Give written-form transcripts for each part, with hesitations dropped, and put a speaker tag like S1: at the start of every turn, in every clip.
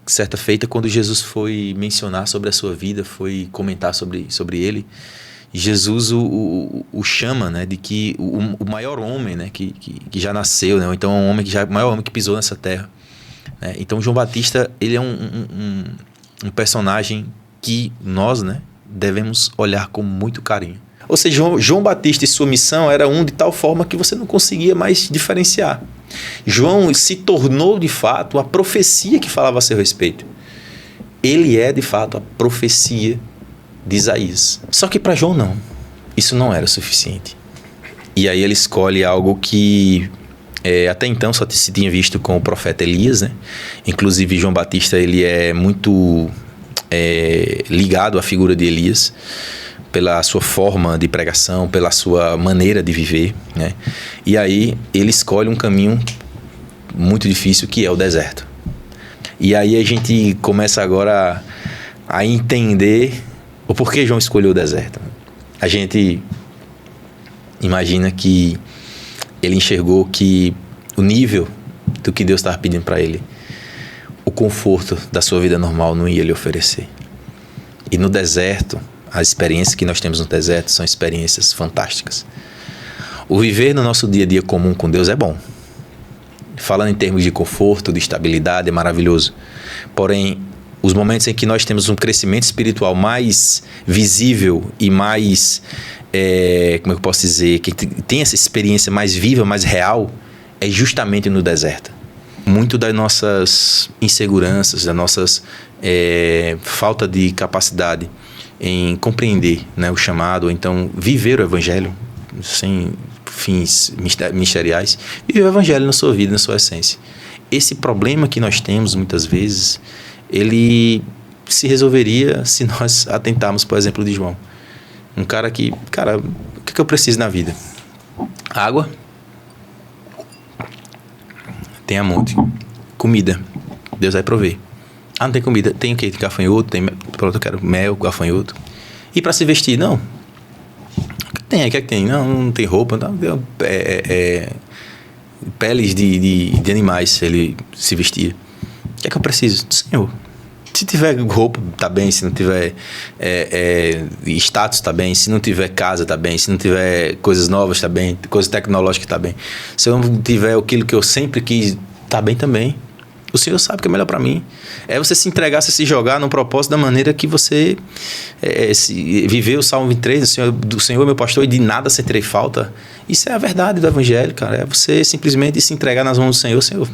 S1: certa feita, quando Jesus foi mencionar sobre a sua vida, foi comentar sobre ele, Jesus o chama, né, de que o maior homem, né, que já nasceu, né, ou então o maior homem que pisou nessa terra, né? Então João Batista, ele é um personagem que nós, né, devemos olhar com muito carinho. Ou seja, João Batista e sua missão era de tal forma que você não conseguia mais diferenciar. João se tornou, de fato, a profecia que falava a seu respeito. Ele é, de fato, a profecia de Isaías. Só que para João, não. Isso não era o suficiente. E aí ele escolhe algo que até então só se tinha visto com o profeta Elias, né? Inclusive, João Batista, ele é muito ligado à figura de Elias, pela sua forma de pregação, pela sua maneira de viver, né? E aí ele escolhe um caminho muito difícil, que é o deserto. E aí a gente começa agora a entender o porquê João escolheu o deserto. A gente imagina que ele enxergou que o nível do que Deus estava pedindo para ele, o conforto da sua vida normal não ia lhe oferecer. E no deserto, as experiências que nós temos no deserto são experiências fantásticas. O viver no nosso dia a dia comum com Deus é bom. Falando em termos de conforto, de estabilidade, é maravilhoso. Porém, os momentos em que nós temos um crescimento espiritual mais visível e mais, como eu posso dizer, que tem essa experiência mais viva, mais real, é justamente no deserto. Muito das nossas inseguranças, da nossas falta de capacidade em compreender, né, o chamado, ou então viver o evangelho sem fins ministeriais, viver o evangelho na sua vida, na sua essência. Esse problema que nós temos muitas vezes, ele se resolveria se nós atentarmos, por exemplo, de João. Um cara que, o que eu preciso na vida? Água, tem a monte. Comida, Deus vai prover. Não tem comida, tem o quê? Tem gafanhoto, pronto, eu quero mel, gafanhoto. E para se vestir, não. O que é que tem? Não tem roupa, não. Peles de animais ele se vestia. O que é que eu preciso? Do Senhor. Se tiver roupa, tá bem. Se não tiver status, tá bem. Se não tiver casa, tá bem. Se não tiver coisas novas, tá bem. Coisas tecnológicas, tá bem. Se eu não tiver aquilo que eu sempre quis, tá bem também. O Senhor sabe o que é melhor para mim. É você se entregar, você se jogar no propósito da maneira que você viveu o Salmo 23, do Senhor meu pastor e de nada sentirei falta. Isso é a verdade do evangelho, cara. É você simplesmente se entregar nas mãos do Senhor. Senhor,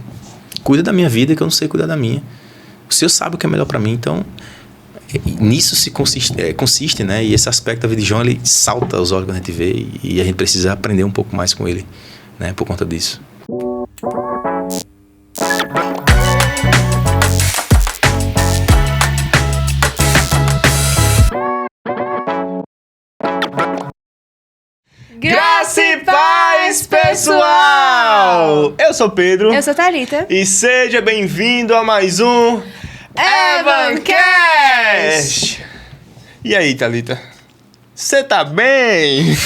S1: cuida da minha vida que eu não sei cuidar da minha. O Senhor sabe o que é melhor para mim. Então, nisso se consiste, né? E esse aspecto da vida de João, ele salta aos olhos quando a gente vê, e a gente precisa aprender um pouco mais com ele, né? Por conta disso.
S2: Graça e paz, pessoal! Eu sou Pedro.
S3: Eu sou Thalita.
S2: E seja bem-vindo a mais um Evancast! E aí, Thalita? Você tá bem?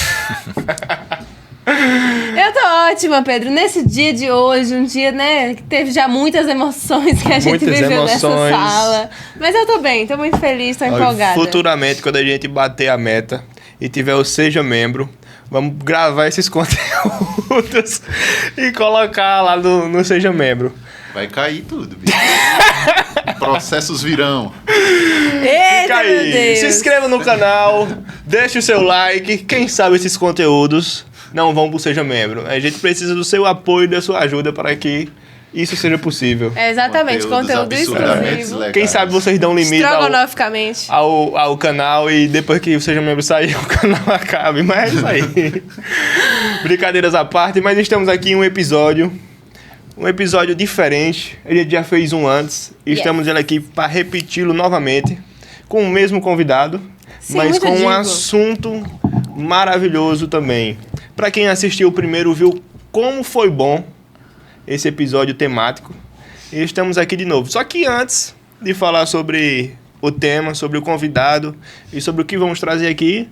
S3: Eu tô ótima, Pedro. Nesse dia de hoje, um dia, né, que teve já muitas emoções que a gente viveu nessa sala. Mas eu tô bem, tô muito feliz, tô empolgada.
S2: Futuramente, quando a gente bater a meta e tiver o Seja Membro, vamos gravar esses conteúdos e colocar lá no Seja Membro.
S4: Vai cair tudo, bicho. Processos virão.
S3: Eita, meu Deus.
S2: Se inscreva no canal, deixe o seu like. Quem sabe esses conteúdos não vão pro Seja Membro. A gente precisa do seu apoio e da sua ajuda para que isso seja possível.
S3: Exatamente, conteúdo exclusivo.
S2: Quem sabe vocês dão limite ao canal e depois que o Seja Membro sair, o canal acabe. Mas é isso aí. Brincadeiras à parte, mas estamos aqui em um episódio diferente. A gente já fez um antes e estamos aqui para repeti-lo novamente com o mesmo convidado, mas com um assunto maravilhoso também. Para quem assistiu o primeiro, viu como foi bom esse episódio temático. E estamos aqui de novo. Só que antes de falar sobre o tema, sobre o convidado e sobre o que vamos trazer aqui,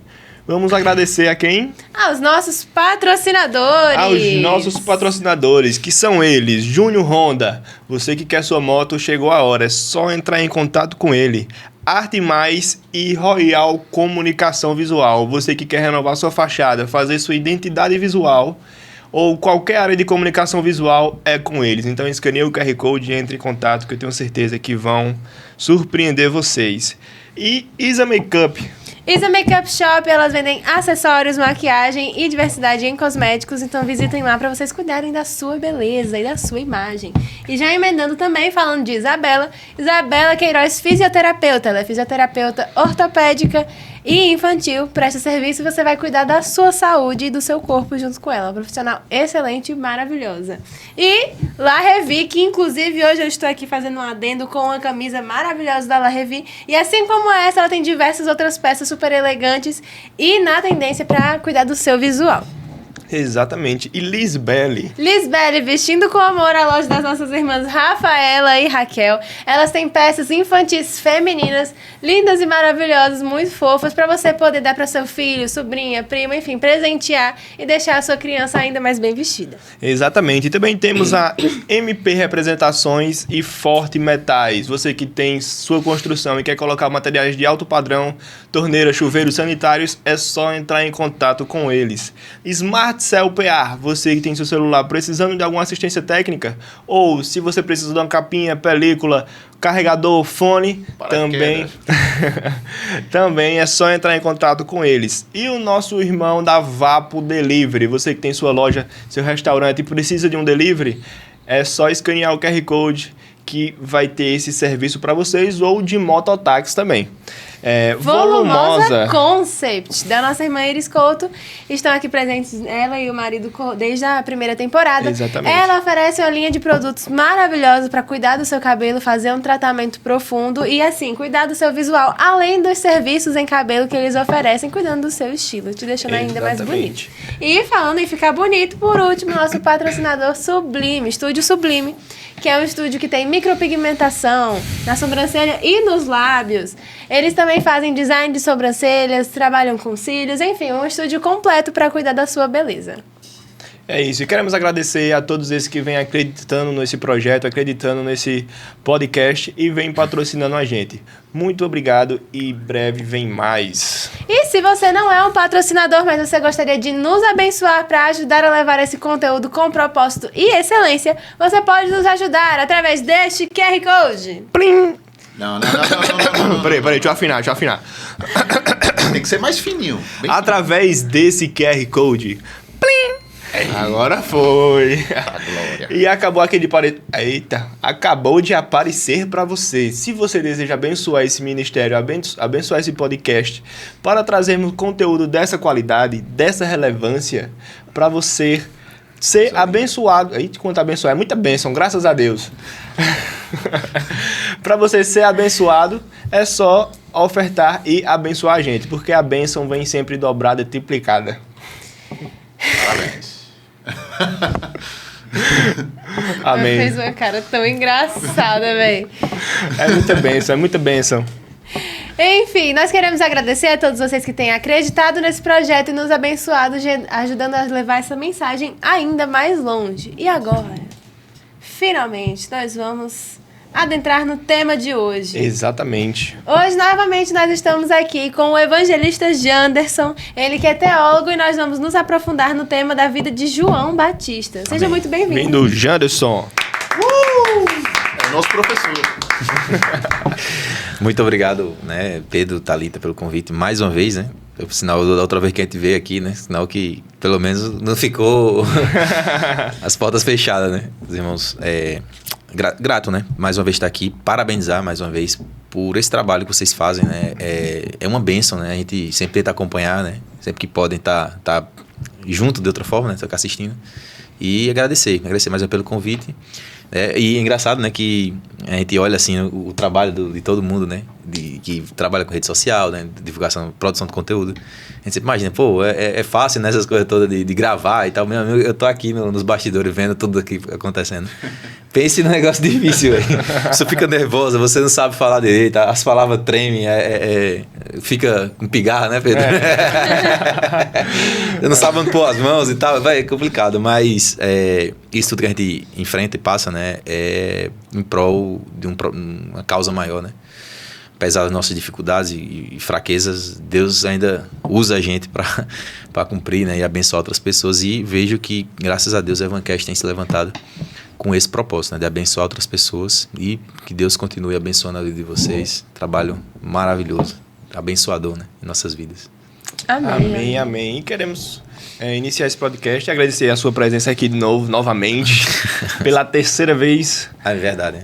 S2: Vamos agradecer a quem?
S3: Aos nossos patrocinadores.
S2: Aos nossos patrocinadores, que são eles. Júnior Honda. Você que quer sua moto, chegou a hora. É só entrar em contato com ele. Arte Mais e Royal Comunicação Visual. Você que quer renovar sua fachada, fazer sua identidade visual ou qualquer área de comunicação visual, é com eles. Então escaneie o QR Code e entre em contato, que eu tenho certeza que vão surpreender vocês. E Isa Makeup.
S3: Isa Makeup Shop, elas vendem acessórios, maquiagem e diversidade em cosméticos, então visitem lá para vocês cuidarem da sua beleza e da sua imagem. E já emendando também, falando de Isabela Queiroz, fisioterapeuta. Ela é fisioterapeuta ortopédica e infantil. Presta serviço e você vai cuidar da sua saúde e do seu corpo junto com ela. Uma profissional excelente e maravilhosa. E La Revi, que inclusive hoje eu estou aqui fazendo um adendo com uma camisa maravilhosa da La Revi. E assim como essa, ela tem diversas outras peças super elegantes e na tendência para cuidar do seu visual.
S2: Exatamente. E Lisbelle,
S3: vestindo com amor, a loja das nossas irmãs Rafaela e Raquel. Elas têm peças infantis femininas, lindas e maravilhosas, muito fofas, para você poder dar para seu filho, sobrinha, prima, enfim, presentear e deixar a sua criança ainda mais bem vestida.
S2: Exatamente. E também temos a MP Representações e Forte Metais. Você que tem sua construção e quer colocar materiais de alto padrão, torneiras, chuveiros sanitários, é só entrar em contato com eles. Smart Cell PA, você que tem seu celular precisando de alguma assistência técnica, ou se você precisa de uma capinha, película, carregador, fone, também é só entrar em contato com eles. E o nosso irmão da Vapo Delivery, você que tem sua loja, seu restaurante e precisa de um delivery, é só escanear o QR Code que vai ter esse serviço para vocês, ou de mototáxi também.
S3: Volumosa Concept, da nossa irmã Iris Couto. Estão aqui presentes ela e o marido desde a primeira temporada.
S2: Exatamente.
S3: Ela oferece uma linha de produtos maravilhosos para cuidar do seu cabelo, fazer um tratamento profundo e, assim, cuidar do seu visual, além dos serviços em cabelo que eles oferecem, cuidando do seu estilo, te deixando ainda mais bonito. E falando em ficar bonito, por último, nosso patrocinador Sublime, Estúdio Sublime, que é um estúdio que tem micropigmentação na sobrancelha e nos lábios. Eles também fazem design de sobrancelhas, trabalham com cílios, enfim, um estúdio completo para cuidar da sua beleza.
S2: É isso, e queremos agradecer a todos esses que vêm acreditando nesse projeto, acreditando nesse podcast e vêm patrocinando a gente. Muito obrigado e breve vem mais.
S3: E se você não é um patrocinador, mas você gostaria de nos abençoar para ajudar a levar esse conteúdo com propósito e excelência, você pode nos ajudar através deste QR Code.
S2: Plim!
S4: Não.
S2: Peraí, deixa eu afinar.
S4: Tem que ser mais fininho.
S2: Através desse QR Code. Plim! Agora foi. E acabou aquele acabou de aparecer para você. Se você deseja abençoar esse ministério, abençoar esse podcast, para trazermos conteúdo dessa qualidade, dessa relevância, para você ser abençoado. Eita, quanto abençoar, é muita bênção, graças a Deus. Para você ser abençoado, é só ofertar e abençoar a gente, porque a bênção vem sempre dobrada e triplicada.
S4: Parabéns.
S2: Amém.
S3: Fez uma cara tão engraçada, velho.
S2: É muita bênção.
S3: Enfim, nós queremos agradecer a todos vocês que têm acreditado nesse projeto e nos abençoado, ajudando a levar essa mensagem ainda mais longe. E agora, finalmente, nós vamos adentrar no tema de hoje.
S2: Exatamente.
S3: Hoje, novamente, nós estamos aqui com o evangelista Janderson, ele que é teólogo, e nós vamos nos aprofundar no tema da vida de João Batista. Seja muito bem-vindo.
S2: Bem-vindo, Janderson.
S4: É o nosso professor.
S1: Muito obrigado, né, Pedro, Thalita, pelo convite mais uma vez, né? Por sinal, da outra vez que a gente veio aqui, né? Sinal que, pelo menos, não ficou as portas fechadas, né? Os irmãos, grato, né? Mais uma vez estar aqui, parabenizar mais uma vez por esse trabalho que vocês fazem, né? É uma bênção, né? A gente sempre tenta acompanhar, né? Sempre que podem tá junto de outra forma, né? Estar assistindo. E agradecer mais uma vez pelo convite. E é engraçado, né, que a gente olha assim o trabalho de todo mundo, né, que trabalha com rede social, né, divulgação, produção de conteúdo. A gente sempre imagina, pô, é fácil, né, essas coisas todas de gravar e tal. Meu amigo, eu tô aqui nos bastidores vendo tudo aqui acontecendo. Pense num negócio difícil, velho. Você fica nervosa, você não sabe falar direito, as palavras tremem, fica com pigarra, né, Pedro? Eu não sabe onde pôr as mãos e tal, é complicado, mas isso tudo que a gente enfrenta e passa, né, é em prol de uma causa maior, né? Apesar das nossas dificuldades e fraquezas, Deus ainda usa a gente para cumprir, né, e abençoar outras pessoas. E vejo que, graças a Deus, a Evancast tem se levantado com esse propósito, né, de abençoar outras pessoas, e que Deus continue abençoando a vida de vocês. Trabalho maravilhoso, abençoador, né, em nossas vidas.
S3: Amém.
S2: Amém. E queremos iniciar esse podcast e agradecer a sua presença aqui de novo, novamente, pela terceira vez.
S1: É verdade.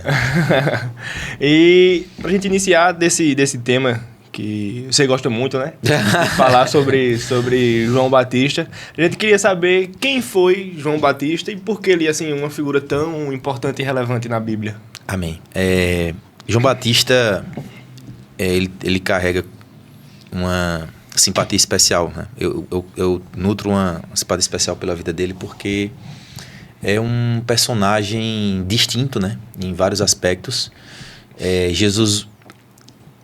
S2: E pra gente iniciar desse tema que você gosta muito, né? De falar sobre João Batista. A gente queria saber quem foi João Batista e por que ele é assim, uma figura tão importante e relevante na Bíblia.
S1: Amém. João Batista, ele carrega uma simpatia especial, né? Eu nutro uma simpatia especial pela vida dele porque é um personagem distinto, né, em vários aspectos. Jesus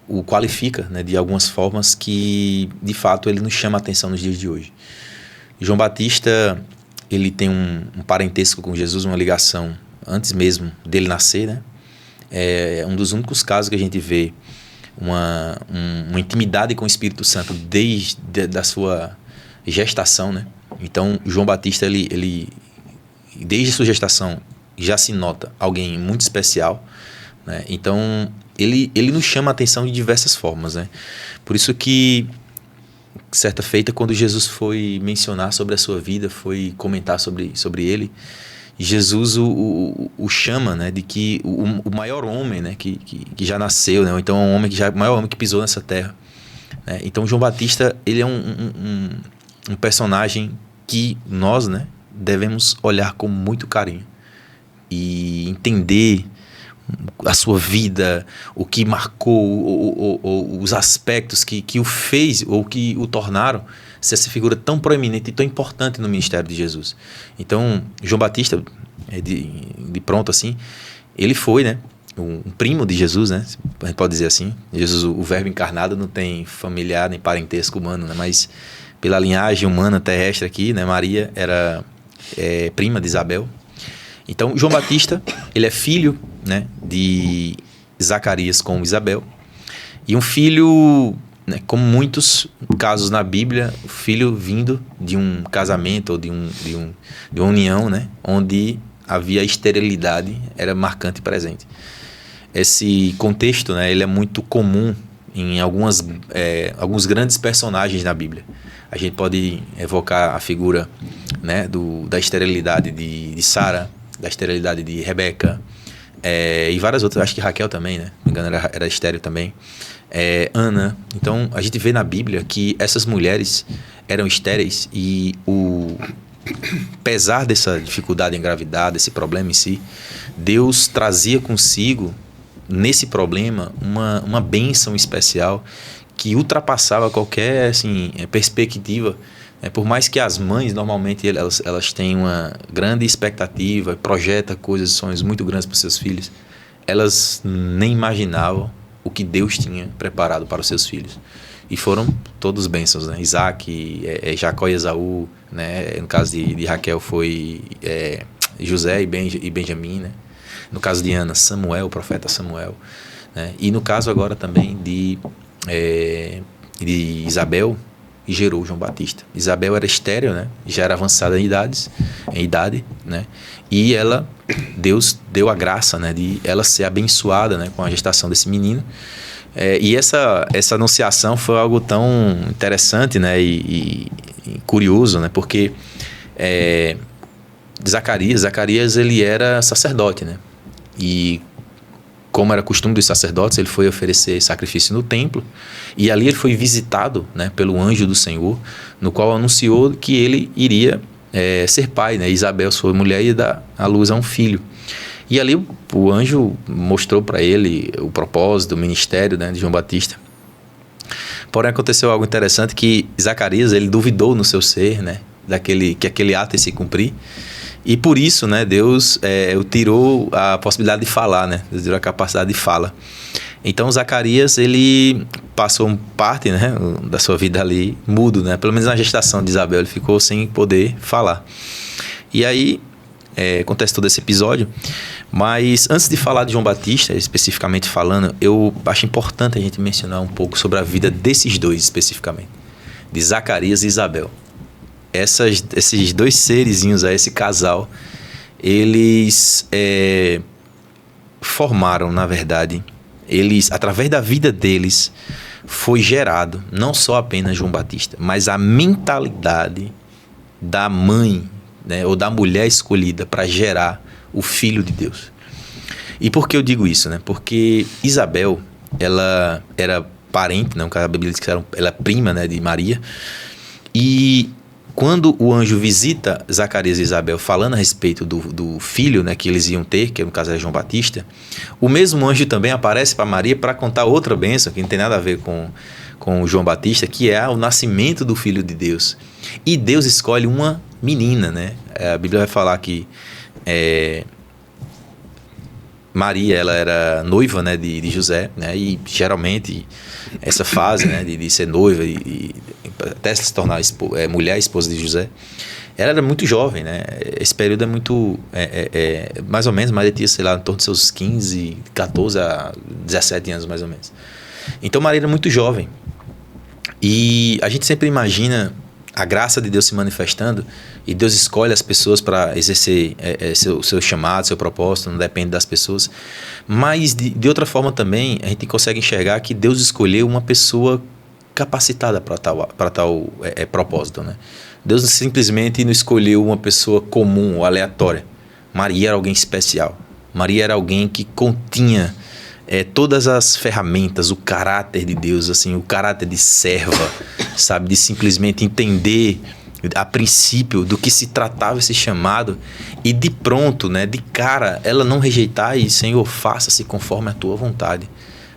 S1: o qualifica, né, de algumas formas que, de fato, ele nos chama a atenção nos dias de hoje. João Batista, ele tem um parentesco com Jesus, uma ligação antes mesmo dele nascer, né? É um dos únicos casos que a gente vê uma intimidade com o Espírito Santo desde da sua gestação, né? Então, João Batista, ele desde a sua gestação já se nota alguém muito especial, né? Então, ele nos chama a atenção de diversas formas, né? Por isso que, certa feita, quando Jesus foi mencionar sobre a sua vida, foi comentar sobre ele, Jesus o chama, né, de que o maior homem, né, que já nasceu, né, ou então o maior homem que pisou nessa terra, né? Então João Batista, ele é um personagem que nós, né, devemos olhar com muito carinho e entender a sua vida, o que marcou, os aspectos que o fez ou que o tornaram ser essa figura tão proeminente e tão importante no ministério de Jesus. Então, João Batista, de pronto assim, ele foi, né, um primo de Jesus, né, a gente pode dizer assim. Jesus, o verbo encarnado, não tem familiar nem parentesco humano, né, mas pela linhagem humana terrestre aqui, né, Maria era prima de Isabel. Então, João Batista, ele é filho, né, de Zacarias com Isabel, e um filho, né, como muitos casos na Bíblia, o filho vindo de um casamento ou de uma união, né, onde havia esterilidade, era marcante e presente. Esse contexto, né, ele é muito comum em alguns grandes personagens na Bíblia. A gente pode evocar a figura, né, da esterilidade de Sara, da esterilidade de Rebeca, e várias outras, acho que Raquel também, né? Não me engano, era estéril também. Ana. Então, a gente vê na Bíblia que essas mulheres eram estéreis e apesar dessa dificuldade em engravidar, desse problema em si, Deus trazia consigo, nesse problema, uma bênção especial que ultrapassava qualquer assim, perspectiva. Por mais que as mães, normalmente, elas têm uma grande expectativa, projetam coisas, sonhos muito grandes para os seus filhos, elas nem imaginavam o que Deus tinha preparado para os seus filhos. E foram todos bênçãos, né? Isaac, Jacó e Esaú, né? No caso de Raquel foi José e Benjamim, né? No caso de Ana, Samuel, o profeta Samuel, né? E no caso agora também de Isabel, e gerou João Batista. Isabel era estéril, né? Já era avançada em idade, né? E Deus deu a graça, né, de ela ser abençoada, né, com a gestação desse menino. E essa anunciação foi algo tão interessante, né, e curioso, né? Porque Zacarias ele era sacerdote, né? E como era costume dos sacerdotes, ele foi oferecer sacrifício no templo, e ali ele foi visitado, né, pelo anjo do Senhor, no qual anunciou que ele iria ser pai, né? Isabel, sua mulher, ia dar à luz a um filho. E ali o anjo mostrou para ele o propósito, o ministério, né, de João Batista. Porém, aconteceu algo interessante, que Zacarias, ele duvidou no seu ser, né, que aquele ato ia se cumprir. E por isso, né, Deus o tirou a possibilidade de falar, né? Deus tirou a capacidade de fala. Então, Zacarias, ele passou parte, né, da sua vida ali mudo, né? Pelo menos na gestação de Isabel, ele ficou sem poder falar. E aí, acontece todo esse episódio. Mas antes de falar de João Batista, especificamente falando, eu acho importante a gente mencionar um pouco sobre a vida desses dois especificamente, de Zacarias e Isabel. Esses dois serezinhos, esse casal, eles formaram, na verdade, através da vida deles, foi gerado não só apenas João Batista, mas a mentalidade da mãe, né, ou da mulher escolhida para gerar o Filho de Deus. E por que eu digo isso, né? Porque Isabel, ela era parente, né? A Bíblia diz que ela é prima, né, de Maria. E quando o anjo visita Zacarias e Isabel falando a respeito do filho, né, que eles iam ter, que no caso era João Batista, o mesmo anjo também aparece para Maria para contar outra bênção, que não tem nada a ver com João Batista, que é o nascimento do Filho de Deus. E Deus escolhe uma menina, né? A Bíblia vai falar que Maria, ela era noiva, né, de José, né? E geralmente essa fase, né, de ser noiva e até se tornar mulher, esposa de José, ela era muito jovem, né? Esse período é muito, mais ou menos, Maria tinha, sei lá, em torno de seus 15, 14 a 17 anos, mais ou menos. Então Maria era muito jovem. E a gente sempre imagina a graça de Deus se manifestando, e Deus escolhe as pessoas para exercer seu chamado, seu propósito, não depende das pessoas. Mas de outra forma também, a gente consegue enxergar que Deus escolheu uma pessoa capacitada para tal propósito, né? Deus simplesmente não escolheu uma pessoa comum ou aleatória. Maria era alguém especial. Maria era alguém que continha todas as ferramentas, o caráter de Deus, assim, o caráter de serva, sabe, de simplesmente entender a princípio do que se tratava esse chamado e de pronto, né, de cara, ela não rejeitar e, Senhor, faça-se conforme a tua vontade.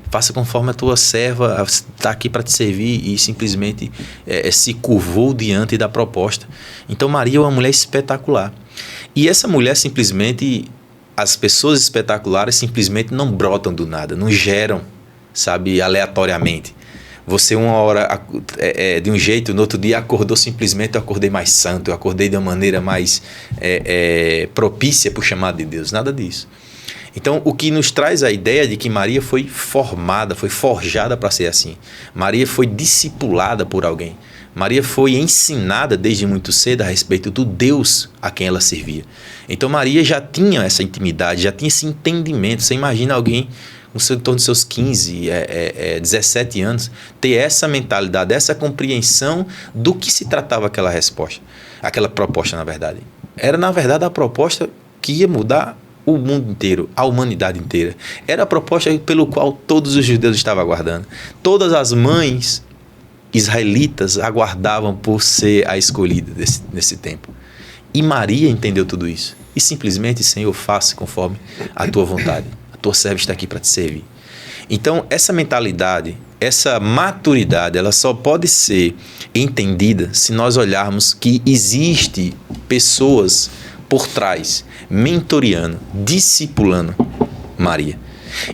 S1: Faça conforme a tua serva está aqui para te servir, e simplesmente se curvou diante da proposta. Então Maria é uma mulher espetacular. E essa mulher simplesmente, as pessoas espetaculares simplesmente não brotam do nada, não geram, sabe, aleatoriamente. Você uma hora de um jeito, no outro dia acordou simplesmente, eu acordei mais santo, eu acordei de uma maneira mais propícia para o chamado de Deus. Nada disso. Então, o que nos traz a ideia de que Maria foi formada, foi forjada para ser assim. Maria foi discipulada por alguém. Maria foi ensinada desde muito cedo a respeito do Deus a quem ela servia. Então, Maria já tinha essa intimidade, já tinha esse entendimento. Você imagina alguém em torno dos seus 15, 17 anos, ter essa mentalidade, essa compreensão do que se tratava aquela proposta, na verdade. Era, na verdade, a proposta que ia mudar o mundo inteiro, a humanidade inteira. Era a proposta pelo qual todos os judeus estavam aguardando. Todas as mães israelitas aguardavam por ser a escolhida nesse tempo. E Maria entendeu tudo isso. E simplesmente, Senhor, faça conforme a tua vontade. A tua serva está aqui para te servir. Então, essa mentalidade, essa maturidade, ela só pode ser entendida se nós olharmos que existe pessoas por trás, mentoreando, discipulando Maria.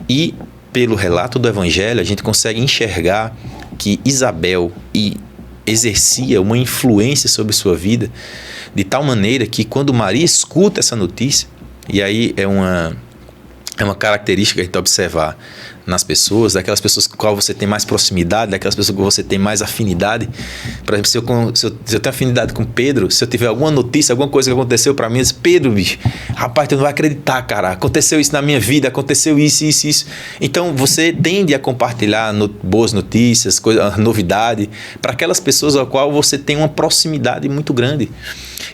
S1: E pelo relato do Evangelho, a gente consegue enxergar que Isabel exercia uma influência sobre sua vida de tal maneira que quando Maria escuta essa notícia, e aí é uma característica que a gente observar nas pessoas, daquelas pessoas com as quais você tem mais proximidade, daquelas pessoas com que você tem mais afinidade. Por exemplo, se eu tenho afinidade com Pedro, se eu tiver alguma notícia, alguma coisa que aconteceu para mim, eu digo, Pedro, bicho, rapaz, tu não vai acreditar, cara, aconteceu isso na minha vida, aconteceu isso. Então, você tende a compartilhar boas notícias, novidade, para aquelas pessoas ao qual você tem uma proximidade muito grande.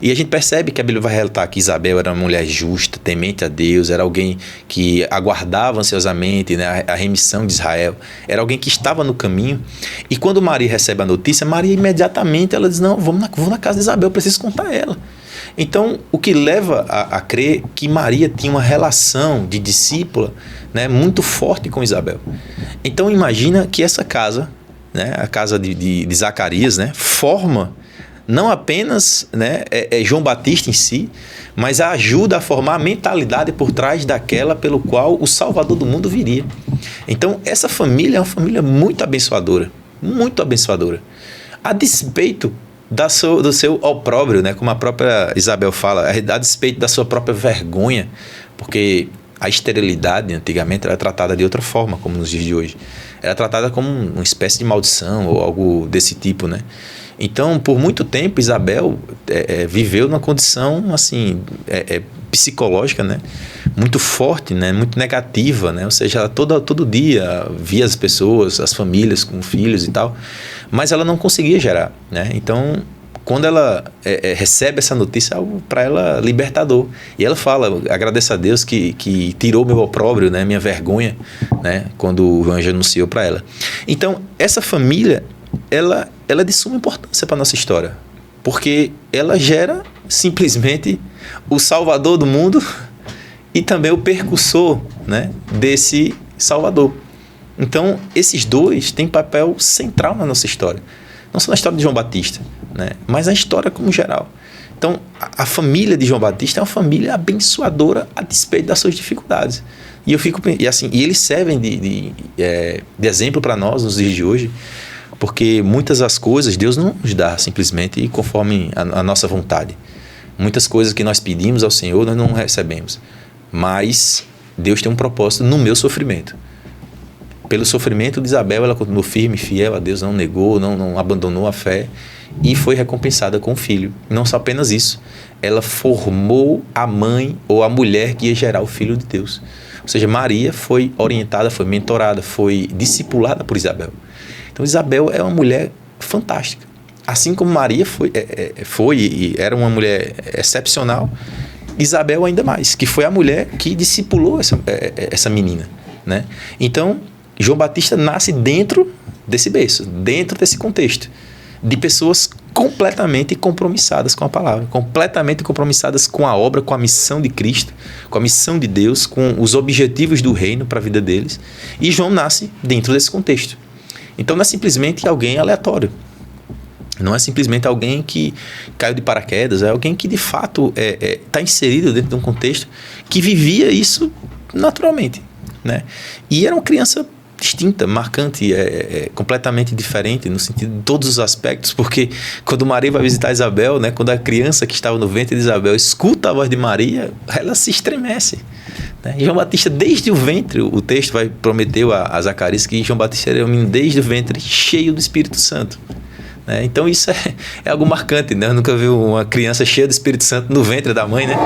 S1: E a gente percebe que a Bíblia vai relatar que Isabel era uma mulher justa, temente a Deus, era alguém que aguardava ansiosamente, né, a remissão de Israel, era alguém que estava no caminho. E quando Maria recebe a notícia, Maria imediatamente ela diz, não, vou na casa de Isabel, preciso contar a ela. Então, o que leva a crer que Maria tinha uma relação de discípula, né, muito forte com Isabel. Então, imagina que essa casa, né, a casa de Zacarias, né, forma não apenas, né, João Batista em si, mas ajuda a formar a mentalidade por trás daquela pelo qual o Salvador do mundo viria. Então, essa família é uma família muito abençoadora, a despeito do seu opróbrio, né, como a própria Isabel fala, a despeito da sua própria vergonha, porque a esterilidade antigamente era tratada de outra forma, como nos dias de hoje. Era tratada como uma espécie de maldição ou algo desse tipo, né? Então, por muito tempo, Isabel viveu numa condição assim, psicológica, né? Muito forte, né? Muito negativa, né? Ou seja, ela todo dia via as pessoas, as famílias com filhos e tal, mas ela não conseguia gerar, né? Então, quando ela recebe essa notícia, é algo para ela libertador. E ela fala, agradeço a Deus que tirou meu opróbrio, né? Minha vergonha, né? Quando o anjo anunciou para ela. Então, essa família, ela é de suma importância para a nossa história, porque ela gera simplesmente o Salvador do mundo e também o percussor, né, desse Salvador. Então, esses dois têm papel central na nossa história. Não só na história de João Batista, né, mas na história como geral. Então, a família de João Batista é uma família abençoadora a despeito das suas dificuldades. E eles servem de exemplo para nós nos dias de hoje, porque muitas das coisas Deus não nos dá simplesmente conforme a nossa vontade. Muitas coisas que nós pedimos ao Senhor nós não recebemos. Mas Deus tem um propósito no meu sofrimento. Pelo sofrimento de Isabel, ela continuou firme, fiel a Deus, não negou, não abandonou a fé e foi recompensada com o filho. Não só apenas isso, ela formou a mãe ou a mulher que ia gerar o Filho de Deus. Ou seja, Maria foi orientada, foi mentorada, foi discipulada por Isabel. Então, Isabel é uma mulher fantástica. Assim como Maria foi e era uma mulher excepcional, Isabel ainda mais, que foi a mulher que discipulou essa menina, né? Então, João Batista nasce dentro desse berço, dentro desse contexto, de pessoas completamente compromissadas com a palavra, completamente compromissadas com a obra, com a missão de Cristo, com a missão de Deus, com os objetivos do reino para a vida deles. E João nasce dentro desse contexto. Então, não é simplesmente alguém aleatório. Não é simplesmente alguém que caiu de paraquedas, é alguém que de fato está inserido dentro de um contexto que vivia isso naturalmente, né? E era uma criança distinta, marcante, completamente diferente no sentido de todos os aspectos, porque quando Maria vai visitar Isabel, né, quando a criança que estava no ventre de Isabel escuta a voz de Maria, ela se estremece, né? E João Batista, desde o ventre, o texto prometeu a Zacarias que João Batista era um menino desde o ventre cheio do Espírito Santo. Então isso é algo marcante, né? Eu nunca vi uma criança cheia do Espírito Santo no ventre da mãe, né?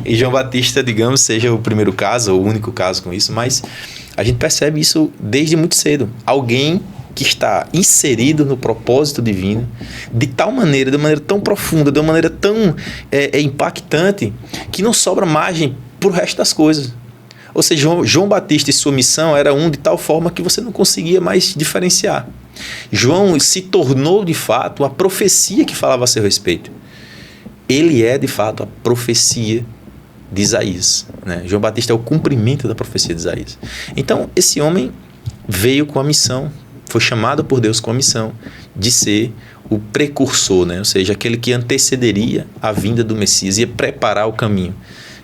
S1: E João Batista, digamos, seja o primeiro caso, ou o único caso com isso, mas a gente percebe isso desde muito cedo. Alguém que está inserido no propósito divino de tal maneira, de uma maneira tão profunda, de uma maneira tão impactante, que não sobra margem para o resto das coisas. Ou seja, João Batista e sua missão era de tal forma que você não conseguia mais diferenciar. João se tornou, de fato, a profecia que falava a seu respeito. Ele é, de fato, a profecia de Isaías, né? João Batista é o cumprimento da profecia de Isaías. Então, esse homem veio com a missão, foi chamado por Deus com a missão de ser o precursor, né? Ou seja, aquele que antecederia a vinda do Messias, ia preparar o caminho.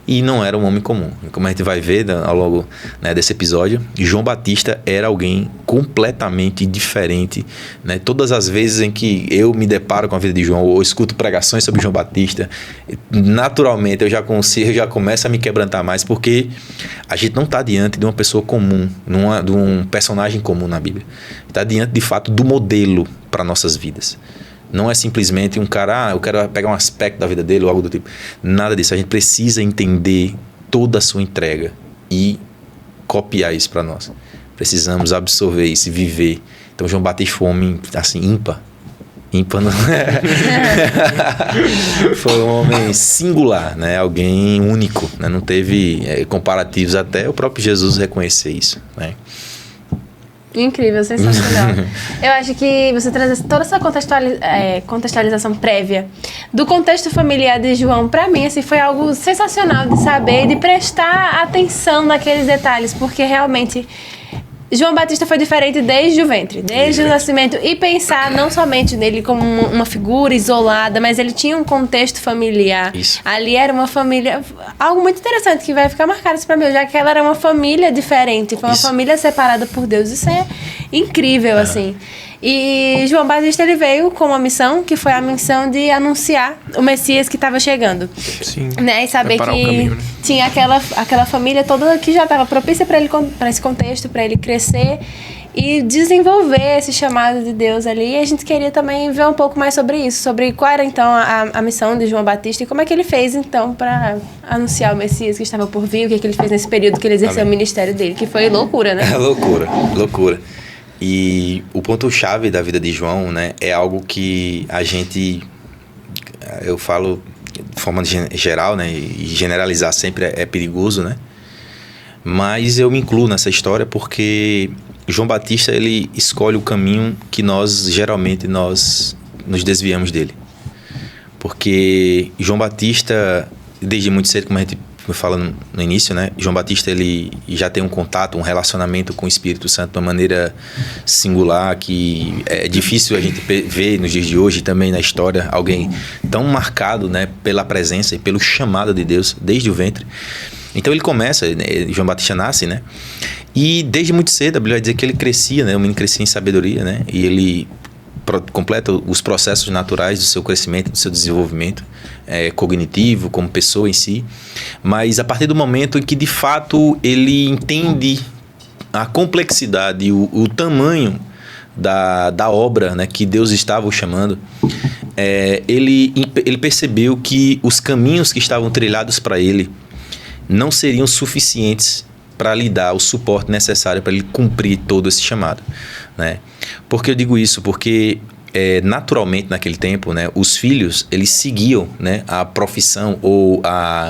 S1: E não era um homem comum. Como a gente vai ver ao longo, né, desse episódio, João Batista era alguém completamente diferente, né? Todas as vezes em que eu me deparo com a vida de João, ou escuto pregações sobre João Batista, naturalmente eu já começo a me quebrantar mais, porque a gente não está diante de uma pessoa comum, de um personagem comum na Bíblia. Está diante, de fato, do modelo para nossas vidas. Não é simplesmente um cara, eu quero pegar um aspecto da vida dele ou algo do tipo. Nada disso. A gente precisa entender toda a sua entrega e copiar isso para nós. Precisamos absorver isso e viver. Então, João Batista foi um homem, assim, ímpar. Ímpar não é. Foi um homem singular, né? Alguém único, né? Não teve comparativos, até o próprio Jesus reconhecer isso, né?
S3: Incrível, sensacional. Eu acho que você traz toda essa contextualização prévia do contexto familiar de João, para mim, assim, foi algo sensacional de saber e de prestar atenção naqueles detalhes, porque realmente João Batista foi diferente desde o ventre, desde o nascimento. E pensar não somente nele como uma figura isolada, mas ele tinha um contexto familiar.
S1: Isso.
S3: Ali era uma família... Algo muito interessante que vai ficar marcado isso pra mim, já que ela era uma família diferente, foi uma família separada por Deus. Isso é incrível, assim. E João Batista, ele veio com uma missão, que foi a missão de anunciar o Messias que estava chegando.
S2: Sim.
S3: Né? E saber que
S2: caminho, né?
S3: tinha aquela família toda que já estava propícia para esse contexto, para ele crescer e desenvolver esse chamado de Deus ali. E a gente queria também ver um pouco mais sobre isso, sobre qual era então a missão de João Batista e como é que ele fez então para anunciar o Messias que estava por vir, o que ele fez nesse período que ele exerceu o ministério dele, que foi loucura, né?
S1: Loucura. E o ponto-chave da vida de João, né, é algo que a gente, eu falo de forma geral, né, e generalizar sempre é perigoso, né, mas eu me incluo nessa história porque João Batista, ele escolhe o caminho que geralmente nós nos desviamos dele. Porque João Batista, desde muito cedo, como a gente fala no início, né? João Batista, ele já tem um contato, um relacionamento com o Espírito Santo de uma maneira singular, que é difícil a gente ver nos dias de hoje também na história alguém tão marcado, né, pela presença e pelo chamado de Deus desde o ventre. Então ele começa, né, João Batista nasce, né? E desde muito cedo a Bíblia vai dizer que ele crescia, né? O menino crescia em sabedoria, né? E ele completa os processos naturais do seu crescimento, do seu desenvolvimento cognitivo, como pessoa em si. Mas a partir do momento em que, de fato, ele entende a complexidade e o tamanho da obra, né, que Deus estava o chamando, ele percebeu que os caminhos que estavam trilhados para ele não seriam suficientes para lhe dar o suporte necessário para ele cumprir todo esse chamado, né? Por que eu digo isso? Porque naturalmente naquele tempo, né, os filhos, eles seguiam, né, a profissão ou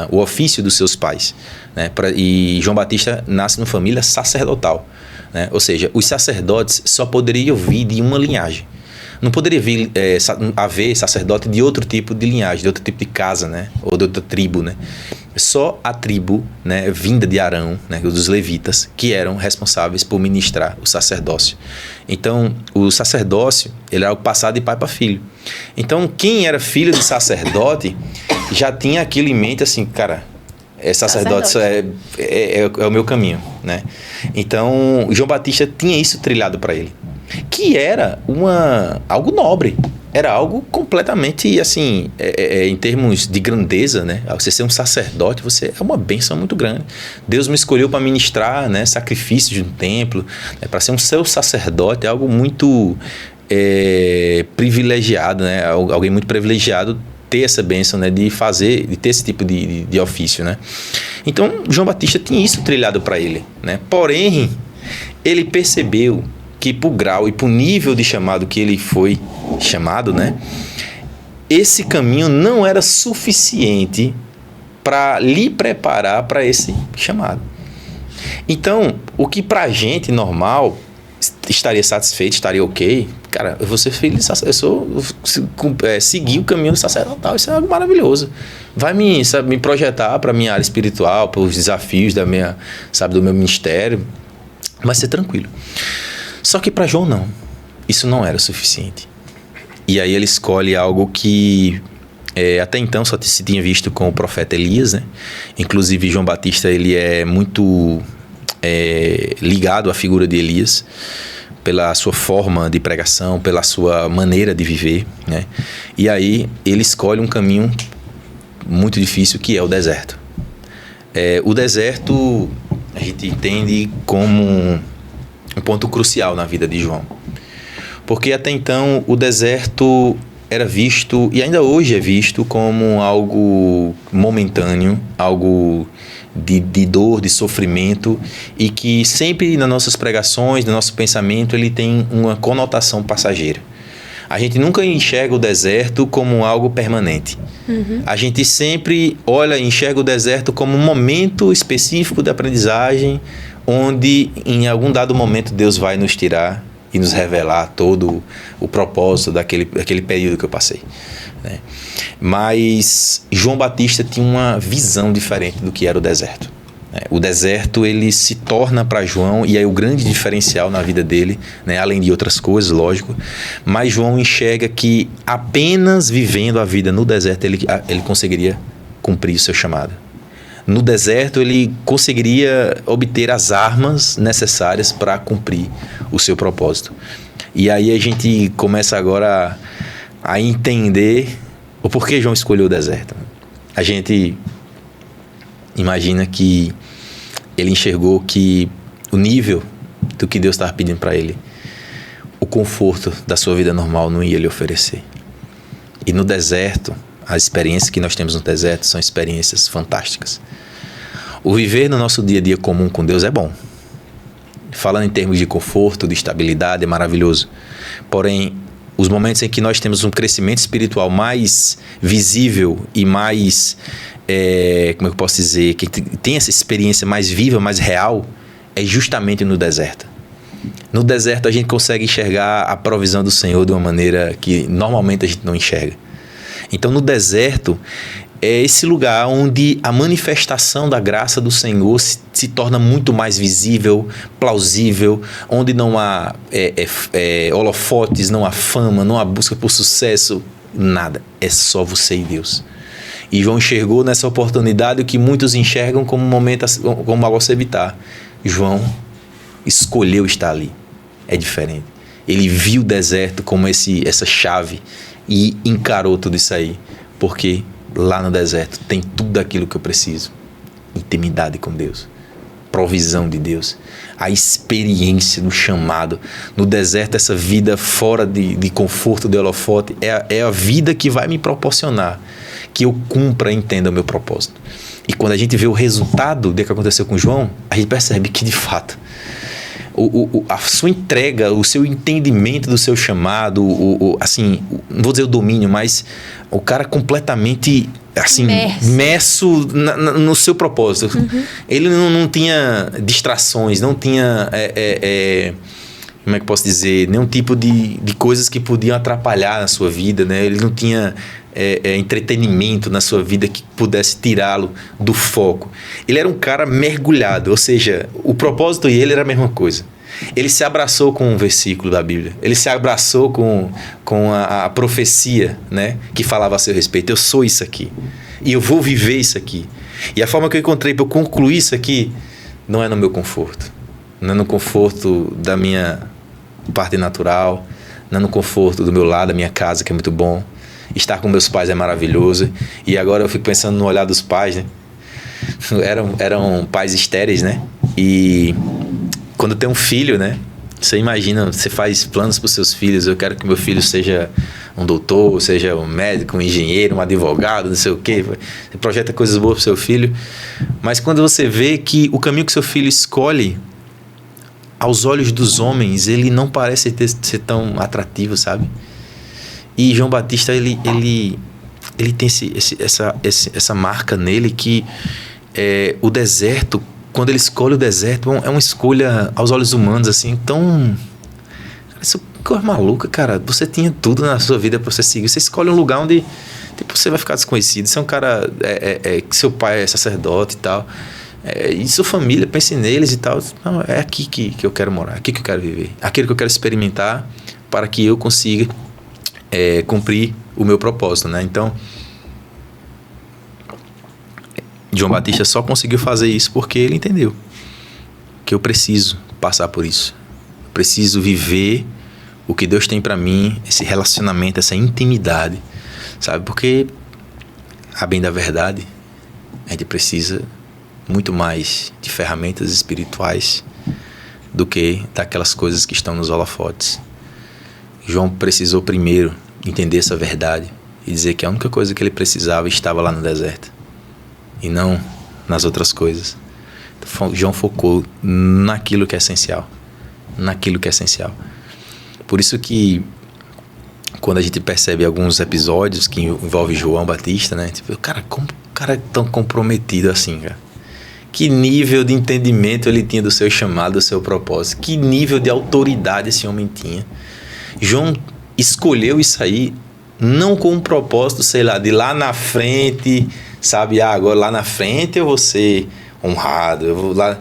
S1: o ofício dos seus pais, né? E João Batista nasce numa família sacerdotal, né? Ou seja, os sacerdotes só poderiam vir de uma linhagem. Não poderia haver sacerdote de outro tipo de linhagem, de outro tipo de casa, né? Ou de outra tribo, né? Só a tribo, né, vinda de Arão, né, dos levitas, que eram responsáveis por ministrar o sacerdócio. Então, o sacerdócio, ele era algo passado de pai para filho. Então, quem era filho de sacerdote já tinha aquilo em mente assim, cara, sacerdote é o meu caminho, né? Então, João Batista tinha isso trilhado para ele, que era algo nobre, era algo completamente, assim, em termos de grandeza, né? Você ser um sacerdote, você é uma bênção muito grande. Deus me escolheu para ministrar, né, sacrifícios no templo, né, para ser um seu sacerdote, é algo muito privilegiado, né? Alguém muito privilegiado ter essa bênção, né, de ter esse tipo de ofício, né? Então, João Batista tinha isso trilhado para ele, né? Porém, ele percebeu que pro grau e pro nível de chamado que ele foi chamado, né, esse caminho não era suficiente para lhe preparar para esse chamado. Então, o que pra gente normal estaria satisfeito, estaria ok, cara, eu vou ser feliz, seguir o caminho sacerdotal, isso é algo maravilhoso. Vai me projetar para minha área espiritual, para os desafios do meu ministério, vai ser tranquilo. Só que para João não, isso não era o suficiente. E aí ele escolhe algo que até então só se tinha visto com o profeta Elias, né? Inclusive João Batista, ele é muito ligado à figura de Elias, pela sua forma de pregação, pela sua maneira de viver, né? E aí ele escolhe um caminho muito difícil, que é o deserto. O deserto a gente entende como um ponto crucial na vida de João. Porque até então o deserto era visto, e ainda hoje é visto, como algo momentâneo, algo de dor, de sofrimento, e que sempre nas nossas pregações, no nosso pensamento, ele tem uma conotação passageira. A gente nunca enxerga o deserto como algo permanente. Uhum. A gente sempre olha e enxerga o deserto como um momento específico de aprendizagem, onde em algum dado momento Deus vai nos tirar e nos revelar todo o propósito daquele período que eu passei, né? Mas João Batista tinha uma visão diferente do que era o deserto. O deserto, ele se torna para João, e é o grande diferencial na vida dele, né? Além de outras coisas, lógico, mas João enxerga que apenas vivendo a vida no deserto ele conseguiria cumprir o seu chamado. No deserto, ele conseguiria obter as armas necessárias para cumprir o seu propósito. E aí a gente começa agora a entender o porquê João escolheu o deserto. A gente imagina que ele enxergou que o nível do que Deus estava pedindo para ele, o conforto da sua vida normal não ia lhe oferecer. E no deserto, as experiências que nós temos no deserto são experiências fantásticas. O viver no nosso dia a dia comum com Deus é bom. Falando em termos de conforto, de estabilidade, é maravilhoso. Porém, os momentos em que nós temos um crescimento espiritual mais visível e mais, como eu posso dizer, que tem essa experiência mais viva, mais real, é justamente no deserto. No deserto a gente consegue enxergar a provisão do Senhor de uma maneira que normalmente a gente não enxerga. Então, no deserto é esse lugar onde a manifestação da graça do Senhor se torna muito mais visível, plausível, onde não há holofotes, não há fama, não há busca por sucesso, nada. É só você e Deus. E João enxergou nessa oportunidade o que muitos enxergam como um momento, como algo a se evitar. João escolheu estar ali. É diferente. Ele viu o deserto como essa chave e encarou tudo isso aí. Porque lá no deserto tem tudo aquilo que eu preciso. Intimidade com Deus. Provisão de Deus. A experiência do chamado. No deserto, essa vida fora de conforto, de holofote, é a vida que vai me proporcionar que eu cumpra e entenda o meu propósito. E quando a gente vê o resultado do que aconteceu com João, a gente percebe que, de fato, a sua entrega, o seu entendimento do seu chamado, assim, não vou dizer o domínio, mas o cara completamente assim, imerso no seu propósito. Uhum. Ele não tinha distrações, não tinha, como é que eu posso dizer, nenhum tipo de coisas que podiam atrapalhar na sua vida, né? Ele não tinha entretenimento na sua vida que pudesse tirá-lo do foco. Ele era um cara mergulhado, ou seja, o propósito e ele era a mesma coisa. Ele se abraçou com um versículo da Bíblia, ele se abraçou com a profecia, né, que falava a seu respeito. Eu sou isso aqui e eu vou viver isso aqui. E a forma que eu encontrei para eu concluir isso aqui não é no meu conforto, não é no conforto da minha parte natural, não é no conforto do meu lado, da minha casa, que é muito bom. Estar com meus pais é maravilhoso. E agora eu fico pensando no olhar dos pais, né? Eram pais estéreis, né? E quando tem um filho, né? Você imagina, você faz planos para os seus filhos. Eu quero que meu filho seja um doutor, seja um médico, um engenheiro, um advogado, não sei o quê. Você projeta coisas boas para o seu filho. Mas quando você vê que o caminho que seu filho escolhe, aos olhos dos homens, ele não parece ser tão atrativo, sabe? E João Batista, ele tem essa marca nele que o deserto, quando ele escolhe o deserto, é uma escolha aos olhos humanos, assim, tão... Isso é coisa maluca, cara. Você tinha tudo na sua vida para você seguir. Você escolhe um lugar onde tipo, você vai ficar desconhecido. Você é um cara... que seu pai é sacerdote e tal. E sua família, pense neles e tal. Não, é aqui que eu quero morar. Aqui que eu quero viver. Aquilo que eu quero experimentar para que eu consiga... cumprir o meu propósito, né? Então, João Batista só conseguiu fazer isso porque ele entendeu que eu preciso passar por isso. Eu preciso viver o que Deus tem para mim, esse relacionamento, essa intimidade, sabe? Porque, a bem da verdade, a gente precisa muito mais de ferramentas espirituais do que daquelas coisas que estão nos holofotes. João precisou primeiro entender essa verdade e dizer que a única coisa que ele precisava estava lá no deserto e não nas outras coisas. Então, João focou naquilo que é essencial. Naquilo que é essencial. Por isso que quando a gente percebe alguns episódios que envolvem João Batista, né? Tipo, cara, como o cara é tão comprometido assim, cara? Que nível de entendimento ele tinha do seu chamado, do seu propósito? Que nível de autoridade esse homem tinha? João escolheu isso aí não com um propósito, sei lá, de lá na frente, sabe? Agora lá na frente eu vou ser honrado, eu vou lá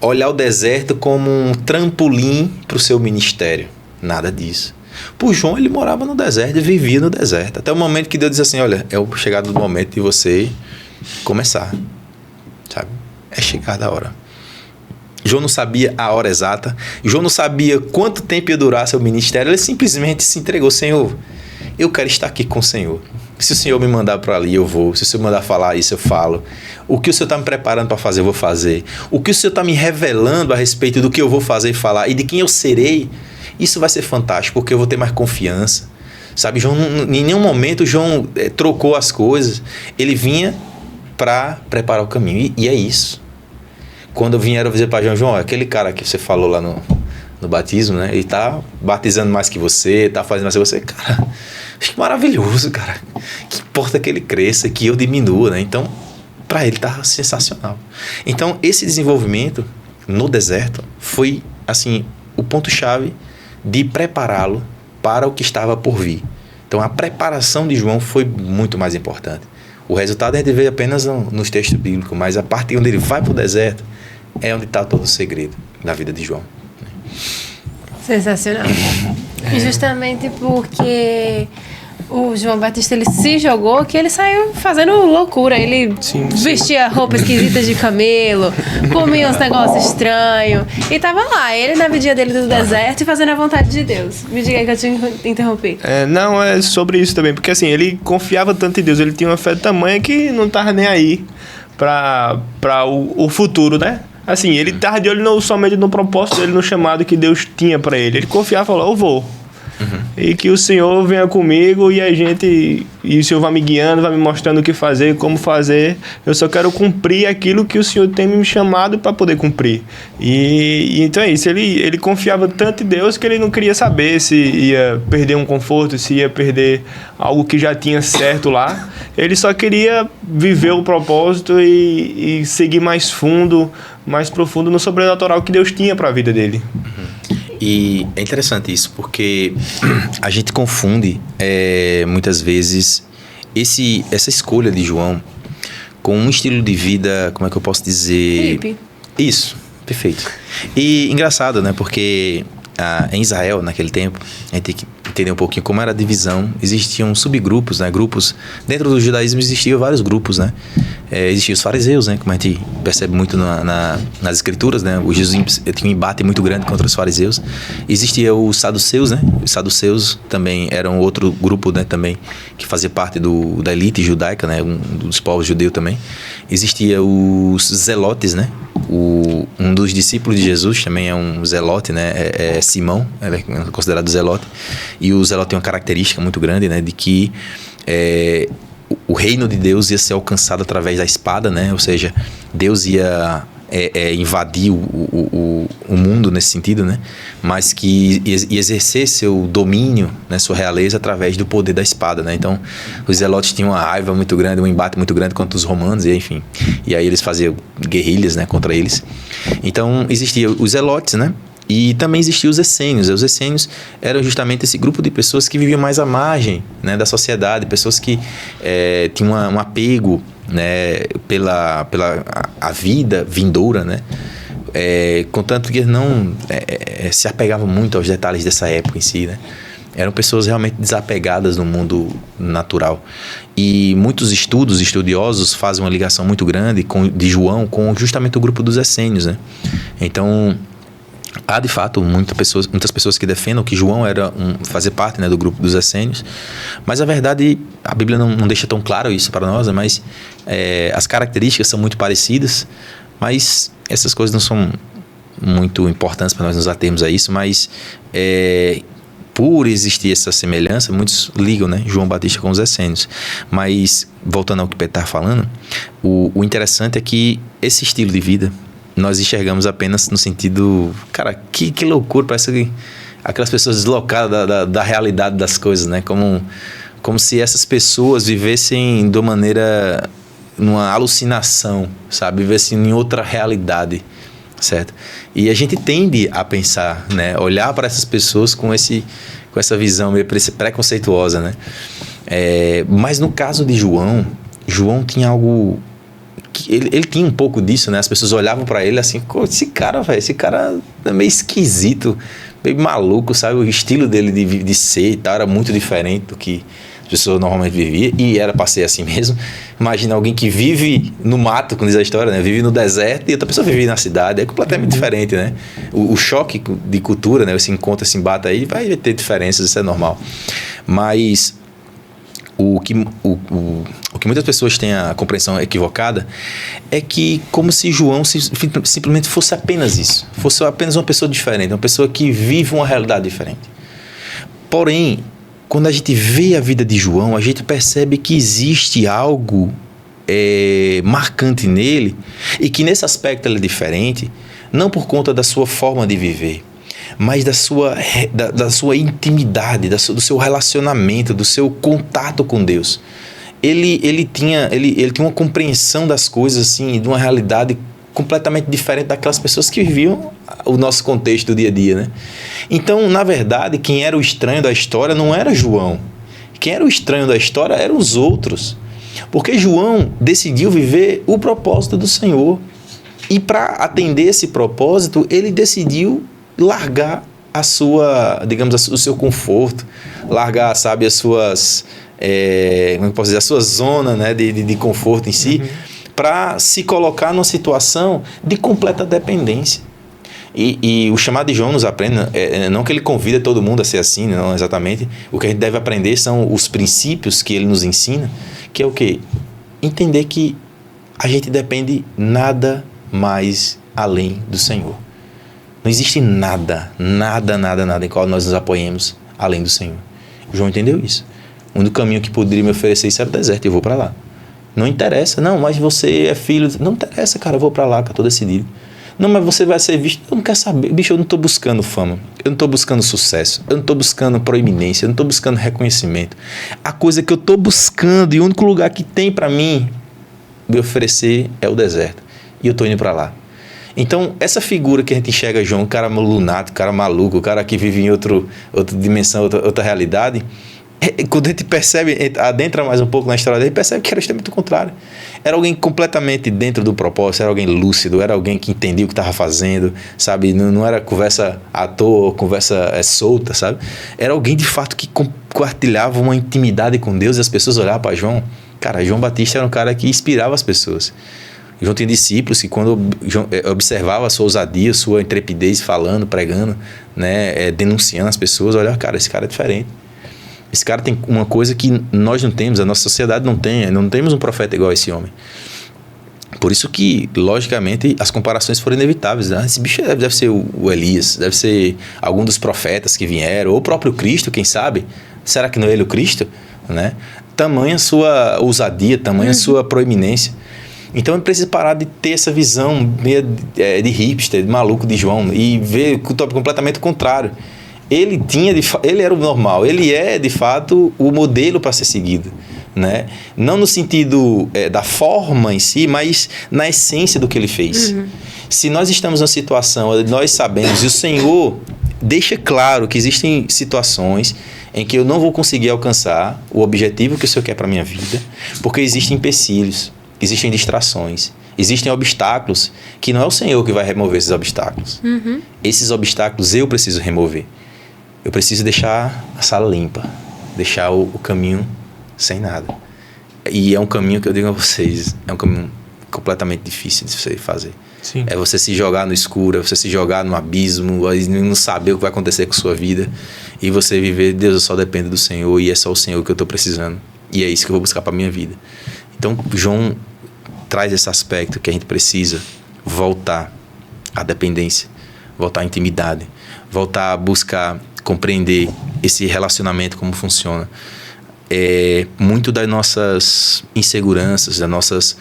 S1: olhar o deserto como um trampolim para o seu ministério. Nada disso. Por João, ele morava no deserto e vivia no deserto. Até o momento que Deus disse assim, olha, é o chegado do momento de você começar. Sabe? É chegada a hora. João não sabia a hora exata. João não sabia quanto tempo ia durar seu ministério. Ele simplesmente se entregou. Senhor, eu quero estar aqui com o Senhor. Se o Senhor me mandar para ali, eu vou. Se o Senhor mandar falar isso, eu falo. O que o Senhor está me preparando para fazer, eu vou fazer. O que o Senhor está me revelando a respeito do que eu vou fazer e falar e de quem eu serei, isso vai ser fantástico, porque eu vou ter mais confiança. Sabe, João, em nenhum momento João trocou as coisas. Ele vinha para preparar o caminho. E é isso. Quando vieram dizer para João, aquele cara que você falou lá no batismo, né? Ele tá batizando mais que você, tá fazendo mais que você. Cara, acho que maravilhoso, cara. Que importa que ele cresça, que eu diminua, né? Então, para ele tá sensacional. Então, esse desenvolvimento no deserto foi, assim, o ponto-chave de prepará-lo para o que estava por vir. Então, a preparação de João foi muito mais importante. O resultado a gente vê apenas nos textos bíblicos, mas a parte onde ele vai para o deserto é onde está todo o segredo da vida de João.
S3: Sensacional. E justamente porque o João Batista ele se jogou, que ele saiu fazendo loucura. Ele vestia roupa esquisita de camelo, comia uns negócios estranhos. E tava lá, ele na vidinha dele do deserto e fazendo a vontade de Deus. Me diga aí que eu te interrompi.
S2: Não, é sobre isso também. Porque assim, ele confiava tanto em Deus, ele tinha uma fé tamanha que não tava nem aí para o futuro, né? Assim, ele estava de olho somente no propósito dele, no chamado que Deus tinha para ele. Ele confiava e falou, eu vou. E que o Senhor venha comigo e o Senhor vai me guiando, vai me mostrando o que fazer, como fazer. Eu só quero cumprir aquilo que o Senhor tem me chamado para poder cumprir. E então é isso, ele confiava tanto em Deus que ele não queria saber se ia perder um conforto, se ia perder algo que já tinha certo lá. Ele só queria viver o propósito e seguir mais fundo, mais profundo no sobrenatural que Deus tinha para a vida dele.
S1: E é interessante isso, porque a gente confunde muitas vezes essa escolha de João com um estilo de vida, como é que eu posso dizer?
S3: Hippie.
S1: Isso, perfeito. E engraçado, né? Porque em Israel, naquele tempo, a gente tem que entender um pouquinho como era a divisão. Existiam subgrupos, né? Grupos. Dentro do judaísmo existiam vários grupos, né? Existiam os fariseus, né? Como a gente percebe muito nas escrituras, né? O Jesus tinha um embate muito grande contra os fariseus. Existia os saduceus, né? Os saduceus também eram outro grupo, né? Também que fazia parte da elite judaica, né? Um dos povos judeus também. Existia os zelotes, né? Um dos discípulos de Jesus também é um zelote, né? Simão, ele é considerado zelote. E o zelote tem uma característica muito grande, né? De que o reino de Deus ia ser alcançado através da espada, né? Ou seja, Deus ia invadir o mundo nesse sentido, né? Mas que ia exercer seu domínio, né? Sua realeza através do poder da espada, né? Então, os zelotes tinham uma raiva muito grande, um embate muito grande contra os romanos, e enfim. E aí eles faziam guerrilhas, né? Contra eles. Então, existiam os zelotes, né? E também existiam os essênios. Os essênios eram justamente esse grupo de pessoas que viviam mais à margem, né, da sociedade, pessoas que tinham um apego, né, pela a vida vindoura, né, contanto que não se apegavam muito aos detalhes dessa época em si, né. Eram pessoas realmente desapegadas no mundo natural. E muitos estudiosos fazem uma ligação muito grande de João com justamente o grupo dos essênios, né. Então, há de fato muitas pessoas que defendem que João fazia parte, né, do grupo dos essênios, mas a verdade, a Bíblia não deixa tão claro isso para nós, né, mas as características são muito parecidas, mas essas coisas não são muito importantes para nós nos atermos a isso, mas por existir essa semelhança, muitos ligam, né, João Batista com os essênios. Mas, voltando ao que Pedro estava falando, o interessante é que esse estilo de vida nós enxergamos apenas no sentido, cara, que loucura, parece que aquelas pessoas deslocadas da realidade das coisas, né? Como se essas pessoas vivessem de uma maneira, numa alucinação, sabe? Vivessem em outra realidade, certo? E a gente tende a pensar, né? Olhar para essas pessoas com essa visão meio preconceituosa, né? Mas no caso de João tinha algo ele tinha um pouco disso, né? As pessoas olhavam para ele assim, esse cara é meio esquisito, meio maluco, sabe? O estilo dele de ser e tal era muito diferente do que as pessoas normalmente viviam, e era para ser assim mesmo. Imagina alguém que vive no mato, como diz a história, né? Vive no deserto, e outra pessoa vive na cidade, é completamente diferente, né? O choque de cultura, né? Esse encontro, esse embate aí, vai ter diferenças, isso é normal. Mas o que muitas pessoas têm a compreensão equivocada é que como se João simplesmente fosse apenas isso, fosse apenas uma pessoa diferente, uma pessoa que vive uma realidade diferente. Porém, quando a gente vê a vida de João, a gente percebe que existe algo marcante nele, e que nesse aspecto ele é diferente, não por conta da sua forma de viver, mas da sua intimidade, do seu relacionamento, do seu contato com Deus. Ele tinha uma compreensão das coisas, assim, de uma realidade completamente diferente daquelas pessoas que viviam o nosso contexto do dia a dia, né? Então, na verdade, quem era o estranho da história não era João. Quem era o estranho da história eram os outros. Porque João decidiu viver o propósito do Senhor. E para atender esse propósito, ele decidiu largar a sua, digamos, o seu conforto, largar, sabe, as suas, como eu posso dizer, a sua zona, né, de conforto em si, para se colocar numa situação de completa dependência. E o chamado de João nos aprende, não que ele convida todo mundo a ser assim, não exatamente. O que a gente deve aprender são os princípios que ele nos ensina, que é o quê? Entender que a gente depende nada mais além do Senhor. Não existe nada em qual nós nos apoiemos além do Senhor. O João entendeu isso. O único caminho que poderia me oferecer isso era o deserto, e eu vou para lá. Não interessa, não, mas você é filho... Não interessa, cara, eu vou para lá, que eu estou decidido. Não, mas você vai ser visto... Eu não quero saber. Bicho, eu não estou buscando fama. Eu não estou buscando sucesso. Eu não estou buscando proeminência. Eu não estou buscando reconhecimento. A coisa que eu estou buscando, e o único lugar que tem para mim me oferecer é o deserto. E eu estou indo para lá. Então, essa figura que a gente enxerga João, um cara lunático, um cara maluco, um cara que vive em outra dimensão, outra realidade, quando a gente percebe, adentra mais um pouco na história dele, percebe que era extremamente o contrário. Era alguém completamente dentro do propósito, era alguém lúcido, era alguém que entendia o que estava fazendo, sabe? Não era conversa à toa, conversa solta, sabe? Era alguém de fato que compartilhava uma intimidade com Deus, e as pessoas olhavam para João. Cara, João Batista era um cara que inspirava as pessoas. João tinha discípulos que, quando observava a sua ousadia, a sua intrepidez falando, pregando, né, denunciando as pessoas, olha, cara, esse cara é diferente. Esse cara tem uma coisa que nós não temos, a nossa sociedade não tem, não temos um profeta igual a esse homem. Por isso que, logicamente, as comparações foram inevitáveis. Né? Esse bicho deve ser o Elias, deve ser algum dos profetas que vieram, ou o próprio Cristo, quem sabe? Será que não é ele o Cristo? Né? Tamanha sua ousadia, tamanha sua proeminência. Então ele precisa parar de ter essa visão meio de hipster, de maluco de João, e ver o tópico completamente contrário. Ele era o normal, ele é de fato o modelo para ser seguido, né? Não no sentido da forma em si, mas na essência do que ele fez. Se nós estamos numa situação onde nós sabemos, e o Senhor deixa claro que existem situações em que eu não vou conseguir alcançar o objetivo que o Senhor quer para a minha vida, porque existem empecilhos, existem distrações, existem obstáculos que não é o Senhor que vai remover esses obstáculos. Esses obstáculos eu preciso remover. Eu preciso deixar a sala limpa, deixar o caminho sem nada. E é um caminho que eu digo a vocês, é um caminho completamente difícil de você fazer.
S2: Sim. É
S1: você se jogar no escuro, é você se jogar no abismo, e não saber o que vai acontecer com a sua vida, e você viver, Deus, eu só dependo do Senhor, e é só o Senhor que eu estou precisando, e é isso que eu vou buscar para a minha vida. Então, João traz esse aspecto que a gente precisa voltar à dependência, voltar à intimidade, voltar a buscar compreender esse relacionamento, como funciona. Muito das nossas inseguranças, das nossas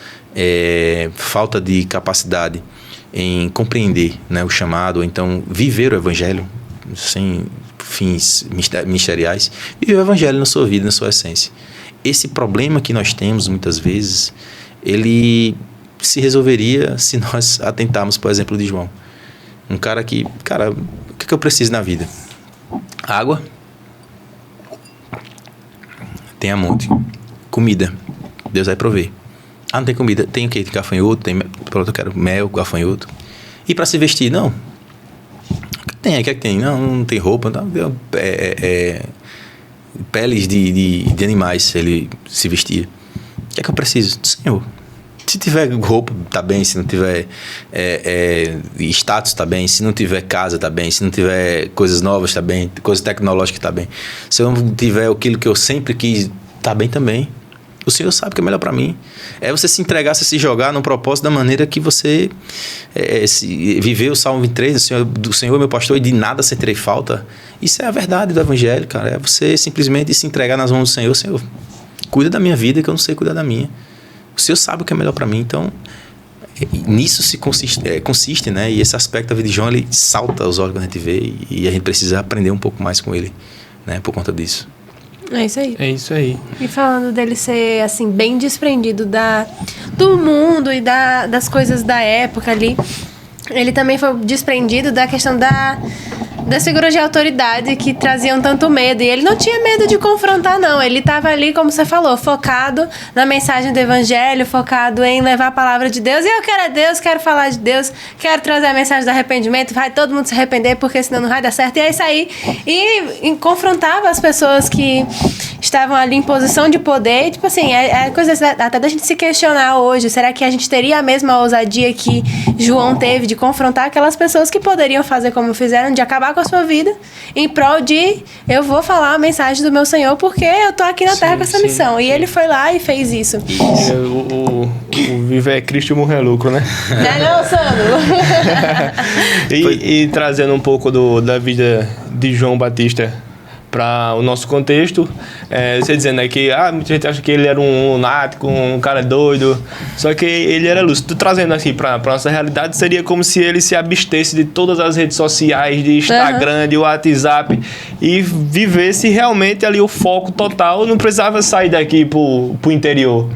S1: falta de capacidade em compreender, né, o chamado, ou então viver o evangelho sem fins ministeriais, viver o evangelho na sua vida, na sua essência. Esse problema que nós temos muitas vezes, ele se resolveria se nós atentarmos, por exemplo, de João. Um cara que, o que eu preciso na vida? Água, tem a monte. Comida, Deus vai prover. Ah, não tem comida. Tem o quê? Tem gafanhoto? Pronto, eu quero mel, gafanhoto. E para se vestir? Não. O que é que tem? Não tem roupa. Não. Peles de animais ele se vestia. O que é que eu preciso? Do Senhor. Se tiver roupa, tá bem. Se não tiver status, tá bem. Se não tiver casa, tá bem. Se não tiver coisas novas, tá bem. Coisas tecnológicas, tá bem. Se eu não tiver aquilo que eu sempre quis, tá bem também. O Senhor sabe o que é melhor para mim. É você se entregar, você se jogar no propósito da maneira que você viveu o Salmo 23, do Senhor meu pastor, e de nada sentirei falta. Isso é a verdade do Evangelho, cara. É você simplesmente se entregar nas mãos do Senhor. Senhor, cuida da minha vida, que eu não sei cuidar da minha. O Senhor sabe o que é melhor para mim. Então, nisso se consiste, né? E esse aspecto da vida de João, ele salta aos olhos quando a gente vê, e a gente precisa aprender um pouco mais com ele, né? Por conta disso.
S3: É isso aí.
S2: É isso aí.
S3: E falando dele ser, assim, bem desprendido do mundo e das coisas da época ali, ele também foi desprendido da questão das figuras de autoridade que traziam tanto medo. E ele não tinha medo de confrontar, não. Ele estava ali, como você falou, focado na mensagem do Evangelho, focado em levar a palavra de Deus. E eu quero Deus, quero falar de Deus, quero trazer a mensagem do arrependimento, vai todo mundo se arrepender, porque senão não vai dar certo. E é isso aí. E confrontava as pessoas que estavam ali em posição de poder. E, tipo assim, é coisa até da gente se questionar hoje. Será que a gente teria a mesma ousadia que João teve de confrontar aquelas pessoas que poderiam fazer como fizeram, de acabar com a sua vida, em prol de eu vou falar a mensagem do meu Senhor porque eu tô aqui na terra com essa missão. E ele foi lá e fez isso.
S2: O viver é Cristo e morrer é lucro, né?
S3: Não, Sandro?
S2: E trazendo um pouco da vida de João Batista para o nosso contexto, você dizendo, né, que muita gente acha que ele era um lunático, um cara doido, só que ele era lúcido. Trazendo aqui para nossa realidade, seria como se ele se abstesse de todas as redes sociais, de Instagram, de WhatsApp, e vivesse realmente ali o foco total. Não precisava sair daqui pro interior.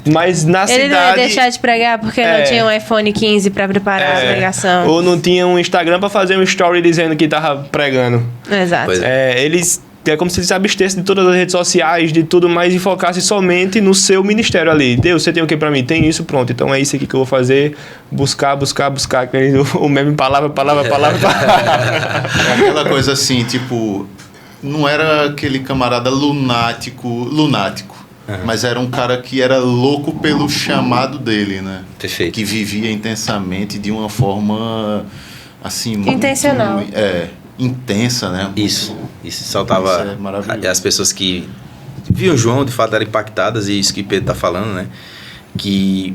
S2: Mas na cidade... Ele não ia
S3: deixar de pregar porque não tinha um iPhone 15 para preparar a pregação.
S2: Ou não tinha um Instagram para fazer um story dizendo que tava pregando.
S3: Exato.
S2: É como se ele se abstesse de todas as redes sociais, de tudo mais, e focasse somente no seu ministério ali. Deus, você tem o que para mim? Tem isso, pronto. Então é isso aqui que eu vou fazer. Buscar. O meme palavra.
S4: Aquela coisa assim, tipo... Não era aquele camarada lunático. Mas era um cara que era louco pelo chamado dele, né?
S1: Perfeito.
S4: Que vivia intensamente de uma forma, assim...
S3: intencional.
S4: Muito, intensa, né?
S1: Isso saltava...
S4: Isso é maravilhoso.
S1: As pessoas que viam João, de fato, eram impactadas, e isso que Pedro está falando, né? Que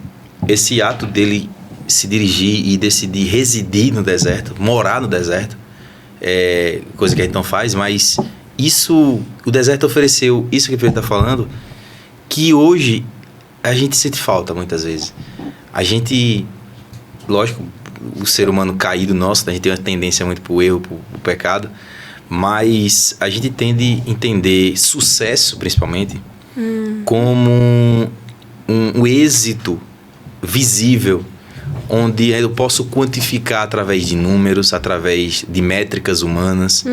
S1: esse ato dele se dirigir e decidir residir no deserto, morar no deserto, coisa que a gente não faz, mas o deserto ofereceu isso que Pedro está falando, que hoje a gente sente falta muitas vezes. A gente, lógico, o ser humano caído nosso, a gente tem uma tendência muito pro erro, pro pecado, mas a gente tende a entender sucesso, principalmente, como um êxito visível, onde eu posso quantificar através de números, através de métricas humanas.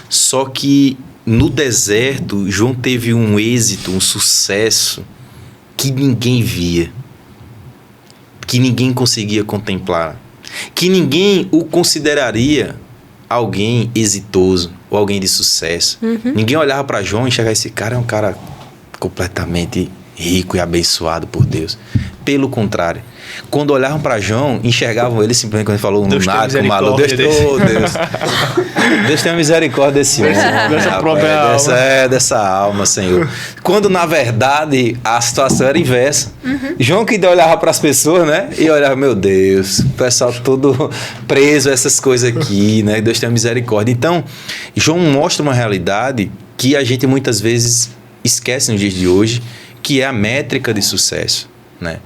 S1: Só que no deserto, João teve um êxito, um sucesso que ninguém via, que ninguém conseguia contemplar, que ninguém o consideraria alguém exitoso ou alguém de sucesso. Ninguém olhava para João e enxergava, esse cara é um cara completamente rico e abençoado por Deus. Pelo contrário, quando olhavam para João, enxergavam ele simplesmente, quando ele falou um lunático, maluco. Deus tem misericórdia desse homem. Dessa alma, Senhor. Quando, na verdade, a situação era inversa. João que olhava para as pessoas, né? E olhava, meu Deus, o pessoal todo preso a essas coisas aqui, né? Deus tem misericórdia. Então, João mostra uma realidade que a gente muitas vezes esquece nos dias de hoje, que é a métrica de sucesso, né?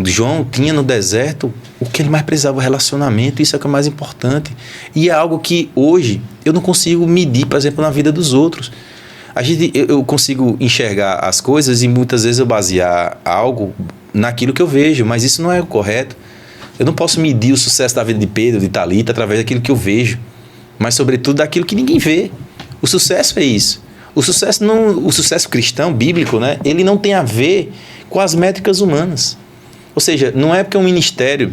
S1: João tinha no deserto o que ele mais precisava, o relacionamento. Isso é o que é mais importante. E é algo que hoje eu não consigo medir, por exemplo, na vida dos outros. Eu consigo enxergar as coisas e muitas vezes eu basear algo naquilo que eu vejo, mas isso não é o correto. Eu não posso medir o sucesso da vida de Pedro, de Talita, através daquilo que eu vejo, mas sobretudo daquilo que ninguém vê. O sucesso é isso. O sucesso cristão, bíblico, né? Ele não tem a ver com as métricas humanas. Ou seja, não é porque um ministério,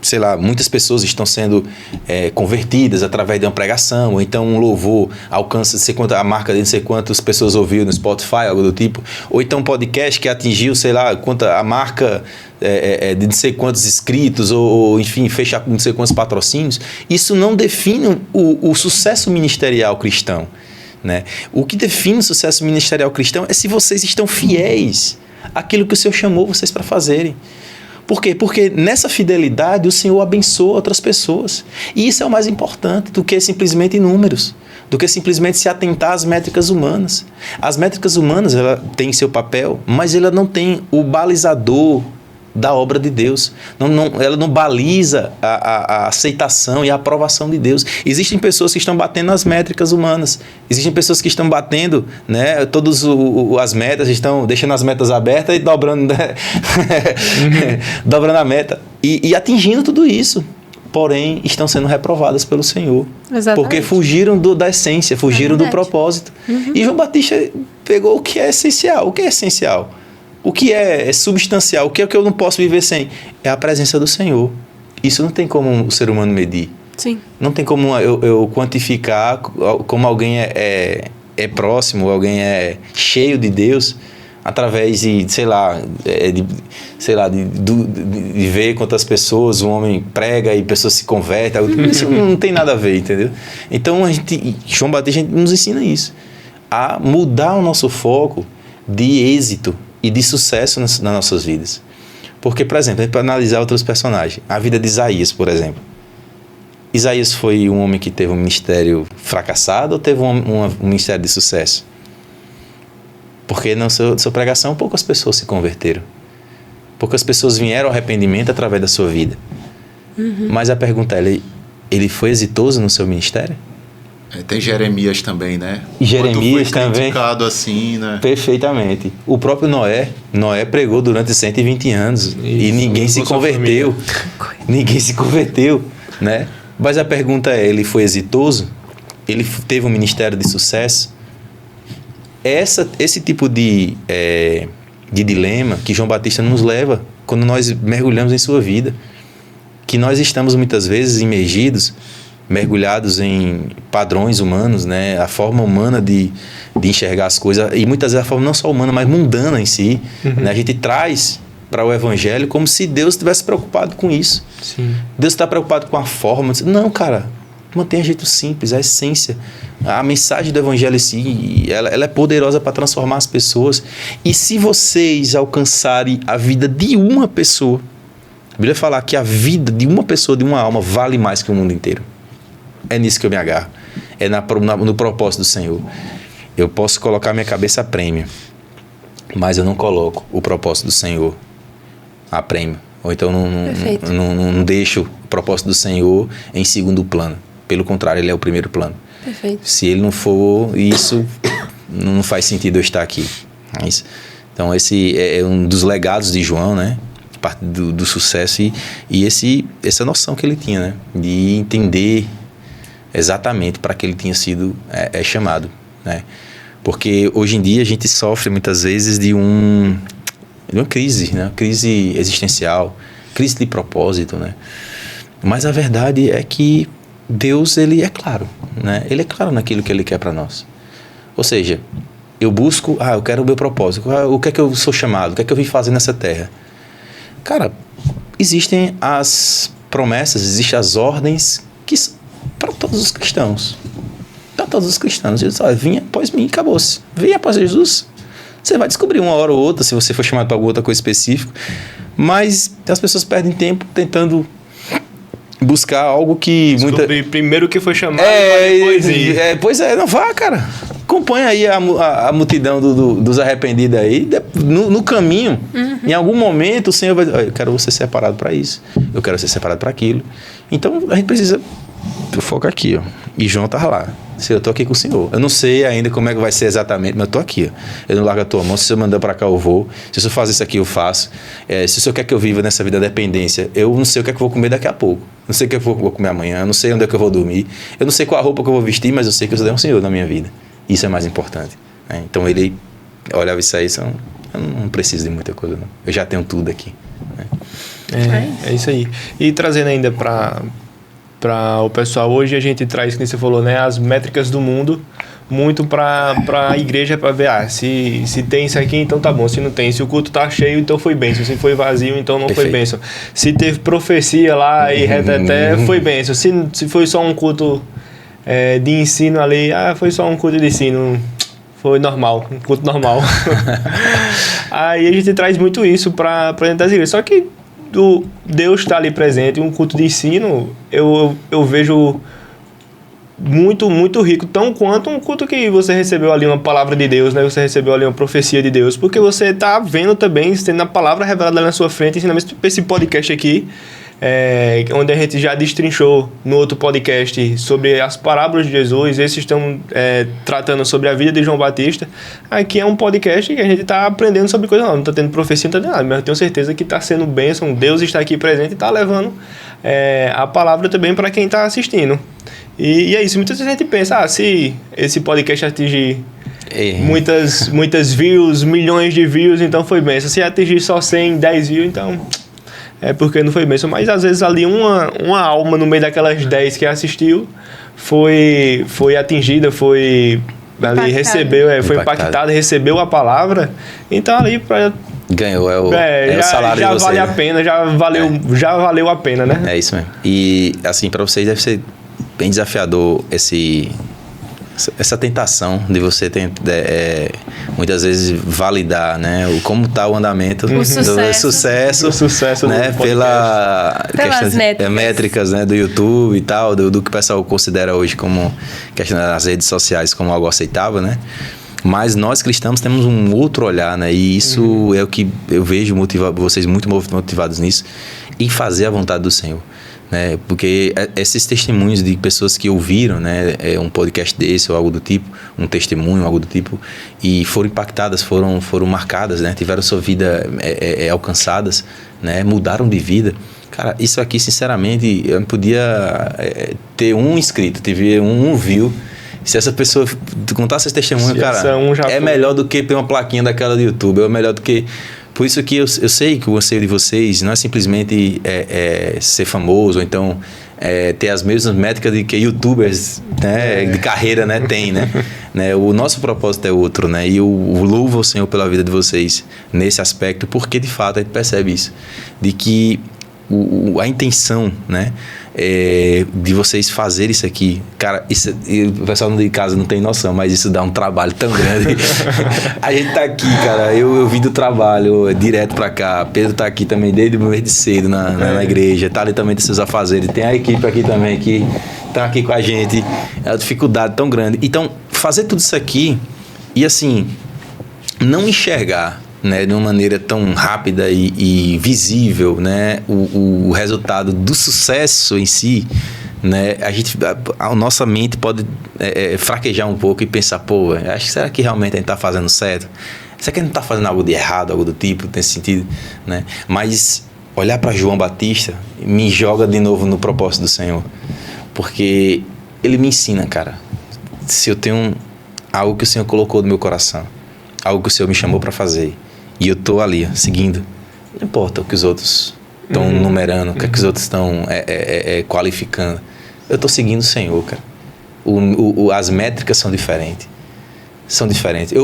S1: sei lá, muitas pessoas estão sendo convertidas através de uma pregação, ou então um louvor alcança a marca de não sei quantas pessoas ouviu no Spotify, algo do tipo, ou então um podcast que atingiu, sei lá, a marca de não sei quantos inscritos, ou enfim, fecha não sei quantos patrocínios. Isso não define o sucesso ministerial cristão, né? O que define o sucesso ministerial cristão é se vocês estão fiéis àquilo que o Senhor chamou vocês para fazerem. Por quê? Porque nessa fidelidade o Senhor abençoa outras pessoas. E isso é o mais importante do que simplesmente números, do que simplesmente se atentar às métricas humanas. As métricas humanas, ela tem seu papel, mas ela não tem o balizador da obra de Deus. Ela não baliza a aceitação e a aprovação de Deus. Existem pessoas que estão batendo nas métricas humanas. Existem pessoas que estão batendo, né, todas as metas, estão deixando as metas abertas e dobrando, né? Dobrando a meta. E atingindo tudo isso. Porém, estão sendo reprovadas pelo Senhor.
S3: Exatamente.
S1: Porque fugiram da essência, fugiram do propósito. E João Batista pegou o que é essencial. O que é essencial? O que é substancial? O que é que eu não posso viver sem? É a presença do Senhor. Isso não tem como o ser humano medir.
S3: Sim.
S1: Não tem como eu quantificar como alguém é próximo, alguém é cheio de Deus, através de, de ver quantas pessoas um homem prega e pessoas se convertem. Isso não tem nada a ver, entendeu? Então, João Batista nos ensina isso. A mudar o nosso foco de êxito e de sucesso nas nossas vidas. Porque, por exemplo, para analisar outros personagens, a vida de Isaías, por exemplo. Isaías foi um homem que teve um ministério fracassado ou teve um ministério de sucesso? Porque na sua pregação poucas pessoas se converteram. Poucas pessoas vieram ao arrependimento através da sua vida. Mas a pergunta é, ele foi exitoso no seu ministério?
S4: Tem Jeremias também, né?
S1: Jeremias também.
S4: Criticado assim, né?
S1: Perfeitamente. O próprio Noé pregou durante 120 anos e ninguém se converteu. Ninguém se converteu, né? Mas a pergunta é, ele foi exitoso? Ele teve um ministério de sucesso? Esse tipo de dilema que João Batista nos leva quando nós mergulhamos em sua vida. Que nós estamos muitas vezes mergulhados em padrões humanos, né? A forma humana de enxergar as coisas, e muitas vezes a forma não só humana, mas mundana em si. Né? A gente traz para o evangelho como se Deus estivesse preocupado com isso.
S2: Sim.
S1: Deus está preocupado com a forma. Não, cara, mantenha jeito simples, a essência. A mensagem do evangelho em si, ela é poderosa para transformar as pessoas. E se vocês alcançarem a vida de uma pessoa, a Bíblia fala que a vida de uma pessoa, de uma alma, vale mais que o mundo inteiro. É nisso que eu me agarro. É no propósito do Senhor. Eu posso colocar minha cabeça a prêmio, mas eu não coloco o propósito do Senhor a prêmio. Ou então não deixo o propósito do Senhor em segundo plano. Pelo contrário, ele é o primeiro plano.
S3: Perfeito.
S1: Se ele não for isso, não faz sentido eu estar aqui. É isso. Então esse é um dos legados de João, né? Parte do sucesso e essa noção que ele tinha, né? De entender exatamente para que ele tinha sido chamado, né? Porque hoje em dia a gente sofre muitas vezes de uma crise, né? Crise existencial, crise de propósito, né? Mas a verdade é que Deus, ele é claro, né? Ele é claro naquilo que ele quer para nós. Ou seja, eu busco, eu quero o meu propósito, o que é que eu sou chamado, o que é que eu vim fazer nessa terra? Cara, existem as promessas, existem as ordens que para todos os cristãos. Para todos os cristãos. Jesus fala, vinha após mim, acabou-se. Venha após Jesus. Você vai descobrir uma hora ou outra, se você for chamado para alguma outra coisa específica. Mas as pessoas perdem tempo tentando buscar algo que...
S2: Primeiro que foi chamado, depois ir.
S1: Pois é, não vá, cara. Acompanha aí a multidão dos arrependidos aí. No caminho, em algum momento, o Senhor vai dizer, eu quero ser separado para isso. Eu quero ser separado para aquilo. Então, a gente precisa... foca aqui, ó. E João tá lá. Eu tô aqui com o Senhor. Eu não sei ainda como é que vai ser exatamente, mas eu tô aqui, ó. Eu não largo a tua mão. Se o Senhor mandar para cá, eu vou. Se o Senhor fazer isso aqui, eu faço. Se o Senhor quer que eu viva nessa vida da dependência, eu não sei o que é que eu vou comer daqui a pouco. Não sei o que eu vou comer amanhã. Eu não sei onde é que eu vou dormir. Eu não sei qual a roupa que eu vou vestir, mas eu sei que o Senhor é um Senhor na minha vida. Isso é mais importante, né? Então ele olhava isso aí, Eu não preciso de muita coisa, não. Eu já tenho tudo aqui. Né?
S2: É isso aí. E trazendo ainda para o pessoal, hoje a gente traz, como você falou, né, as métricas do mundo, muito para a igreja, para ver, se tem isso aqui, então tá bom. Se não tem, se o culto tá cheio, então foi bênção. Se foi vazio, então não foi bênção. Se teve profecia lá e reteté, foi bênção. Se foi só um culto de ensino ali, foi só um culto de ensino, foi normal, um culto normal. Aí a gente traz muito isso para dentro das igrejas. Só que Deus está ali presente, um culto de ensino, eu vejo muito, muito rico, tão quanto um culto que você recebeu ali uma palavra de Deus, né? Você recebeu ali uma profecia de Deus, porque você está vendo também, tendo a palavra revelada ali na sua frente, ensinamento. Esse podcast aqui, onde a gente já destrinchou no outro podcast sobre as parábolas de Jesus, esses estão tratando sobre a vida de João Batista. Aqui é um podcast que a gente está aprendendo sobre coisa não está tendo profecia, não está tendo nada, mas eu tenho certeza que está sendo bênção, Deus está aqui presente e está levando a palavra também para quem está assistindo. E é isso, muitas vezes a gente pensa, se esse podcast atingir muitas views, milhões de views, então foi bênção. Se atingir só 100, 10 views, então é porque não foi bênção. Mas às vezes ali uma alma no meio daquelas 10 que assistiu foi atingida, foi ali, recebeu, foi impactada, recebeu a palavra, então ali para
S1: ganhou, o salário
S2: já
S1: de você.
S2: Vale a pena, já valeu a pena, né?
S1: É isso mesmo. E assim, para vocês deve ser bem desafiador essa tentação de você muitas vezes validar, né, como está o andamento do sucesso, né, pelas métricas, né, do YouTube e tal, do que o pessoal considera hoje como questão das redes sociais como algo aceitável, né? Mas nós cristãos temos um outro olhar, né? E isso é o que eu vejo vocês muito motivados nisso, em fazer a vontade do Senhor. Né? Porque esses testemunhos de pessoas que ouviram, né, um podcast desse ou algo do tipo, um testemunho, algo do tipo, e foram impactadas, foram marcadas, né, tiveram sua vida alcançadas, né, mudaram de vida. Cara, isso aqui, sinceramente, eu não podia ter um inscrito, teve um view. Se essa pessoa contasse esse testemunho, cara, é melhor do que ter uma plaquinha daquela do YouTube, é melhor do que... Por isso que eu sei que o anseio de vocês não é simplesmente ser famoso, ou então ter as mesmas métricas de que youtubers, né, de carreira, né, tem, né? O nosso propósito é outro, né? E eu louvo o Senhor pela vida de vocês nesse aspecto, porque de fato a gente percebe isso, de que a intenção, né, de vocês fazerem isso aqui, cara, o pessoal de casa não tem noção, mas isso dá um trabalho tão grande. A gente tá aqui, cara, eu vim do trabalho direto pra cá, Pedro tá aqui também desde cedo na igreja, tá ali também dos seus afazeres, tem a equipe aqui também que tá aqui com a gente, é uma dificuldade tão grande. Então, fazer tudo isso aqui e assim, não enxergar, né, de uma maneira tão rápida e visível, né, o resultado do sucesso em si, né, a nossa mente pode fraquejar um pouco e pensar, será que realmente a gente está fazendo certo? Será que a gente não está fazendo algo de errado, algo do tipo, nesse sentido, né? Mas olhar para João Batista me joga de novo no propósito do Senhor, porque ele me ensina, cara, se eu tenho algo que o Senhor colocou no meu coração, algo que o Senhor me chamou para fazer, e eu tô ali, seguindo. Não importa o que os outros estão numerando, o que os outros estão qualificando. Eu tô seguindo o Senhor, cara. As métricas são diferentes.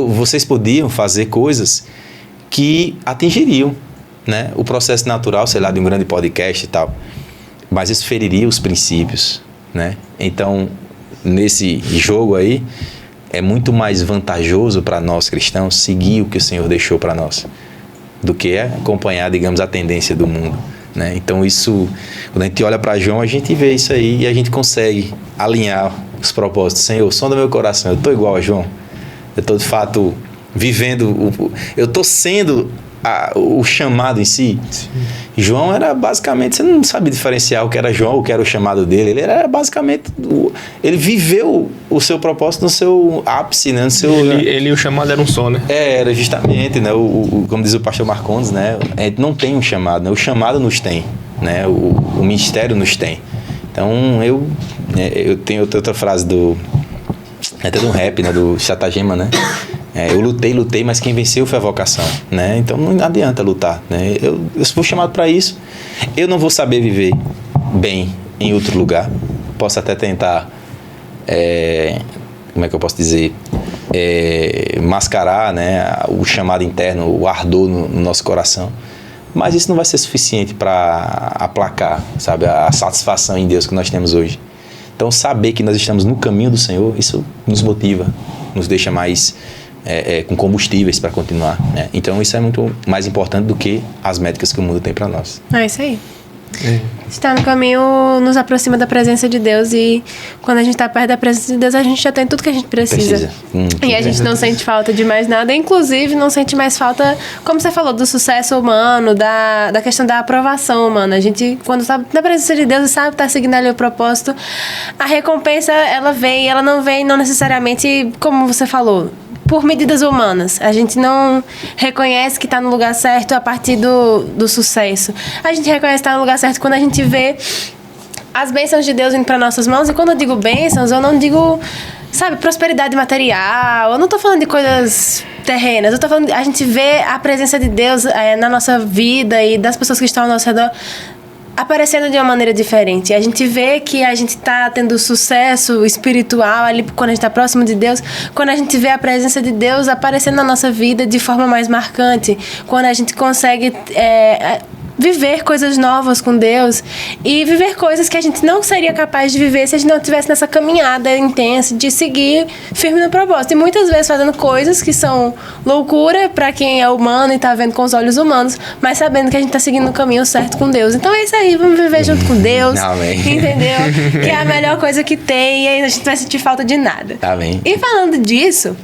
S1: Vocês podiam fazer coisas que atingiriam, né, o processo natural, sei lá, de um grande podcast e tal. Mas isso feriria os princípios, né? Então, nesse jogo aí, é muito mais vantajoso para nós cristãos seguir o que o Senhor deixou para nós do que acompanhar, digamos, a tendência do mundo, né? Então isso, quando a gente olha para João, a gente vê isso aí e a gente consegue alinhar os propósitos. Senhor, sonda meu coração, eu estou igual a João, eu estou de fato vivendo, eu estou sendo o chamado em si. Sim. João era basicamente, você não sabe diferenciar o que era João, o que era o chamado dele. Ele era basicamente, ele viveu o seu propósito no seu ápice, né?
S2: Ele e o chamado era um só, né?
S1: Era justamente, né? Como diz o pastor Marcondes, né? A gente não tem um chamado, né? O chamado nos tem, né? O ministério nos tem. Então eu tenho outra frase até de um rap, né? Do Chatagema, né? Eu lutei, mas quem venceu foi a vocação, né? Então não adianta lutar, né? Eu fui chamado para isso. Eu não vou saber viver bem em outro lugar. Posso até tentar, como é que eu posso dizer, mascarar, né, o chamado interno, o ardor no nosso coração. Mas isso não vai ser suficiente para aplacar, sabe, a satisfação em Deus que nós temos hoje. Então, saber que nós estamos no caminho do Senhor, isso nos motiva, nos deixa mais com combustíveis para continuar, né? Então, isso é muito mais importante do que as métricas que o mundo tem para nós.
S3: É isso aí. Estar no caminho nos aproxima da presença de Deus, e quando a gente está perto da presença de Deus, a gente já tem tudo que a gente precisa. E a gente não sente falta de mais nada, inclusive não sente mais falta, como você falou, do sucesso humano, da questão da aprovação humana. A gente, quando está na presença de Deus e sabe que está seguindo ali o propósito, a recompensa, ela não vem não necessariamente, como você falou, por medidas humanas. A gente não reconhece que está no lugar certo a partir do sucesso. A gente reconhece que está no lugar certo quando a gente vê as bênçãos de Deus vindo para nossas mãos. E quando eu digo bênçãos, eu não digo, sabe, prosperidade material. Eu não estou falando de coisas terrenas. Eu estou falando, a gente vê a presença de Deus na nossa vida e das pessoas que estão ao nosso redor aparecendo de uma maneira diferente. A gente vê que a gente está tendo sucesso espiritual ali quando a gente está próximo de Deus, quando a gente vê a presença de Deus aparecendo na nossa vida de forma mais marcante, quando a gente consegue viver coisas novas com Deus e viver coisas que a gente não seria capaz de viver se a gente não estivesse nessa caminhada intensa de seguir firme no propósito. E muitas vezes fazendo coisas que são loucura para quem é humano e está vendo com os olhos humanos, mas sabendo que a gente está seguindo o caminho certo com Deus. Então é isso aí, vamos viver junto com Deus.
S1: Amém.
S3: Entendeu? Que é a melhor coisa que tem, e aí a gente não vai sentir falta de nada.
S1: Amém.
S3: E falando disso,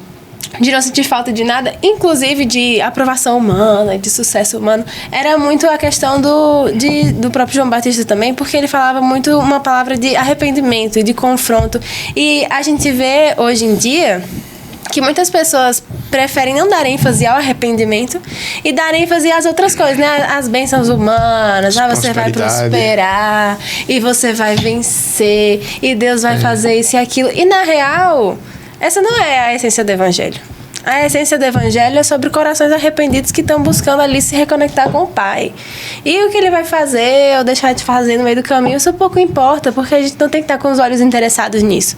S3: de não sentir falta de nada, inclusive de aprovação humana, de sucesso humano, era muito a questão do próprio João Batista também, porque ele falava muito uma palavra de arrependimento e de confronto. E a gente vê hoje em dia que muitas pessoas preferem não dar ênfase ao arrependimento e dar ênfase às outras coisas, né? As bênçãos humanas, você vai prosperar e você vai vencer e Deus vai fazer isso e aquilo. E na real, essa não é a essência do Evangelho. A essência do Evangelho é sobre corações arrependidos que estão buscando ali se reconectar com o Pai. E o que ele vai fazer ou deixar de fazer no meio do caminho, isso pouco importa, porque a gente não tem que estar com os olhos interessados nisso.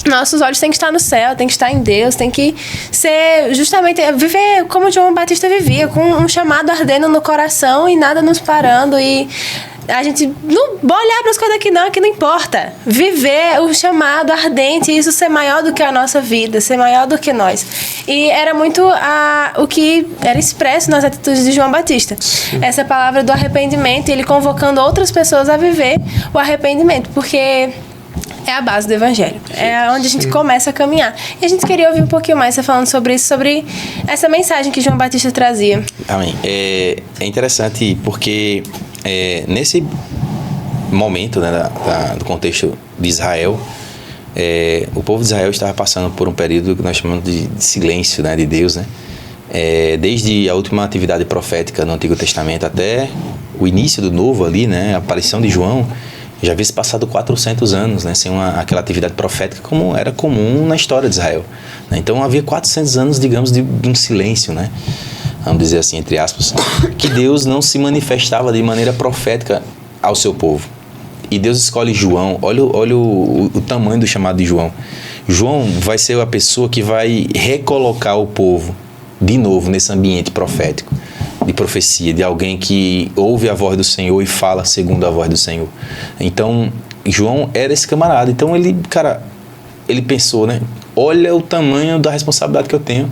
S3: Nossos olhos têm que estar no céu, tem que estar em Deus, tem que ser justamente, viver como João Batista vivia, com um chamado ardendo no coração e nada nos parando, e a gente não olhar para as coisas aqui não importa. Viver o chamado ardente, isso ser maior do que a nossa vida, ser maior do que nós. E era muito o que era expresso nas atitudes de João Batista. Sim. Essa palavra do arrependimento, ele convocando outras pessoas a viver o arrependimento, porque é a base do Evangelho. É onde a gente começa a caminhar. E a gente queria ouvir um pouquinho mais você falando sobre isso, sobre essa mensagem que João Batista trazia.
S1: Amém. É interessante porque nesse momento, né, do contexto de Israel, o povo de Israel estava passando por um período que nós chamamos de silêncio, né, de Deus, né? Desde a última atividade profética no Antigo Testamento até o início do Novo ali, né, a aparição de João, já havia se passado 400 anos, né, sem aquela atividade profética como era comum na história de Israel, né? Então havia 400 anos, digamos, de um silêncio, né? Vamos dizer assim, entre aspas, que Deus não se manifestava de maneira profética ao seu povo. E Deus escolhe João. Olha o tamanho do chamado de João. João vai ser a pessoa que vai recolocar o povo de novo nesse ambiente profético, de profecia, de alguém que ouve a voz do Senhor e fala segundo a voz do Senhor. Então, João era esse camarada. Então, ele pensou, né? Olha o tamanho da responsabilidade que eu tenho.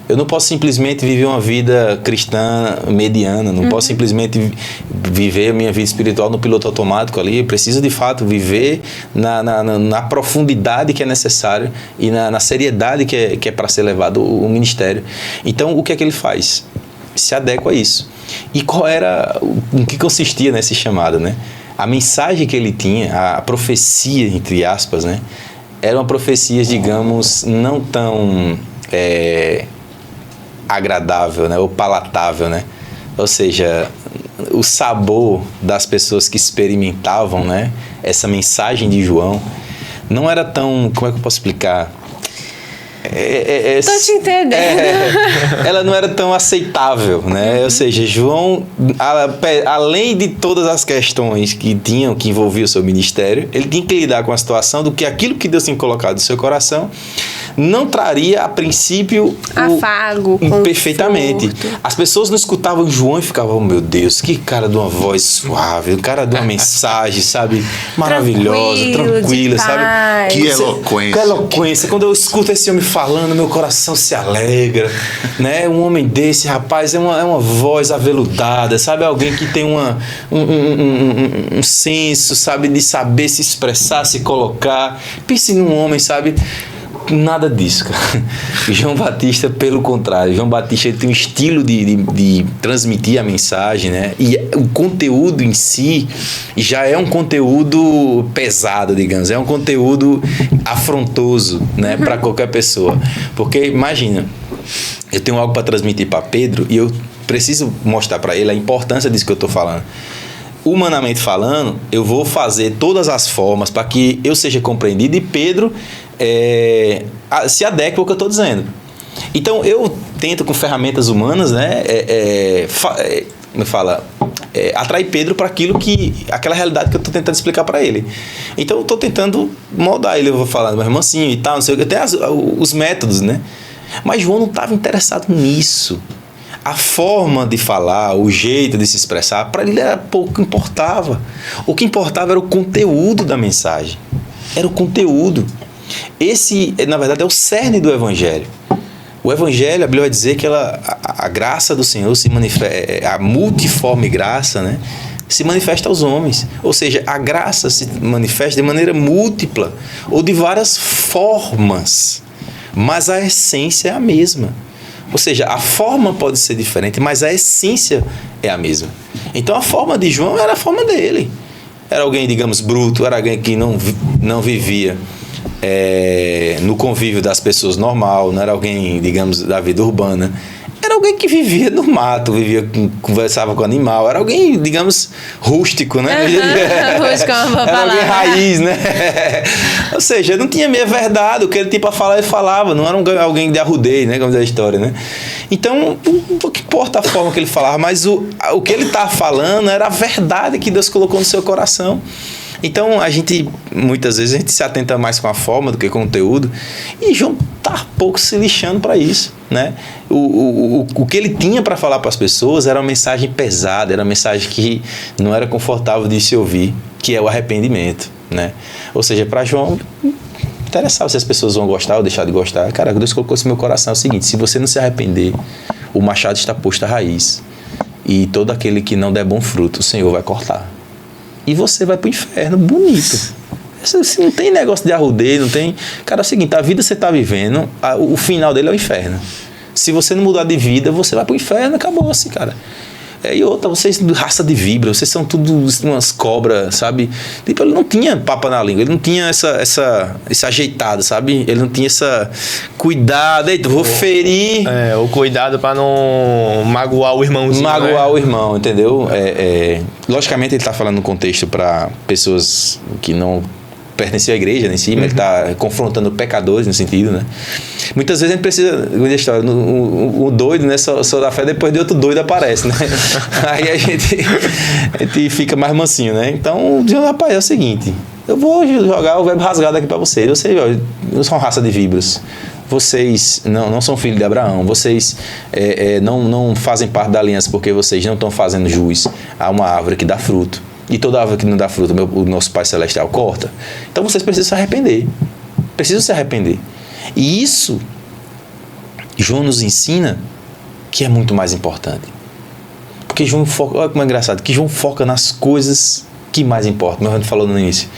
S1: Eu não posso simplesmente viver uma vida cristã mediana, não posso simplesmente viver a minha vida espiritual no piloto automático ali. Eu preciso, de fato, viver na profundidade que é necessário e na seriedade que é para ser levado o ministério. Então, o que é que ele faz? Se adequa a isso. E em que consistia nesse chamado, né? A mensagem que ele tinha, a profecia, entre aspas, né? Eram profecias, digamos, não tão agradável, né, ou palatável, né? Ou seja, o sabor das pessoas que experimentavam, né, essa mensagem de João não era tão, como é que eu posso explicar?
S3: Tô te entendendo.
S1: Ela não era tão aceitável, né? Ou seja, João, além de todas as questões que envolviam o seu ministério, ele tinha que lidar com a situação do que aquilo que Deus tinha colocado no seu coração não traria, a princípio,
S3: afago,
S1: perfeitamente.
S3: conforto.
S1: As pessoas não escutavam João e ficavam, oh, meu Deus, que cara de uma voz suave, o cara de uma mensagem, sabe, maravilhosa, tranquila, sabe?
S4: Que eloquência.
S1: Que eloquência. Quando eu escuto esse homem falando, meu coração se alegra, né? Um homem desse, rapaz, é uma voz aveludada, sabe? Alguém que tem um senso, sabe, de saber se expressar, se colocar. Pense num homem, sabe? Nada disso, cara. João Batista, pelo contrário, João Batista ele tem um estilo de transmitir a mensagem, né? E o conteúdo em si já é um conteúdo pesado, digamos, é um conteúdo afrontoso, né, para qualquer pessoa. Porque imagina, eu tenho algo para transmitir para Pedro e eu preciso mostrar para ele a importância disso que eu estou falando. Humanamente falando, eu vou fazer todas as formas para que eu seja compreendido e Pedro se adeque ao que eu estou dizendo. Então, eu tento com ferramentas humanas, né, atrair Pedro para aquela realidade que eu estou tentando explicar para ele. Então, eu estou tentando moldar ele, eu vou falar, mas mansinho e tal, não sei o que, até os métodos, né? Mas João não estava interessado nisso. A forma de falar, o jeito de se expressar, para ele era pouco que importava. O que importava era o conteúdo da mensagem. Era o conteúdo. Esse, na verdade, é o cerne do Evangelho. O Evangelho, a Bíblia vai dizer que a graça do Senhor se manifesta, a multiforme graça, né, se manifesta aos homens. Ou seja, a graça se manifesta de maneira múltipla ou de várias formas, mas a essência é a mesma. Ou seja, a forma pode ser diferente, mas a essência é a mesma. Então, a forma de João era a forma dele. Era alguém, digamos, bruto, era alguém que não vivia no convívio das pessoas normal, não era alguém, digamos, da vida urbana. Era alguém que vivia no mato, conversava com animal, era alguém, digamos, rústico, né?
S3: Rústico é uma boa
S1: era
S3: palavra.
S1: alguém raiz, né? Ou seja, não tinha meia verdade, o que ele tinha para falar, ele falava, não era alguém de arrudeio, né? Como diz a história, né? Então, o que importa a forma que ele falava, mas o que ele estava falando era a verdade que Deus colocou no seu coração. Então, muitas vezes, a gente se atenta mais com a forma do que com o conteúdo. E João está pouco se lixando para isso, né? O que ele tinha para falar para as pessoas era uma mensagem pesada, era uma mensagem que não era confortável de se ouvir, que é o arrependimento, né? Ou seja, para João, interessava se as pessoas vão gostar ou deixar de gostar. Cara, Deus colocou isso no meu coração. É o seguinte, se você não se arrepender, o machado está posto à raiz. E todo aquele que não der bom fruto, o Senhor vai cortar. E você vai pro inferno bonito. Não tem negócio de arrudeio, não tem... Cara, é o seguinte, a vida que você tá vivendo, o final dele é o inferno. Se você não mudar de vida, você vai pro inferno, acabou-se, cara. E outra, vocês, raça de víbora, vocês são tudo umas cobras, sabe? Tipo, ele não tinha papa na língua, ele não tinha esse ajeitado, sabe? Ele não tinha essa cuidado, eita, vou ferir.
S2: O cuidado para não magoar o irmãozinho.
S1: Magoar o irmão, entendeu? Logicamente, ele está falando no contexto para pessoas que não pertenciam à igreja, né, em cima, ele está confrontando pecadores, no sentido, né? Muitas vezes a gente precisa, a história, o doido, né, só dá fé depois de outro doido aparece, né? Aí a gente fica mais mansinho, né? Então, rapaz, é o seguinte, eu vou jogar o verbo rasgado aqui para vocês. Vocês não são raça de víboras. Vocês não são filhos de Abraão. Vocês não fazem parte da aliança porque vocês não estão fazendo jus a uma árvore que dá fruto. E toda árvore que não dá fruto, o nosso Pai Celestial corta. Então vocês precisam se arrepender. Precisam se arrepender. E isso, João nos ensina que é muito mais importante. Porque João foca, olha como é engraçado, que João foca nas coisas que mais importam. Como a gente falou no início.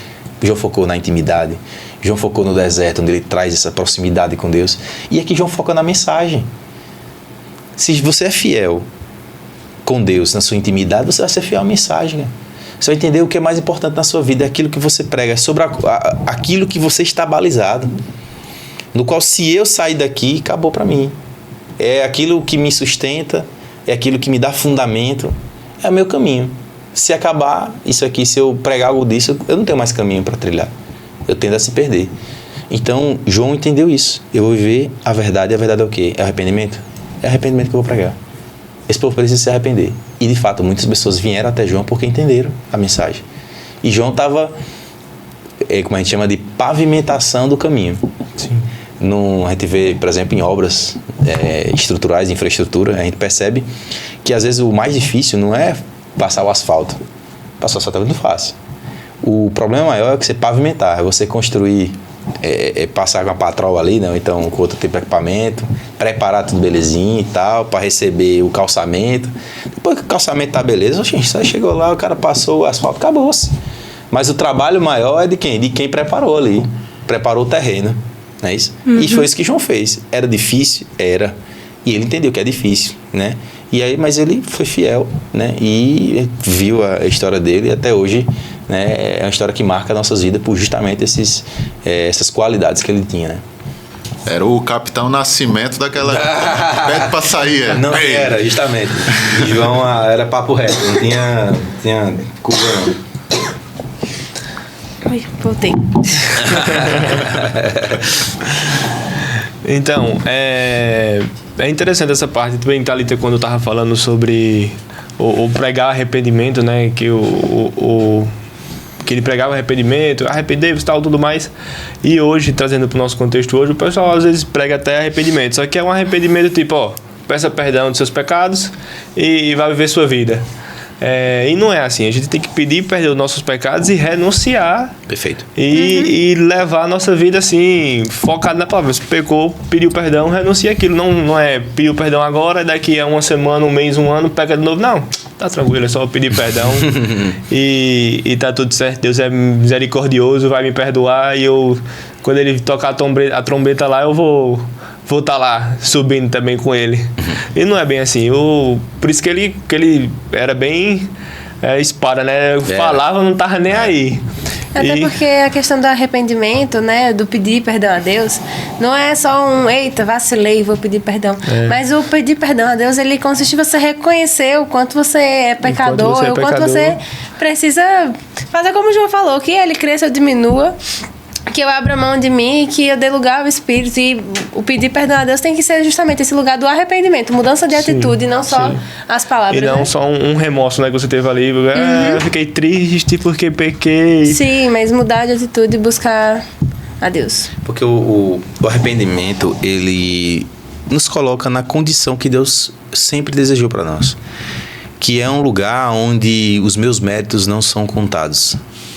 S1: João focou na intimidade. João focou no deserto, onde ele traz essa proximidade com Deus. E aqui João foca na mensagem. Se você é fiel com Deus na sua intimidade, você vai ser fiel à mensagem. Você vai entender o que é mais importante na sua vida, é aquilo que você prega, é sobre aquilo que você está balizado. No qual, se eu sair daqui, acabou para mim. É aquilo que me sustenta, é aquilo que me dá fundamento, é o meu caminho. Se acabar isso aqui, se eu pregar algo disso, eu não tenho mais caminho para trilhar. Eu tendo a se perder. Então, João entendeu isso. Eu vou viver a verdade, e a verdade é o quê? É arrependimento? É arrependimento que eu vou pregar. Esse povo precisa se arrepender. E, de fato, muitas pessoas vieram até João porque entenderam a mensagem. E João estava, como a gente chama de pavimentação do caminho.
S2: Sim.
S1: A gente vê, por exemplo, em obras estruturais, de infraestrutura, a gente percebe que, às vezes, o mais difícil não é passar o asfalto. Passar o asfalto é muito fácil. O problema maior é que você pavimentar, é você construir, passar com a patroa ali, né? Ou então com outro tipo de equipamento, preparar tudo belezinho e tal, para receber o calçamento. Depois que o calçamento tá beleza, gente, você chegou lá, o cara passou o asfalto, acabou-se. Mas o trabalho maior é de quem? De quem preparou ali, preparou o terreno, não é isso? E foi isso que João fez. Era difícil? Era. E ele entendeu que é difícil, né? E aí, mas ele foi fiel, né? E viu a história dele e até hoje, né, é uma história que marca nossas vidas por justamente essas qualidades que ele tinha, né?
S4: Era o Capitão Nascimento daquela... Pede pra sair,
S1: Não era, justamente. João era papo reto, não tinha curva não.
S3: Ui, voltei.
S2: Então, é interessante essa parte também, Thalita, quando eu estava falando sobre o pregar arrependimento, né? Que que ele pregava arrependimento, arrependei-vos e tal, tudo mais. E hoje, trazendo para o nosso contexto hoje, o pessoal às vezes prega até arrependimento. Só que é um arrependimento tipo, ó, peça perdão dos seus pecados e vai viver sua vida. E não é assim, a gente tem que pedir perdão dos nossos pecados e renunciar.
S1: Perfeito.
S2: E levar a nossa vida assim, focado na palavra. Se pecou, pediu perdão, renuncia aquilo. Não é pediu perdão agora, daqui a uma semana, um mês, um ano, peca de novo. Não, tá tranquilo, é só pedir perdão e tá tudo certo. Deus é misericordioso, vai me perdoar e quando ele tocar a trombeta lá, eu vou estar lá subindo também com ele. E não é bem assim. Por isso que ele era bem espada, né? Falava, não tava nem aí.
S3: Até porque a questão do arrependimento, né? Do pedir perdão a Deus, não é só eita, vacilei, vou pedir perdão. Mas o pedir perdão a Deus, ele consiste em você reconhecer o quanto você é pecador, o quanto você precisa fazer como o João falou, que ele cresça ou diminua, que eu abra mão de mim e que eu dê lugar ao Espírito. E o pedir perdão a Deus tem que ser justamente esse lugar do arrependimento, mudança de atitude, não só as palavras.
S2: E não, né? Só um remorso, né, que você teve ali. Eu fiquei triste porque pequei.
S3: Sim, mas mudar de atitude e buscar a Deus.
S1: Porque o arrependimento, ele nos coloca na condição que Deus sempre desejou para nós, que é um lugar onde os meus méritos não são contados.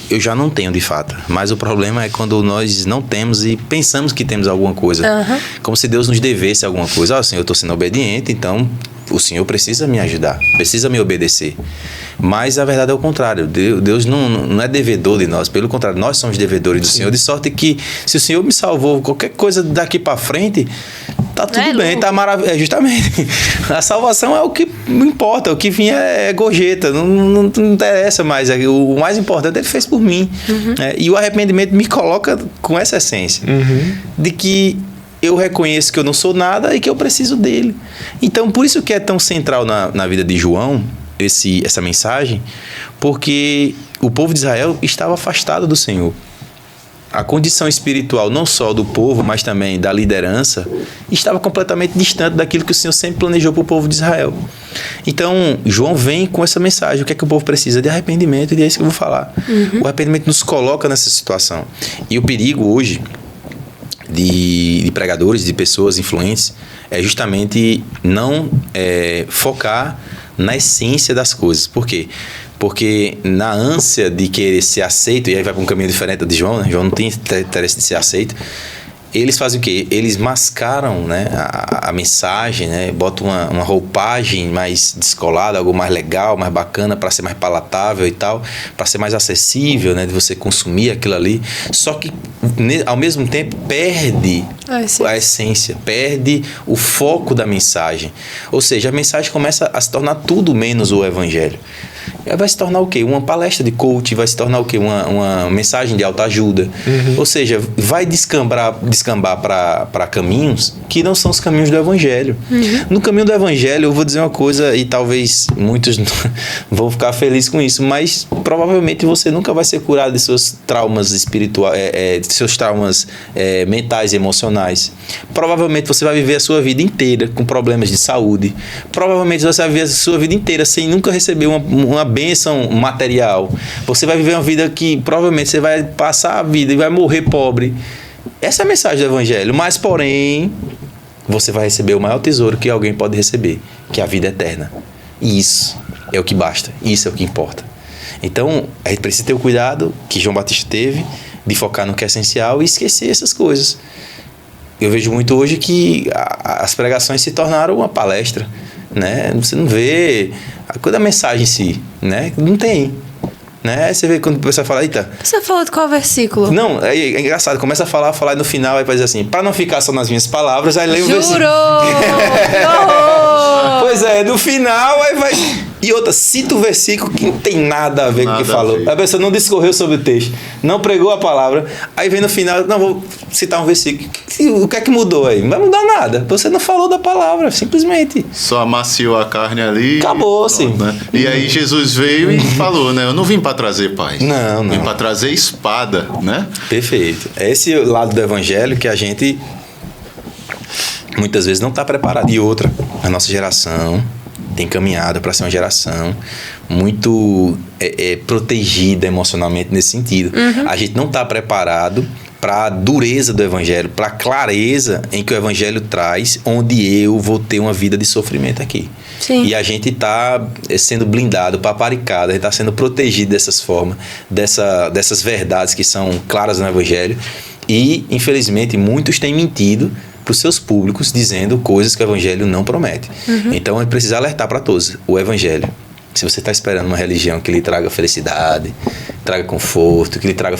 S1: Eu já não tenho, de fato. Mas o problema é quando nós não temos e pensamos que temos alguma coisa. Como se Deus nos devesse alguma coisa. Senhor, eu estou sendo obediente, então o Senhor precisa me ajudar, precisa me obedecer. Mas a verdade é o contrário. Deus não é devedor de nós. Pelo contrário, nós somos devedores do Senhor. De sorte que, se o Senhor me salvou, qualquer coisa daqui para frente, tá tudo bem, tá maravilhoso. Justamente. A salvação é o que importa. O que vinha é gorjeta. Não interessa mais. O mais importante ele fez por mim. E o arrependimento me coloca com essa essência. De que eu reconheço que eu não sou nada e que eu preciso dele. Então, por isso que é tão central na vida de João, essa mensagem, porque o povo de Israel estava afastado do Senhor. A condição espiritual, não só do povo, mas também da liderança, estava completamente distante daquilo que o Senhor sempre planejou para o povo de Israel. Então, João vem com essa mensagem. O que é que o povo precisa? De arrependimento, e é isso que eu vou falar. O arrependimento nos coloca nessa situação. E o perigo hoje de pregadores, de pessoas influentes, é justamente não focar na essência das coisas. Por quê? Porque na ânsia de querer ser aceito, e aí vai para um caminho diferente de João, né? João não tem interesse de ser aceito. Eles fazem o quê? Eles mascaram, né, a mensagem, né? Botam uma roupagem mais descolada, algo mais legal, mais bacana, para ser mais palatável e tal, para ser mais acessível, né, de você consumir aquilo ali. Só que, ao mesmo tempo, perde a essência, perde o foco da mensagem. Ou seja, a mensagem começa a se tornar tudo menos o evangelho. Vai se tornar o quê? Uma palestra de coach, vai se tornar o quê? Uma mensagem de autoajuda. Ou seja, vai descambar para caminhos que não são os caminhos do evangelho. No caminho do evangelho, eu vou dizer uma coisa, e talvez muitos vão ficar felizes com isso, mas provavelmente você nunca vai ser curado de seus traumas espirituais, de seus traumas mentais e emocionais. Provavelmente você vai viver a sua vida inteira com problemas de saúde. Provavelmente você vai viver a sua vida inteira sem nunca receber uma bênção material. Você vai viver uma vida que provavelmente você vai passar a vida e vai morrer pobre. Essa é a mensagem do evangelho. Mas, porém, você vai receber o maior tesouro que alguém pode receber, que é a vida eterna. E isso é o que basta. Isso é o que importa. Então, a gente precisa ter o cuidado que João Batista teve de focar no que é essencial e esquecer essas coisas. Eu vejo muito hoje que as pregações se tornaram uma palestra, né? Você não vê a coisa da mensagem em si, né? Não tem, né? Você vê quando o pessoal fala, eita...
S3: Você falou de qual versículo?
S1: Não, é engraçado, começa a falar e no final aí vai dizer assim, para não ficar só nas minhas palavras, aí lê o versículo. Pois é, no final aí vai... E outra, cita o versículo que não tem nada a ver com o que falou. A pessoa não discorreu sobre o texto, não pregou a palavra, aí vem no final, não, vou citar um versículo. O que é que mudou aí? Não vai mudar nada. Você não falou da palavra, simplesmente.
S4: Só amaciou a carne ali.
S1: Acabou, sim.
S4: Né? E aí Jesus veio e falou, né? Eu não vim para trazer paz.
S1: Não.
S4: Vim para trazer espada, né?
S1: Perfeito. É esse lado do evangelho que a gente muitas vezes não está preparado. E outra, a nossa geração tem caminhado para ser uma geração muito protegida emocionalmente nesse sentido. A gente não está preparado para a dureza do evangelho, para a clareza em que o evangelho traz, onde eu vou ter uma vida de sofrimento aqui.
S3: Sim.
S1: E a gente está sendo blindado, paparicado, a gente está sendo protegido dessas formas, dessas verdades que são claras no evangelho. E, infelizmente, muitos têm mentido para os seus públicos, dizendo coisas que o evangelho não promete. Então, a gente precisa alertar para todos. O evangelho, se você está esperando uma religião que lhe traga felicidade, traga conforto, que lhe traga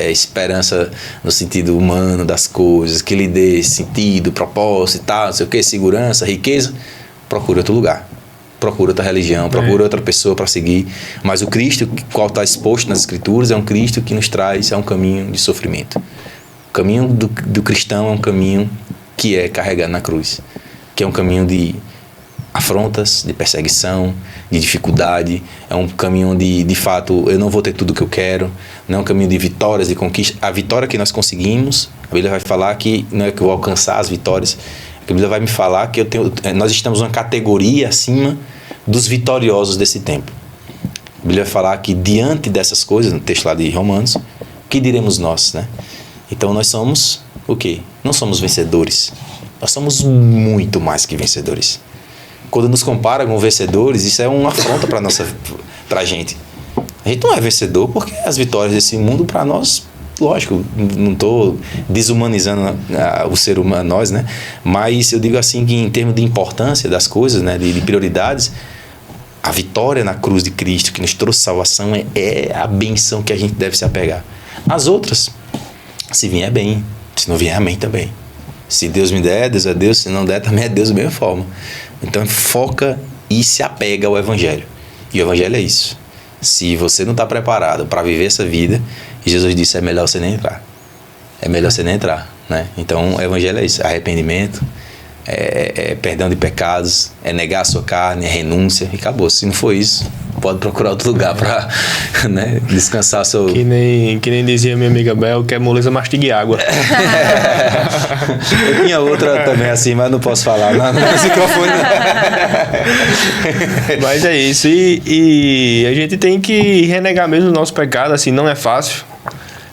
S1: esperança no sentido humano das coisas, que lhe dê sentido, propósito e tal, não sei o que, segurança, riqueza, procure outro lugar. Procura outra religião, procura outra pessoa para seguir. Mas o Cristo, qual está exposto nas Escrituras, é um Cristo que nos traz a um caminho de sofrimento. O caminho do cristão é um caminho que é carregado na cruz, que é um caminho de afrontas, de perseguição, de dificuldade. É um caminho onde, de fato, eu não vou ter tudo o que eu quero. Não é um caminho de vitórias, de conquista. A vitória que nós conseguimos, a Bíblia vai falar que não é que eu vou alcançar as vitórias. A Bíblia vai me falar que nós estamos numa categoria acima dos vitoriosos desse tempo. A Bíblia vai falar que diante dessas coisas, no texto lá de Romanos, o que diremos nós, né? Então nós somos o quê? Não somos vencedores. Nós somos muito mais que vencedores. Quando nos compara com vencedores, isso é uma afronta para a gente. A gente não é vencedor porque as vitórias desse mundo, para nós, lógico, não estou desumanizando o ser humano, nós, né? Mas eu digo assim que em termos de importância das coisas, né? De prioridades, a vitória na cruz de Cristo que nos trouxe salvação é a benção que a gente deve se apegar. As outras, se vier bem, se não vier, amém também. Se Deus me der, Deus é Deus, se não der, também é Deus da mesma forma. Então foca e se apega ao evangelho. E o evangelho é isso. Se você não está preparado para viver essa vida, Jesus disse, é melhor você nem entrar. É melhor você nem entrar, né? Então o evangelho é isso, arrependimento, é perdão de pecados, é negar a sua carne, é renúncia, e acabou. Se não for isso, pode procurar outro lugar para, né, descansar seu...
S2: Que nem dizia minha amiga Bel, que é moleza mastigue água.
S1: Eu tinha outra também assim, mas não posso falar nesse microfone.
S2: Mas é isso, e a gente tem que renegar mesmo o nosso pecado, assim, não é fácil.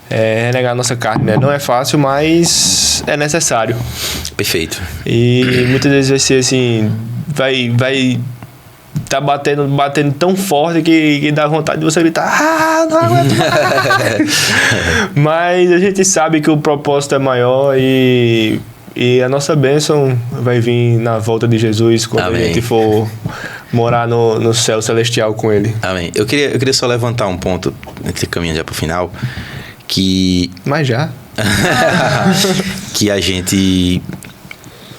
S2: Renegar a nossa carne, né? Não é fácil, mas é necessário.
S1: Perfeito.
S2: E muitas vezes vai ser assim, vai tá batendo tão forte que dá vontade de você gritar, não aguento mais. Mas a gente sabe que o propósito é maior e a nossa bênção vai vir na volta de Jesus quando Amém. A gente for morar no céu celestial com ele.
S1: Amém. Eu queria só levantar um ponto, caminhando já pro final, que...
S2: Mas já.
S1: que a gente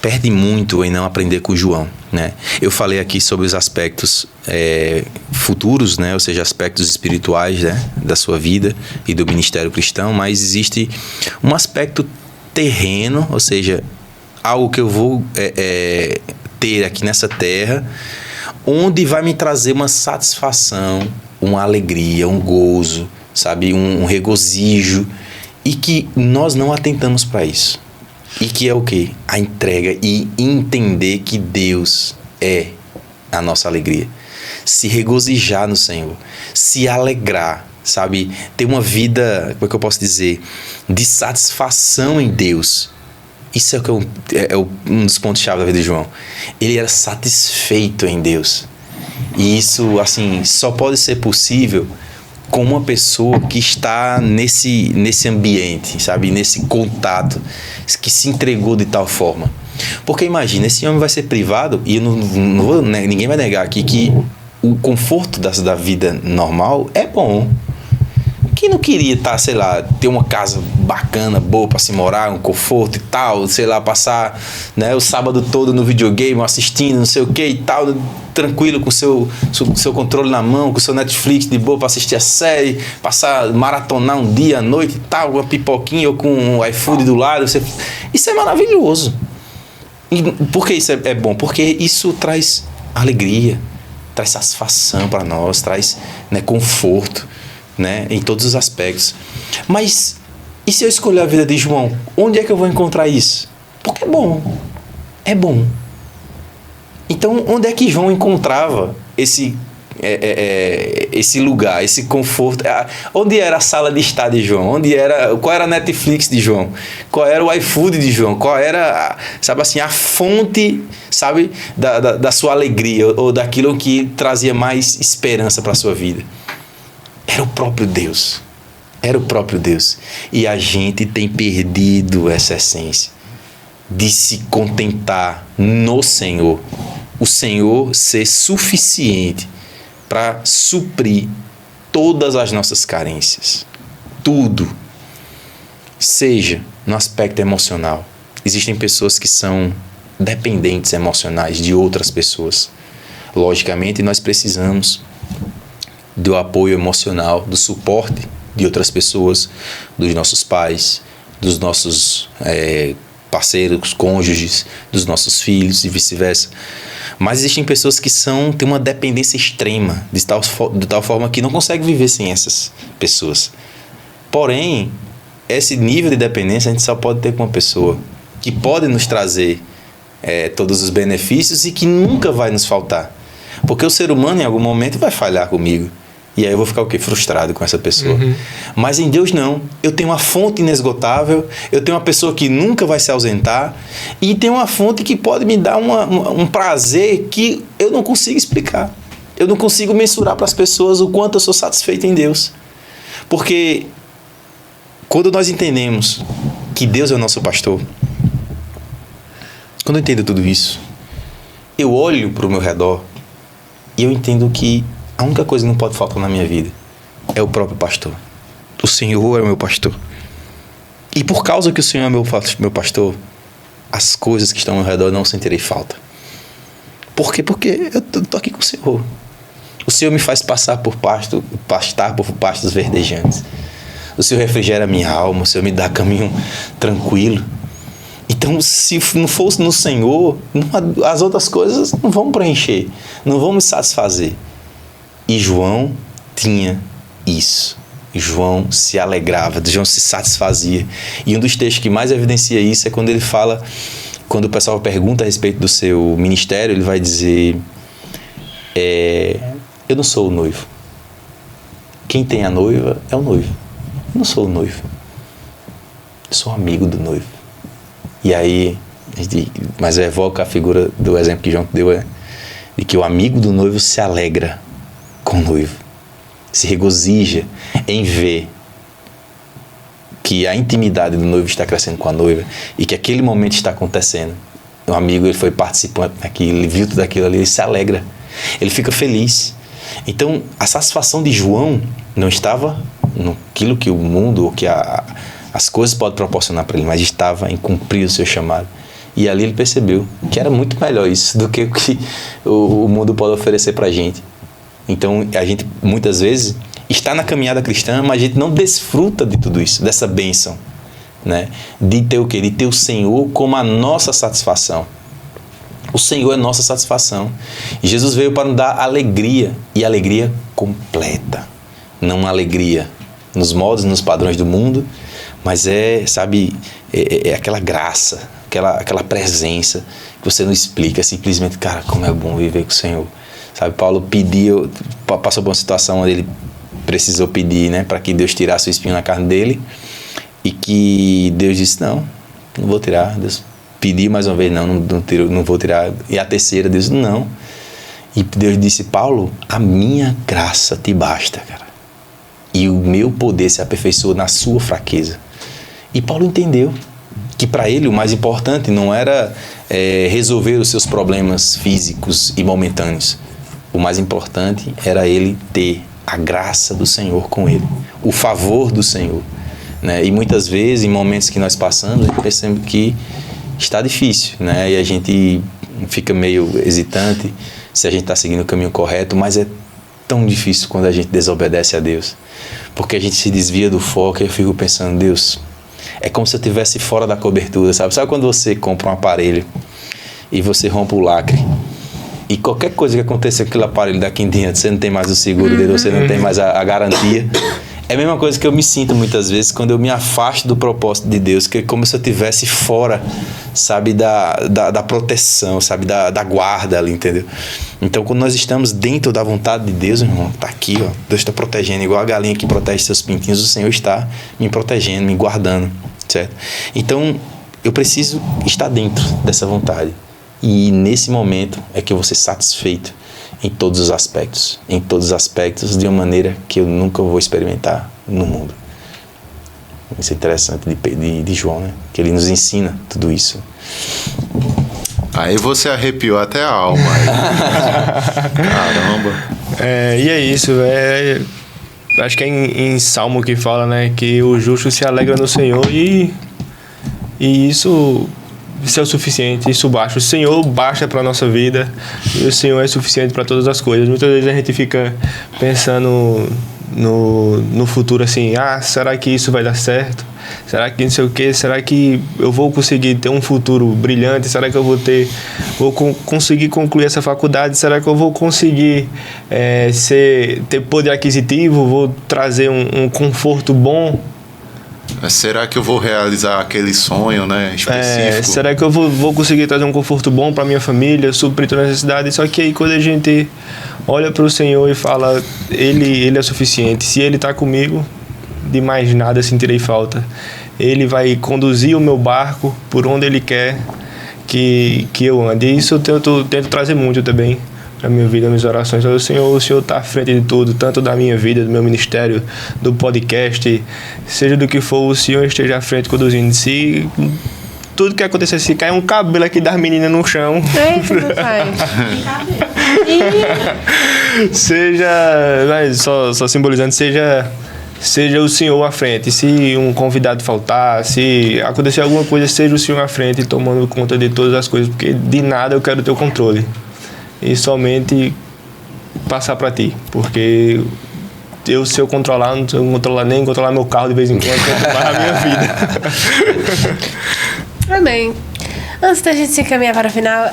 S1: perde muito em não aprender com João, né? Eu falei aqui sobre os aspectos futuros, né? Ou seja, aspectos espirituais, né? Da sua vida e do ministério cristão, mas existe um aspecto terreno, ou seja, algo que eu vou ter aqui nessa terra, onde vai me trazer uma satisfação, uma alegria, um gozo, sabe? Um regozijo, e que nós não atentamos para isso. E que é o quê? A entrega e entender que Deus é a nossa alegria. Se regozijar no Senhor, se alegrar, sabe? Ter uma vida, como é que eu posso dizer? De satisfação em Deus. Isso é um dos pontos-chave da vida de João. Ele era satisfeito em Deus. E isso, assim, só pode ser possível com uma pessoa que está nesse ambiente, sabe? Nesse contato, que se entregou de tal forma. Porque imagina, esse homem vai ser privado, e ninguém vai negar aqui que o conforto da vida normal é bom. Quem não queria sei lá, ter uma casa bacana, boa para se morar, um conforto e tal, sei lá, passar, né, o sábado todo no videogame, assistindo, não sei o que e tal, tranquilo com o seu controle na mão, com o seu Netflix de boa para assistir a série, maratonar um dia à noite e tal, uma pipoquinha ou com um iFood do lado. Isso é maravilhoso. E por que isso é bom? Porque isso traz alegria, traz satisfação para nós, traz, né, conforto, né, em todos os aspectos. Mas e se eu escolher a vida de João, onde é que eu vou encontrar isso? Porque é bom. É bom. Então, onde é que João encontrava esse lugar, esse conforto? Onde era a sala de estar de João? Qual era a Netflix de João? Qual era o iFood de João? Qual era, sabe assim, a fonte, sabe, da sua alegria, ou daquilo que trazia mais esperança para a sua vida? Era o próprio Deus. Era o próprio Deus. E a gente tem perdido essa essência de se contentar no Senhor. O Senhor ser suficiente para suprir todas as nossas carências. Tudo. Seja no aspecto emocional. Existem pessoas que são dependentes emocionais de outras pessoas. Logicamente, nós precisamos do apoio emocional, do suporte de outras pessoas, dos nossos pais, dos nossos parceiros, cônjuges, dos nossos filhos e vice-versa. Mas existem pessoas que têm uma dependência extrema, de tal forma que não conseguem viver sem essas pessoas. Porém, esse nível de dependência a gente só pode ter com uma pessoa que pode nos trazer todos os benefícios e que nunca vai nos faltar. Porque o ser humano em algum momento vai falhar comigo. E aí eu vou ficar o quê? Frustrado com essa pessoa. Uhum. Mas em Deus não. Eu tenho uma fonte inesgotável, eu tenho uma pessoa que nunca vai se ausentar, e tem uma fonte que pode me dar um prazer que eu não consigo explicar. Eu não consigo mensurar para as pessoas o quanto eu sou satisfeito em Deus. Porque quando nós entendemos que Deus é o nosso pastor, quando eu entendo tudo isso, eu olho para o meu redor e eu entendo que a única coisa que não pode faltar na minha vida é o próprio pastor. O Senhor é o meu pastor. E por causa que o Senhor é meu pastor, as coisas que estão ao meu redor não sentirei falta. Por quê? Porque eu estou aqui com o Senhor. O Senhor me faz pastar por pastos verdejantes. O Senhor refrigera a minha alma. O Senhor me dá caminho tranquilo. Então, se não fosse no Senhor, as outras coisas não vão preencher, não vão me satisfazer. E João tinha isso. João se alegrava, João se satisfazia. E um dos textos que mais evidencia isso é quando ele fala, quando o pessoal pergunta a respeito do seu ministério, ele vai dizer: eu não sou o noivo. Quem tem a noiva é o noivo. Eu não sou o noivo. Eu sou amigo do noivo. E aí, mas evoca a figura do exemplo que João deu, de que o amigo do noivo se alegra com o noivo, se regozija em ver que a intimidade do noivo está crescendo com a noiva e que aquele momento está acontecendo. O amigo, ele foi participante daquilo, ele viu tudo aquilo ali, ele se alegra, ele fica feliz. Então, a satisfação de João não estava naquilo que o mundo, ou que a as coisas podem proporcionar para ele, mas estava em cumprir o seu chamado. E ali ele percebeu que era muito melhor isso do que o que o mundo pode oferecer para a gente. Então, a gente, muitas vezes, está na caminhada cristã, mas a gente não desfruta de tudo isso, dessa bênção, né? De ter o quê? De ter o Senhor como a nossa satisfação. O Senhor é nossa satisfação. E Jesus veio para nos dar alegria, e alegria completa. Não uma alegria nos modos, nos padrões do mundo, mas sabe, aquela graça, aquela presença que você não explica, simplesmente, cara, como é bom viver com o Senhor. Sabe, Paulo passou por uma situação onde ele precisou pedir, né, para que Deus tirasse o espinho na carne dele, e que Deus disse, não vou tirar. Deus pediu mais uma vez, não vou tirar. E a terceira, Deus, não. E Deus disse, Paulo, a minha graça te basta, cara. E o meu poder se aperfeiçoa na sua fraqueza. E Paulo entendeu que para ele o mais importante não era resolver os seus problemas físicos e momentâneos. O mais importante era ele ter a graça do Senhor com ele, o favor do Senhor, né? E muitas vezes, em momentos que nós passamos, a gente percebe que está difícil, né? E a gente fica meio hesitante se a gente está seguindo o caminho correto, mas é tão difícil quando a gente desobedece a Deus, porque a gente se desvia do foco. E eu fico pensando, Deus, é como se eu estivesse fora da cobertura, sabe? Sabe quando você compra um aparelho e você rompe o lacre, e qualquer coisa que aconteça com aquele aparelho daqui em diante, você não tem mais o seguro dele, você não tem mais a garantia. É a mesma coisa que eu me sinto muitas vezes quando eu me afasto do propósito de Deus, que é como se eu estivesse fora, sabe, da proteção, sabe, da guarda ali, entendeu? Então, quando nós estamos dentro da vontade de Deus, irmão, tá aqui, ó, Deus está protegendo, igual a galinha que protege seus pintinhos, o Senhor está me protegendo, me guardando, certo? Então, eu preciso estar dentro dessa vontade. E nesse momento é que eu vou ser satisfeito em todos os aspectos, de uma maneira que eu nunca vou experimentar no mundo. Isso é interessante de João, né? Que ele nos ensina tudo isso.
S4: Aí você arrepiou até a alma. Caramba.
S2: E é isso, acho que é em Salmo que fala, né? Que o justo se alegra no Senhor e isso é o suficiente, isso basta. O Senhor basta para a nossa vida e o Senhor é suficiente para todas as coisas. Muitas vezes a gente fica pensando no futuro assim, será que isso vai dar certo? Será que não sei o quê? Será que eu vou conseguir ter um futuro brilhante? Será que eu vou conseguir concluir essa faculdade? Será que eu vou conseguir ter poder aquisitivo? Vou trazer um conforto bom?
S4: Será que eu vou realizar aquele sonho, né, específico?
S2: Será que eu vou conseguir trazer um conforto bom para minha família, suprir toda a necessidade? Só que aí quando a gente olha para o Senhor e fala, Ele é suficiente. Se Ele está comigo, de mais nada sentirei falta. Ele vai conduzir o meu barco por onde Ele quer que eu ande. E isso eu tento trazer muito também para a minha vida, minhas orações. O Senhor está à frente de tudo, tanto da minha vida, do meu ministério, do podcast, seja do que for, o Senhor esteja à frente conduzindo. Se tudo que acontecer, se cair um cabelo aqui das meninas no chão, seja, só simbolizando, seja o Senhor à frente. Se um convidado faltar, se acontecer alguma coisa, seja o Senhor à frente, tomando conta de todas as coisas, porque de nada eu quero ter o controle. E somente passar para ti, porque se eu controlar, não vou controlar nem controlar meu carro de vez em quando, controlar a minha vida.
S3: Amém. Antes da gente se encaminhar para o final,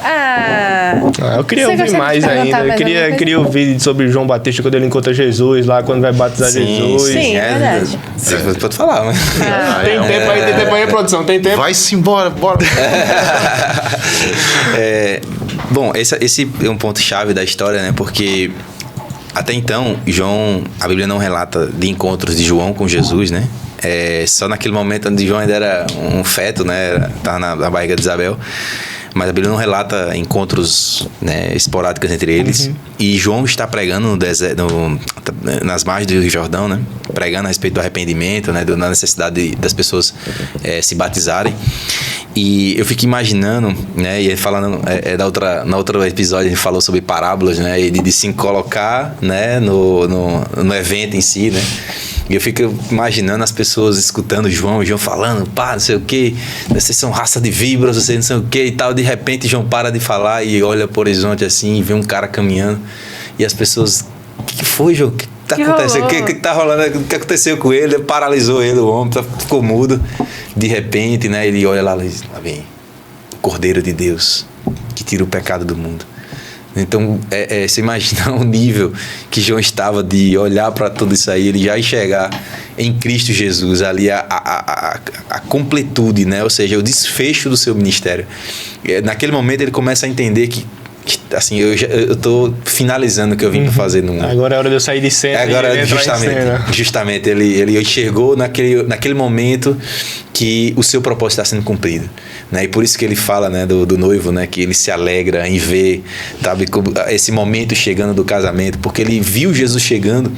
S2: eu queria ouvir mais ainda. Eu queria ouvir sobre João Batista quando ele encontra Jesus, lá quando vai batizar Jesus.
S3: Sim, é verdade.
S1: Você pode falar, mas...
S2: Tem tempo aí, produção, tem tempo.
S4: Vai-se embora, bora.
S1: Bom, esse é um ponto-chave da história, né? Porque até então, a Bíblia não relata de encontros de João com Jesus, né? Só naquele momento onde João ainda era um feto, né? Estava na barriga de Isabel. Mas a Bíblia não relata encontros, né, esporádicos entre eles. Uhum. E João está pregando no deserto, nas margens do Rio Jordão, né? Pregando a respeito do arrependimento, né? Da necessidade das pessoas se batizarem. E eu fico imaginando, né? E falando na outro episódio a gente falou sobre parábolas, né? E de se colocar, né? No evento em si, né? E eu fico imaginando as pessoas escutando o João falando, pá, não sei o quê, vocês são raça de víboras, vocês não sei o quê e tal. De repente, João para de falar e olha pro horizonte assim, e vê um cara caminhando. E as pessoas, o que foi, João? O que tá acontecendo? O que tá rolando? O que aconteceu com ele? Paralisou ele, o homem, ficou mudo. De repente, né, ele olha lá e diz, lá vem o Cordeiro de Deus, que tira o pecado do mundo. Então, você imagina o nível que João estava de olhar para tudo isso aí, ele já enxergar em Cristo Jesus ali a completude, né? Ou seja, o desfecho do seu ministério. Naquele momento ele começa a entender que assim, eu tô finalizando o que eu vim para fazer no mundo.
S2: Agora é hora de eu sair de cena.
S1: Agora, justamente ele enxergou naquele momento que o seu propósito está sendo cumprido, né? E por isso que ele fala, né, do noivo, né, que ele se alegra em ver, sabe, esse momento chegando do casamento, porque ele viu Jesus chegando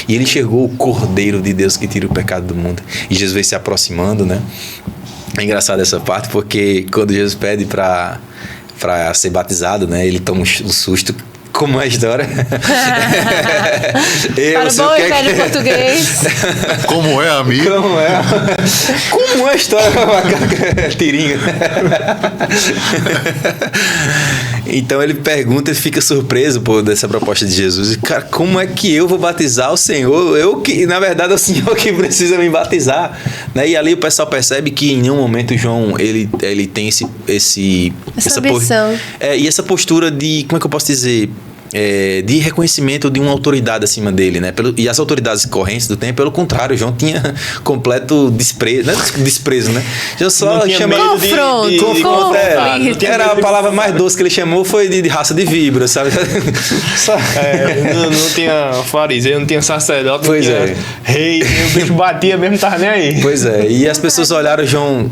S1: e ele enxergou o Cordeiro de Deus que tira o pecado do mundo. E Jesus veio se aproximando, né? É engraçado essa parte, porque quando Jesus pede para ser batizado, né, ele toma um susto. Como é a história?
S3: Para o bom e velho português.
S4: Como é, amigo?
S1: Como é a história? Tirinho. Então ele pergunta e fica surpreso dessa proposta de Jesus. Cara, como é que eu vou batizar o Senhor? Na verdade, é o Senhor que precisa me batizar. Né? E ali o pessoal percebe que em nenhum momento João ele tem essa
S3: ambição.
S1: E essa postura de, como é que eu posso dizer? De reconhecimento de uma autoridade acima dele, né? E as autoridades correntes do tempo, pelo contrário, João tinha completo desprezo, não é desprezo, né? Já só chamou
S3: confronto.
S1: Era a palavra mais doce que ele chamou, foi de raça de víbora, sabe?
S2: Não tinha fariseu, não tinha sacerdote,
S1: pois
S2: não tinha rei, o bicho batia mesmo, tava nem aí.
S1: Pois é, e as pessoas olharam João,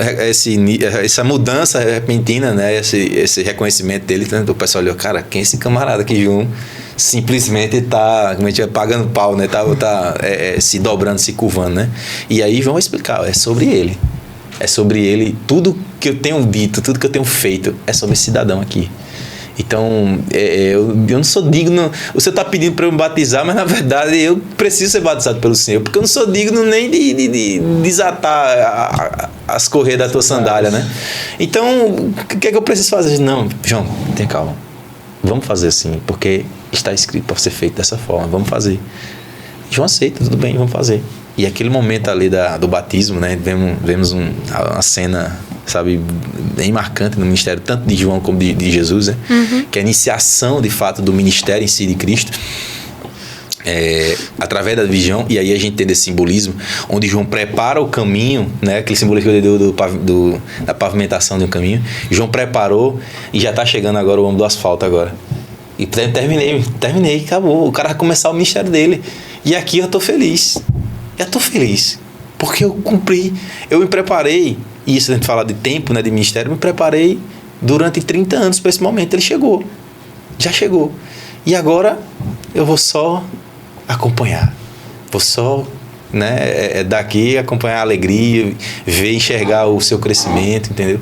S1: essa mudança repentina, né? Esse reconhecimento dele, o pessoal olhou, cara, quem é esse camarada aqui, João? Simplesmente tá, como a gente vai, pagando pau, né? Se dobrando, se curvando, né? E aí João vai explicar, é sobre ele. É sobre ele, tudo que eu tenho dito, tudo que eu tenho feito, é sobre esse cidadão aqui. Então, eu não sou digno. O Senhor está pedindo para eu me batizar, mas na verdade eu preciso ser batizado pelo Senhor, porque eu não sou digno nem de desatar as correias da tua sandália, né? Então, o que é que eu preciso fazer? Não, João, tenha calma. Vamos fazer assim, porque está escrito para ser feito dessa forma. Vamos fazer. João aceita, tudo bem, vamos fazer. E aquele momento ali do batismo, né? Vemos uma cena, sabe, bem marcante no ministério, tanto de João como de Jesus, né? Que é a iniciação, de fato, do ministério em si de Cristo. Através da visão, e aí a gente tem esse simbolismo, onde João prepara o caminho, né? Aquele simbolismo que eu dei da pavimentação de um caminho. João preparou e já está chegando agora o homem do asfalto agora. E terminei, acabou. O cara vai começar o ministério dele. E aqui eu estou feliz. Porque eu cumpri, eu me preparei, e isso a gente fala de tempo, né, de ministério, eu me preparei durante 30 anos para esse momento. Ele já chegou. E agora eu vou só acompanhar, vou só, né, daqui acompanhar a alegria, ver, enxergar o seu crescimento, entendeu?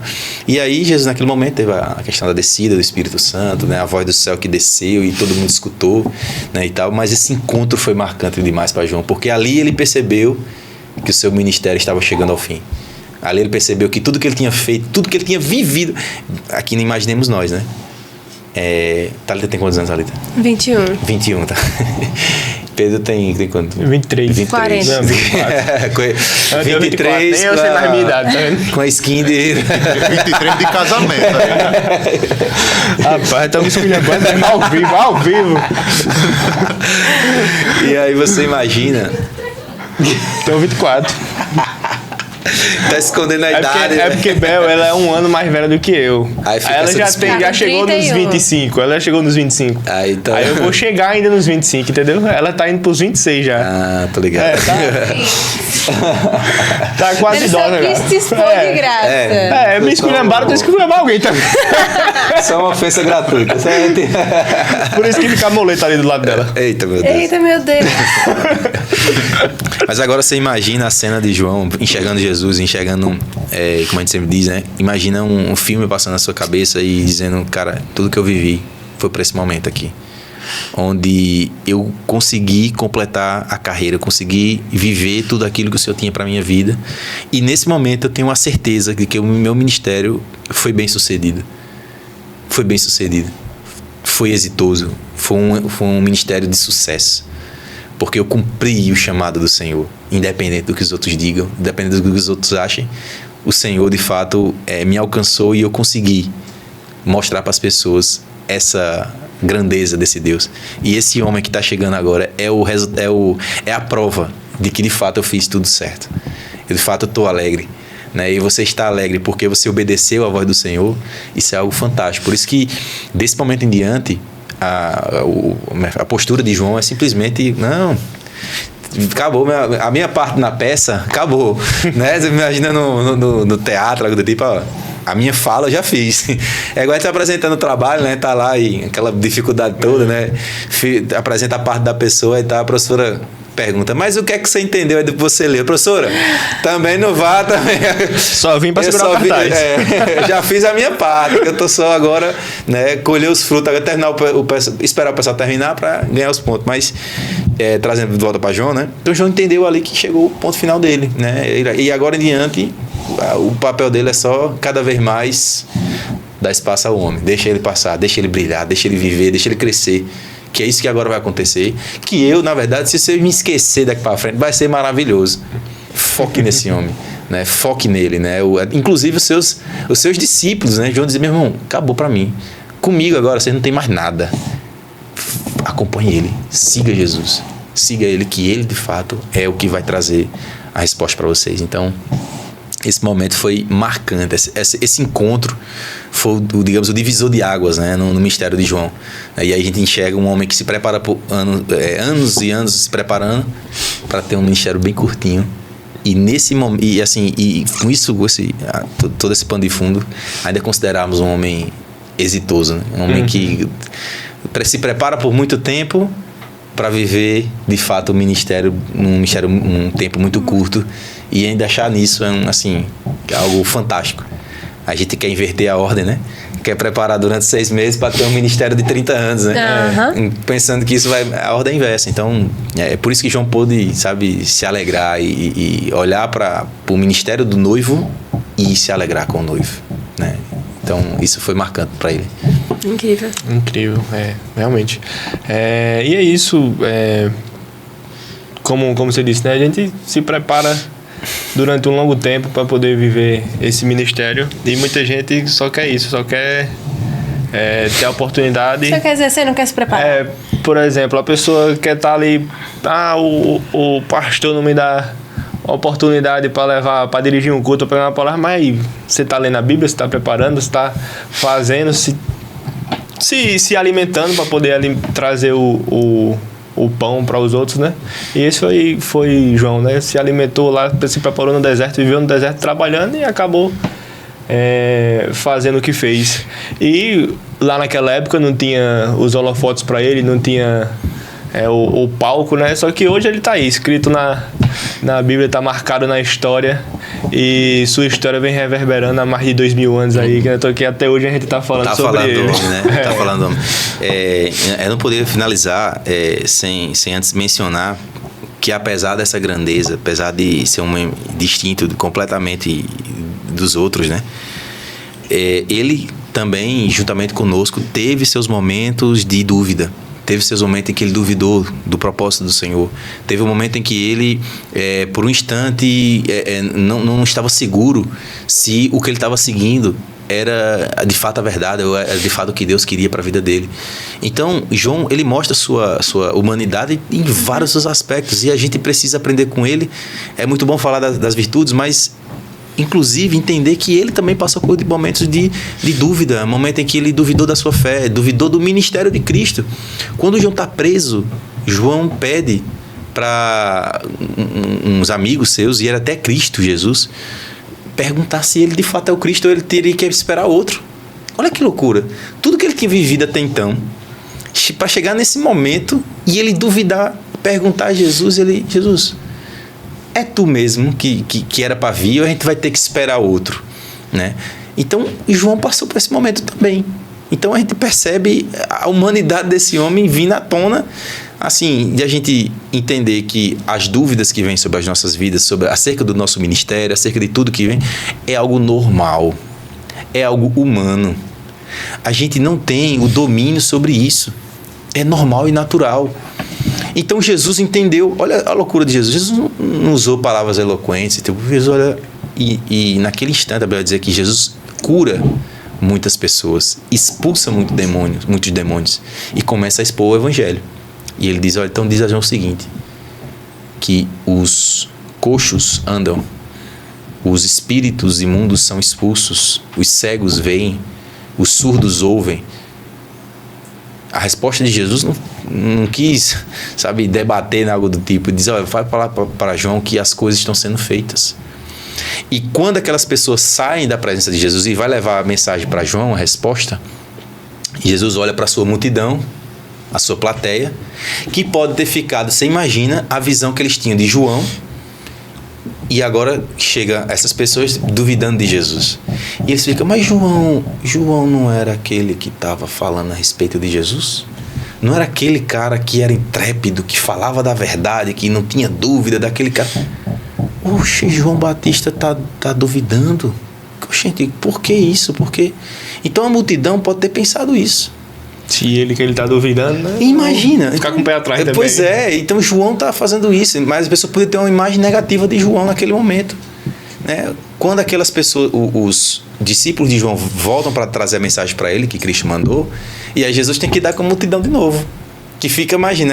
S1: E aí Jesus naquele momento teve a questão da descida do Espírito Santo, né, a voz do céu que desceu e todo mundo escutou, né, e tal, mas esse encontro foi marcante demais para João, porque ali ele percebeu que o seu ministério estava chegando ao fim. Ali ele percebeu que tudo que ele tinha feito, tudo que ele tinha vivido, aqui não imaginemos nós, né? Thalita tem quantos anos, Thalita? 21, tá? Pedro tem quanto?
S2: 23.
S3: 40.
S2: Não, 24.
S1: 23.
S2: Nem eu sei mais minha idade, tá vendo?
S1: Com a skin de
S4: 23 de casamento.
S2: Rapaz, estamos escolhendo ao vivo.
S1: E aí você imagina.
S2: Tenho 24.
S1: Tá escondendo a idade.
S2: É porque Bel, ela é um ano mais velha do que eu. Aí ela já chegou
S3: 31.
S2: nos 25. Ela já chegou nos 25. Aí eu vou chegar ainda nos 25, entendeu? Ela tá indo pros 26 já.
S1: Ah, tô ligado.
S2: Tá quase idosa.
S3: Ele só quis te expor de graça.
S2: Me esculhambaram, tem que esculhambar alguém também.
S1: Só uma ofensa gratuita.
S2: Por isso que fica a moleta ali do lado dela.
S1: Eita, meu Deus. Mas agora você imagina a cena de João enxergando Jesus, enxergando, como a gente sempre diz, né? Imagina um filme passando na sua cabeça e dizendo, cara, tudo que eu vivi foi pra esse momento aqui. onde eu consegui completar a carreira, eu consegui viver tudo aquilo que o Senhor tinha para minha vida. E nesse momento eu tenho a certeza de que o meu ministério foi bem sucedido. Foi bem sucedido. Foi exitoso. Foi um ministério de sucesso. Porque eu cumpri o chamado do Senhor, independente do que os outros digam, independente do que os outros achem. O Senhor, de fato, me alcançou e eu consegui mostrar para as pessoas essa grandeza desse Deus. E esse homem que está chegando agora é a prova de que, de fato, eu fiz tudo certo. Eu, de fato, estou alegre. Né? E você está alegre porque você obedeceu à voz do Senhor. Isso é algo fantástico. Por isso que, desse momento em diante, a postura de João é simplesmente, não, acabou a minha parte na peça, acabou. Né? Você imagina no teatro, algo do tipo, ó, a minha fala eu já fiz. É igual a gente apresentando o trabalho, né? Tá lá e aquela dificuldade toda, né? Apresenta a parte da pessoa e tá a professora pergunta, mas o que é que você entendeu aí do que você leu? Professora, também não vá, também.
S2: Só vim para segurar o cartaz.
S1: Já fiz a minha parte, eu tô só agora, né, colher os frutos, agora terminar esperar o pessoal terminar para ganhar os pontos, mas trazendo de volta para João, né? Então João entendeu ali que chegou o ponto final dele, né? E agora em diante, o papel dele é só cada vez mais dar espaço ao homem, deixa ele passar, deixa ele brilhar, deixa ele viver, deixa ele crescer. Que é isso que agora vai acontecer. Que eu, na verdade, se você me esquecer daqui para frente, vai ser maravilhoso. Foque nesse homem, né? Foque nele, né? Inclusive os seus discípulos, né? João dizia, meu irmão, acabou para mim. Comigo agora, vocês não tem mais nada. Acompanhe ele, siga Jesus. Siga ele, que ele, de fato, é o que vai trazer a resposta para vocês. Então, esse momento foi marcante. Esse encontro foi, digamos, o divisor de águas, né, no ministério de João. E aí a gente enxerga um homem que se prepara por anos e anos se preparando para ter um ministério bem curtinho. E nesse momento, e com isso, todo esse pano de fundo, ainda considerarmos um homem exitoso, né? Um homem que se prepara por muito tempo para viver, de fato, um tempo muito curto, e ainda achar nisso algo fantástico. A gente quer inverter a ordem, né? Quer preparar durante 6 meses para ter um ministério de 30 anos, né? Pensando que isso vai... A ordem é inversa. Então, é por isso que João pôde, sabe, se alegrar e olhar para o ministério do noivo e se alegrar com o noivo, né? Então, isso foi marcante para ele.
S2: Incrível, realmente. E é isso, como você disse, né? A gente se prepara durante um longo tempo para poder viver esse ministério, e muita gente só quer isso, só quer ter a oportunidade.
S3: Só quer exercer, não quer se preparar.
S2: Por exemplo, a pessoa quer estar ali, o pastor não me dá oportunidade para dirigir um culto, para pegar uma palavra, mas aí você está lendo a Bíblia, você está preparando, você está fazendo, se alimentando para poder trazer o pão para os outros, né? E esse foi João, né? Se alimentou lá, se preparou no deserto, viveu no deserto trabalhando e acabou fazendo o que fez. E lá naquela época não tinha os holofotes para ele, não tinha o palco, né? Só que hoje ele está aí, escrito na Bíblia, está marcado na história, e sua história vem reverberando há mais de 2000 anos aí, que até hoje a gente está falando sobre ele.
S1: Homem, né? Tá falando do homem. Eu não poderia finalizar sem antes mencionar que, apesar dessa grandeza, apesar de ser um homem distinto completamente dos outros, né? Ele também, juntamente conosco, teve seus momentos de dúvida. Teve seus momentos em que ele duvidou do propósito do Senhor. Teve um momento em que ele, por um instante, não estava seguro se o que ele estava seguindo era de fato a verdade, ou era de fato o que Deus queria para a vida dele. Então, João, ele mostra sua humanidade em vários aspectos, e a gente precisa aprender com ele. É muito bom falar das virtudes, mas inclusive entender que ele também passou por momentos de dúvida, momento em que ele duvidou da sua fé, duvidou do ministério de Cristo. Quando João está preso, João pede para uns amigos seus, e era até Cristo Jesus, perguntar se ele de fato é o Cristo, ou ele teria que esperar outro. Olha que loucura. Tudo que ele tinha vivido até então, para chegar nesse momento e ele duvidar, perguntar a Jesus, Jesus, é tu mesmo que era para vir, ou a gente vai ter que esperar outro, né? Então, João passou por esse momento também. Então a gente percebe a humanidade desse homem vindo à tona, assim, de a gente entender que as dúvidas que vêm sobre as nossas vidas, acerca do nosso ministério, acerca de tudo que vem, é algo normal, é algo humano. A gente não tem o domínio sobre isso. É normal e natural. Então Jesus entendeu, olha a loucura de Jesus. Jesus não usou palavras eloquentes. Tipo, Jesus, olha, e naquele instante a Bíblia vai dizer que Jesus cura muitas pessoas, expulsa muitos demônios e começa a expor o evangelho. E ele diz, olha, então diz a João o seguinte, que os coxos andam, os espíritos imundos são expulsos, os cegos veem, os surdos ouvem. A resposta de Jesus não quis, sabe, debater algo do tipo, diz, olha, vai falar para João que as coisas estão sendo feitas. E quando aquelas pessoas saem da presença de Jesus e vai levar a mensagem para João, a resposta, Jesus olha para a sua multidão, a sua plateia, que pode ter ficado, você imagina a visão que eles tinham de João, e agora chega essas pessoas duvidando de Jesus. E eles ficam, mas João não era aquele que estava falando a respeito de Jesus? Não era aquele cara que era intrépido, que falava da verdade, que não tinha dúvida daquele cara? Oxe, João Batista tá duvidando. Oxe, por que isso? Por quê? Então a multidão pode ter pensado isso.
S2: Se ele tá duvidando, né?
S1: Imagina.
S2: Ficar com o pé atrás também.
S1: Pois é, então João tá fazendo isso, mas a pessoa poderia ter uma imagem negativa de João naquele momento, né? Quando aquelas pessoas, os discípulos de João voltam para trazer a mensagem para ele que Cristo mandou, e aí Jesus tem que dar com a multidão de novo, que fica, imagina,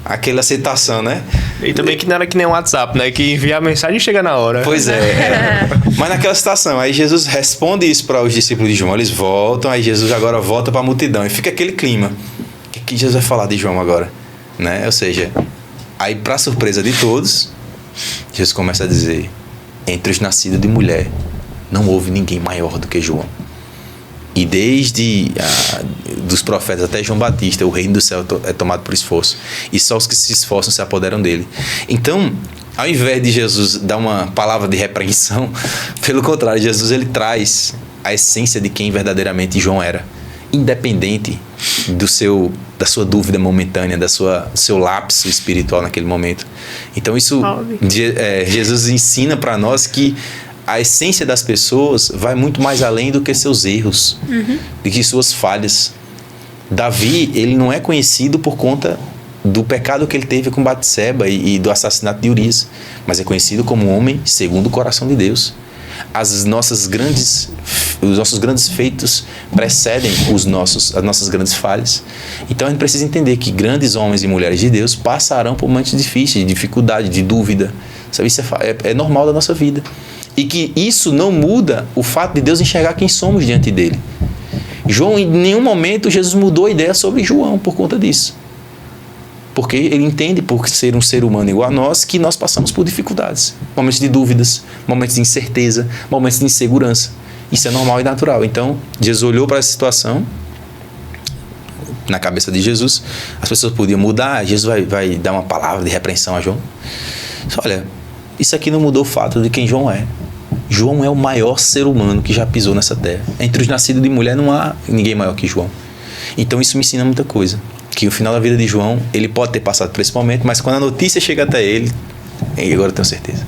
S1: aquela aceitação, né?
S2: E também que não era que nem um WhatsApp, né? Que enviar a mensagem e chega na hora.
S1: Pois é. Mas naquela situação, aí Jesus responde isso para os discípulos de João, eles voltam, aí Jesus agora volta para a multidão, e fica aquele clima. O que Jesus vai falar de João agora? Né? Ou seja, aí para surpresa de todos, Jesus começa a dizer, entre os nascidos de mulher, não houve ninguém maior do que João. E desde dos profetas até João Batista, o reino do céu é tomado por esforço. E só os que se esforçam se apoderam dele. Então, ao invés de Jesus dar uma palavra de repreensão, pelo contrário, Jesus ele traz a essência de quem verdadeiramente João era. Independente da sua dúvida momentânea, do seu lapso espiritual naquele momento. Então, isso Jesus ensina para nós que a essência das pessoas vai muito mais além do que seus erros, do que suas falhas. Davi, ele não é conhecido por conta do pecado que ele teve com Batseba e do assassinato de Urias, mas é conhecido como um homem segundo o coração de Deus. Os nossos grandes feitos precedem as nossas grandes falhas. Então a gente precisa entender que grandes homens e mulheres de Deus passarão por momentos difíceis, de dificuldade, de dúvida. Sabe? Isso é normal da nossa vida. E que isso não muda o fato de Deus enxergar quem somos diante dele. João, em nenhum momento, Jesus mudou a ideia sobre João por conta disso. Porque ele entende, por ser um ser humano igual a nós, que nós passamos por dificuldades. Momentos de dúvidas, momentos de incerteza, momentos de insegurança. Isso é normal e natural. Então, Jesus olhou para essa situação, na cabeça de Jesus, as pessoas podiam mudar, Jesus vai dar uma palavra de repreensão a João. Olha, isso aqui não mudou o fato de quem João é. João é o maior ser humano que já pisou nessa terra. Entre os nascidos de mulher não há ninguém maior que João. Então isso me ensina muita coisa. Que o final da vida de João, ele pode ter passado por esse momento, mas quando a notícia chega até ele, e agora eu tenho certeza.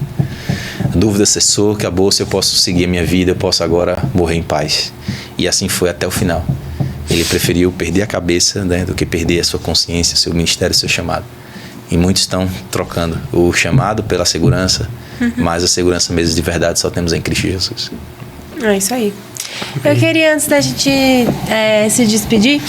S1: A dúvida cessou, acabou, se eu posso seguir a minha vida, eu posso agora morrer em paz. E assim foi até o final. Ele preferiu perder a cabeça, né, do que perder a sua consciência, seu ministério, seu chamado. E muitos estão trocando o chamado pela segurança, mas a segurança mesmo de verdade só temos em Cristo Jesus.
S3: É isso aí. Eu queria, antes da gente se despedir,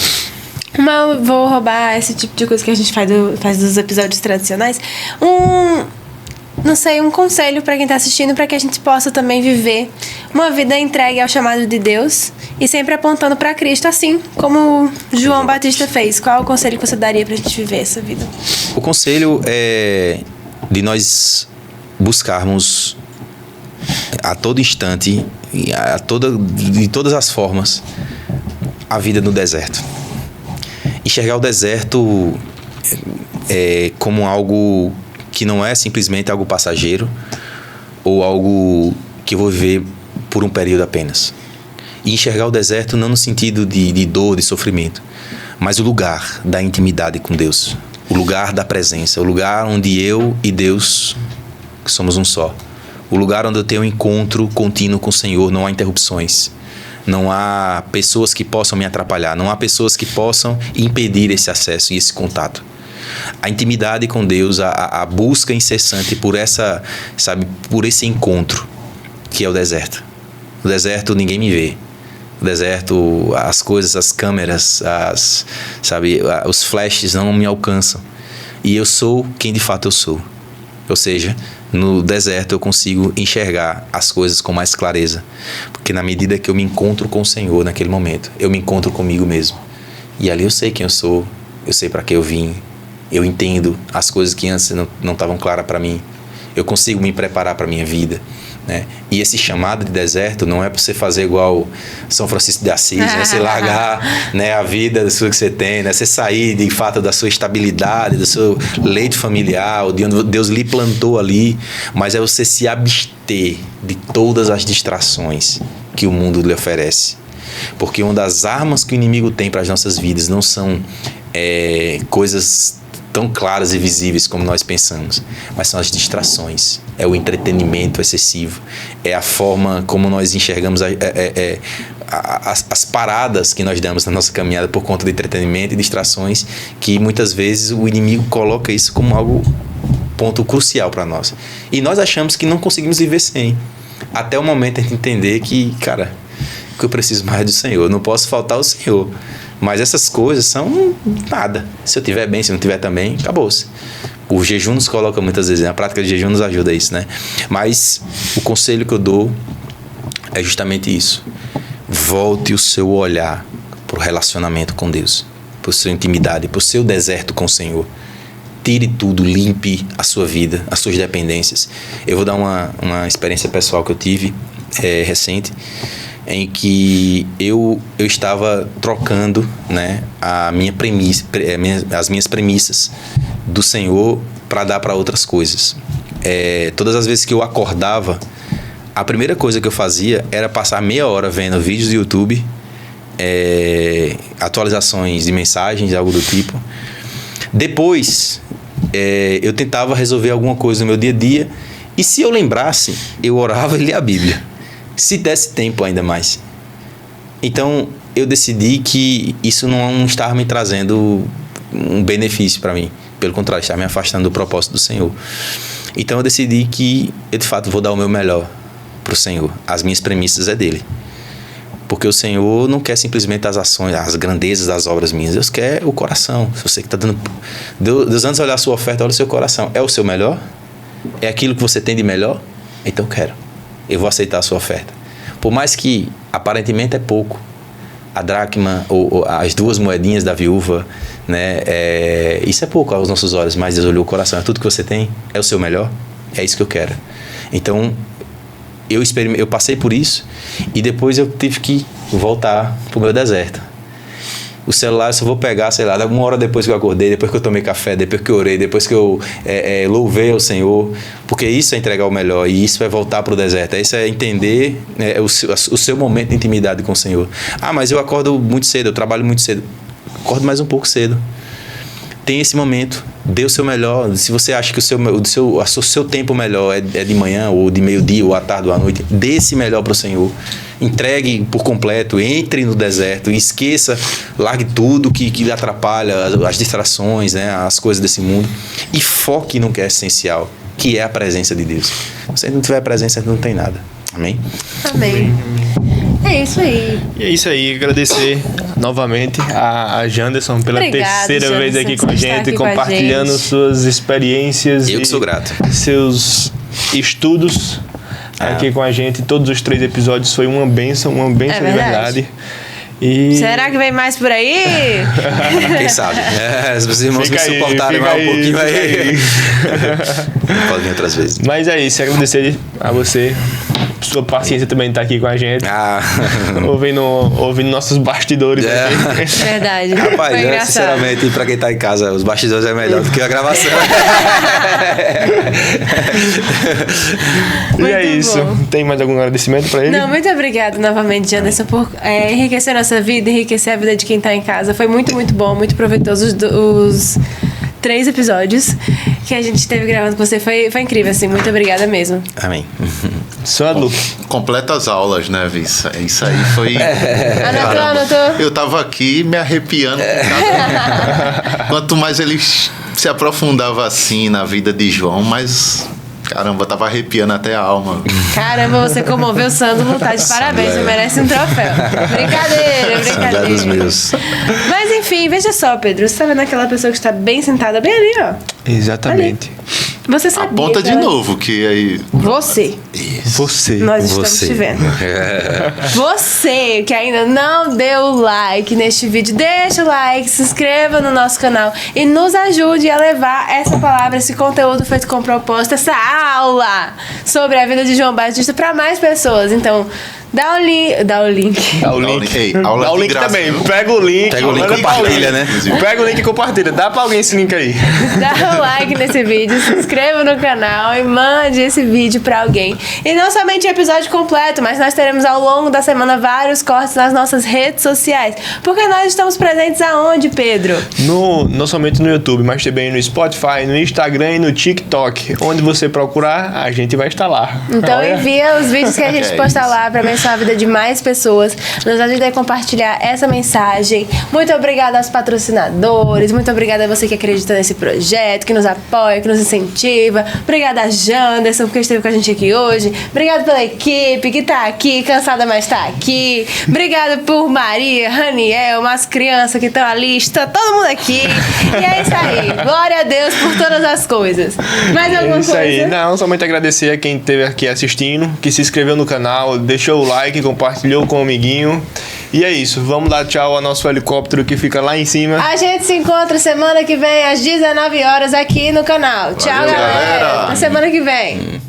S3: vou roubar esse tipo de coisa que a gente faz dos episódios tradicionais, um conselho para quem está assistindo, para que a gente possa também viver uma vida entregue ao chamado de Deus e sempre apontando para Cristo, assim como João Batista fez. Qual é o conselho que você daria para a gente viver essa vida?
S1: O conselho é de nós buscarmos a todo instante, de todas as formas, a vida no deserto. Enxergar o deserto como algo que não é simplesmente algo passageiro ou algo que eu vou viver por um período apenas. E enxergar o deserto não no sentido de dor, de sofrimento, mas o lugar da intimidade com Deus. O lugar da presença. O lugar onde eu e Deus somos um só. O lugar onde eu tenho um encontro contínuo com o Senhor. Não há interrupções. Não há pessoas que possam me atrapalhar. Não há pessoas que possam impedir esse acesso e esse contato. A intimidade com Deus, a busca incessante por essa, sabe, por esse encontro que é o deserto. No deserto ninguém me vê. No deserto as coisas, as câmeras, os flashes não me alcançam. E eu sou quem de fato eu sou. Ou seja, no deserto eu consigo enxergar as coisas com mais clareza. Porque na medida que eu me encontro com o Senhor naquele momento, eu me encontro comigo mesmo. E ali eu sei quem eu sou, eu sei para que eu vim, eu entendo as coisas que antes não estavam claras para mim. Eu consigo me preparar para a minha vida. Né? E esse chamado de deserto não é para você fazer igual São Francisco de Assis, né? Você largar, né, a vida que você tem, né? Você sair de fato da sua estabilidade, do seu leito familiar, de onde Deus lhe plantou ali, mas é você se abster de todas as distrações que o mundo lhe oferece. Porque uma das armas que o inimigo tem para as nossas vidas não são coisas tão claras e visíveis como nós pensamos, mas são as distrações, é o entretenimento excessivo, é a forma como nós enxergamos as paradas que nós damos na nossa caminhada por conta de entretenimento e distrações, que muitas vezes o inimigo coloca isso como algo, ponto crucial para nós. E nós achamos que não conseguimos viver sem, até o momento de entender que, cara, que eu preciso mais do Senhor, eu não posso faltar ao Senhor. Mas essas coisas são nada. Se eu estiver bem, se não estiver também, acabou-se. O jejum nos coloca muitas vezes, né? A prática de jejum nos ajuda a isso, né? Mas o conselho que eu dou é justamente isso. Volte o seu olhar para o relacionamento com Deus, para a sua intimidade, para o seu deserto com o Senhor. Tire tudo, limpe a sua vida, as suas dependências. Eu vou dar uma experiência pessoal que eu tive recente, em que eu estava trocando, né, as minhas premissas do Senhor para dar para outras coisas. Todas as vezes que eu acordava, a primeira coisa que eu fazia era passar meia hora vendo vídeos do YouTube, atualizações de mensagens, algo do tipo. Depois, eu tentava resolver alguma coisa no meu dia a dia, e se eu lembrasse, eu orava e lia a Bíblia. Se desse tempo ainda mais. Então, eu decidi que isso não estava me trazendo um benefício para mim. Pelo contrário, estava me afastando do propósito do Senhor. Então, eu decidi que eu, de fato, vou dar o meu melhor para o Senhor. As minhas premissas é dele. Porque o Senhor não quer simplesmente as ações, as grandezas das obras minhas. Deus quer o coração. Se você que está dando... Deus, antes de olhar a sua oferta, olha o seu coração. É o seu melhor? É aquilo que você tem de melhor? Então, quero. Eu vou aceitar a sua oferta. Por mais que aparentemente é pouco, a dracma ou as 2 moedinhas da viúva, né, isso é pouco aos nossos olhos, mas Deus olhou o coração. É tudo que você tem? É o seu melhor? É isso que eu quero. Então, eu passei por isso e depois eu tive que voltar para o meu deserto. O celular eu só vou pegar, sei lá, 1 hora depois que eu acordei, depois que eu tomei café, depois que eu orei, depois que eu louvei ao Senhor, porque isso é entregar o melhor e isso é voltar para o deserto, isso é entender o seu momento de intimidade com o Senhor. Ah, mas eu acordo muito cedo, eu trabalho muito cedo. Acordo mais um pouco cedo. Tem esse momento, dê o seu melhor. Se você acha que o seu tempo melhor é de manhã, ou de meio-dia, ou à tarde, ou à noite, dê esse melhor para o Senhor. Entregue por completo, entre no deserto e esqueça, largue tudo que lhe atrapalha, as distrações, né, as coisas desse mundo, e foque no que é essencial, que é a presença de Deus. Se você não tiver presença, não tem nada. Amém?
S3: Amém. É isso aí.
S2: E é isso aí, agradecer novamente a Janderson pela terceira
S3: Janderson,
S2: vez aqui com a gente,
S3: aqui
S2: compartilhando
S3: com a gente.
S2: Suas experiências.
S1: Eu que sou grato.
S2: Seus estudos aqui com a gente. Todos os 3 episódios foi uma bênção de verdade. E...
S3: Será que vem mais por aí?
S1: Quem sabe? Se os irmãos me suportarem mais um pouquinho aí. Pode vir outras vezes.
S2: Mas é isso, agradecer a você, sua paciência também de estar aqui com a gente. Ouvindo nossos bastidores aqui.
S3: Verdade.
S1: Rapaz, sinceramente, pra quem tá em casa, os bastidores é melhor do que a gravação.
S2: E é isso. Tem mais algum agradecimento pra ele?
S3: Não, muito obrigada novamente, Anderson, por enriquecer a nossa vida, enriquecer a vida de quem tá em casa. Foi muito, muito bom, muito proveitoso os 3 episódios que a gente teve gravando com você. Foi incrível, assim. Muito obrigada mesmo.
S1: Amém.
S2: Sandro.
S4: Completas aulas, né, Viz? Isso aí foi...
S3: Anotou?
S4: Eu tava aqui me arrepiando com cada... Quanto mais ele se aprofundava assim na vida de João, mais... Caramba, tava arrepiando até a alma.
S3: Caramba, você comoveu o Sandro, tá de parabéns, você merece um troféu. Brincadeira.
S1: Dos meus.
S3: Mas enfim, veja só, Pedro, você tá vendo aquela pessoa que está bem sentada bem ali, ó?
S2: Exatamente.
S3: Ali. Você sabia?
S4: Aponta de novo, que aí...
S3: Você.
S2: Você.
S3: Nós estamos te vendo. Você que ainda não deu like neste vídeo, deixa o like, se inscreva no nosso canal e nos ajude a levar essa palavra, esse conteúdo feito com propósito, essa aula sobre a vida de João Batista para mais pessoas. Então, dá o link.
S2: Dá o link.
S4: Ei, aula
S2: dá o
S4: de
S2: link
S4: graça,
S2: também.
S4: viu?
S2: Pega o link
S1: e compartilha, né?
S2: Pega o link e compartilha. Dá pra alguém esse link aí.
S3: Dá um like nesse vídeo, se inscreva no canal e mande esse vídeo pra alguém. E não somente o episódio completo, mas nós teremos ao longo da semana vários cortes nas nossas redes sociais. Porque nós estamos presentes aonde, Pedro?
S2: Não somente no YouTube, mas também no Spotify, no Instagram e no TikTok. Onde você procurar, a gente vai estar lá.
S3: Então
S2: Olha.
S3: envia os vídeos que a gente posta lá pra abençoar a vida de mais pessoas. Nos ajude a compartilhar essa mensagem. Muito obrigada aos patrocinadores. Muito obrigada a você que acredita nesse projeto, que nos apoia, que nos incentiva. Obrigada a Janderson, porque esteve com a gente aqui hoje. Obrigada pela equipe que tá aqui, cansada, mas tá aqui. Obrigada por Maria, Raniel, umas crianças que estão ali. Está todo mundo aqui. E é isso aí. Glória a Deus por todas as coisas. Mais alguma
S2: Isso
S3: coisa?
S2: aí. Não, somente agradecer a quem esteve aqui assistindo, que se inscreveu no canal, deixou o like, compartilhou com o amiguinho. E é isso. Vamos dar tchau ao nosso helicóptero que fica lá em cima.
S3: A gente se encontra semana que vem às 19 horas aqui no canal. Tchau,
S4: Valeu,
S3: galera.
S4: galera.
S3: Até semana que vem.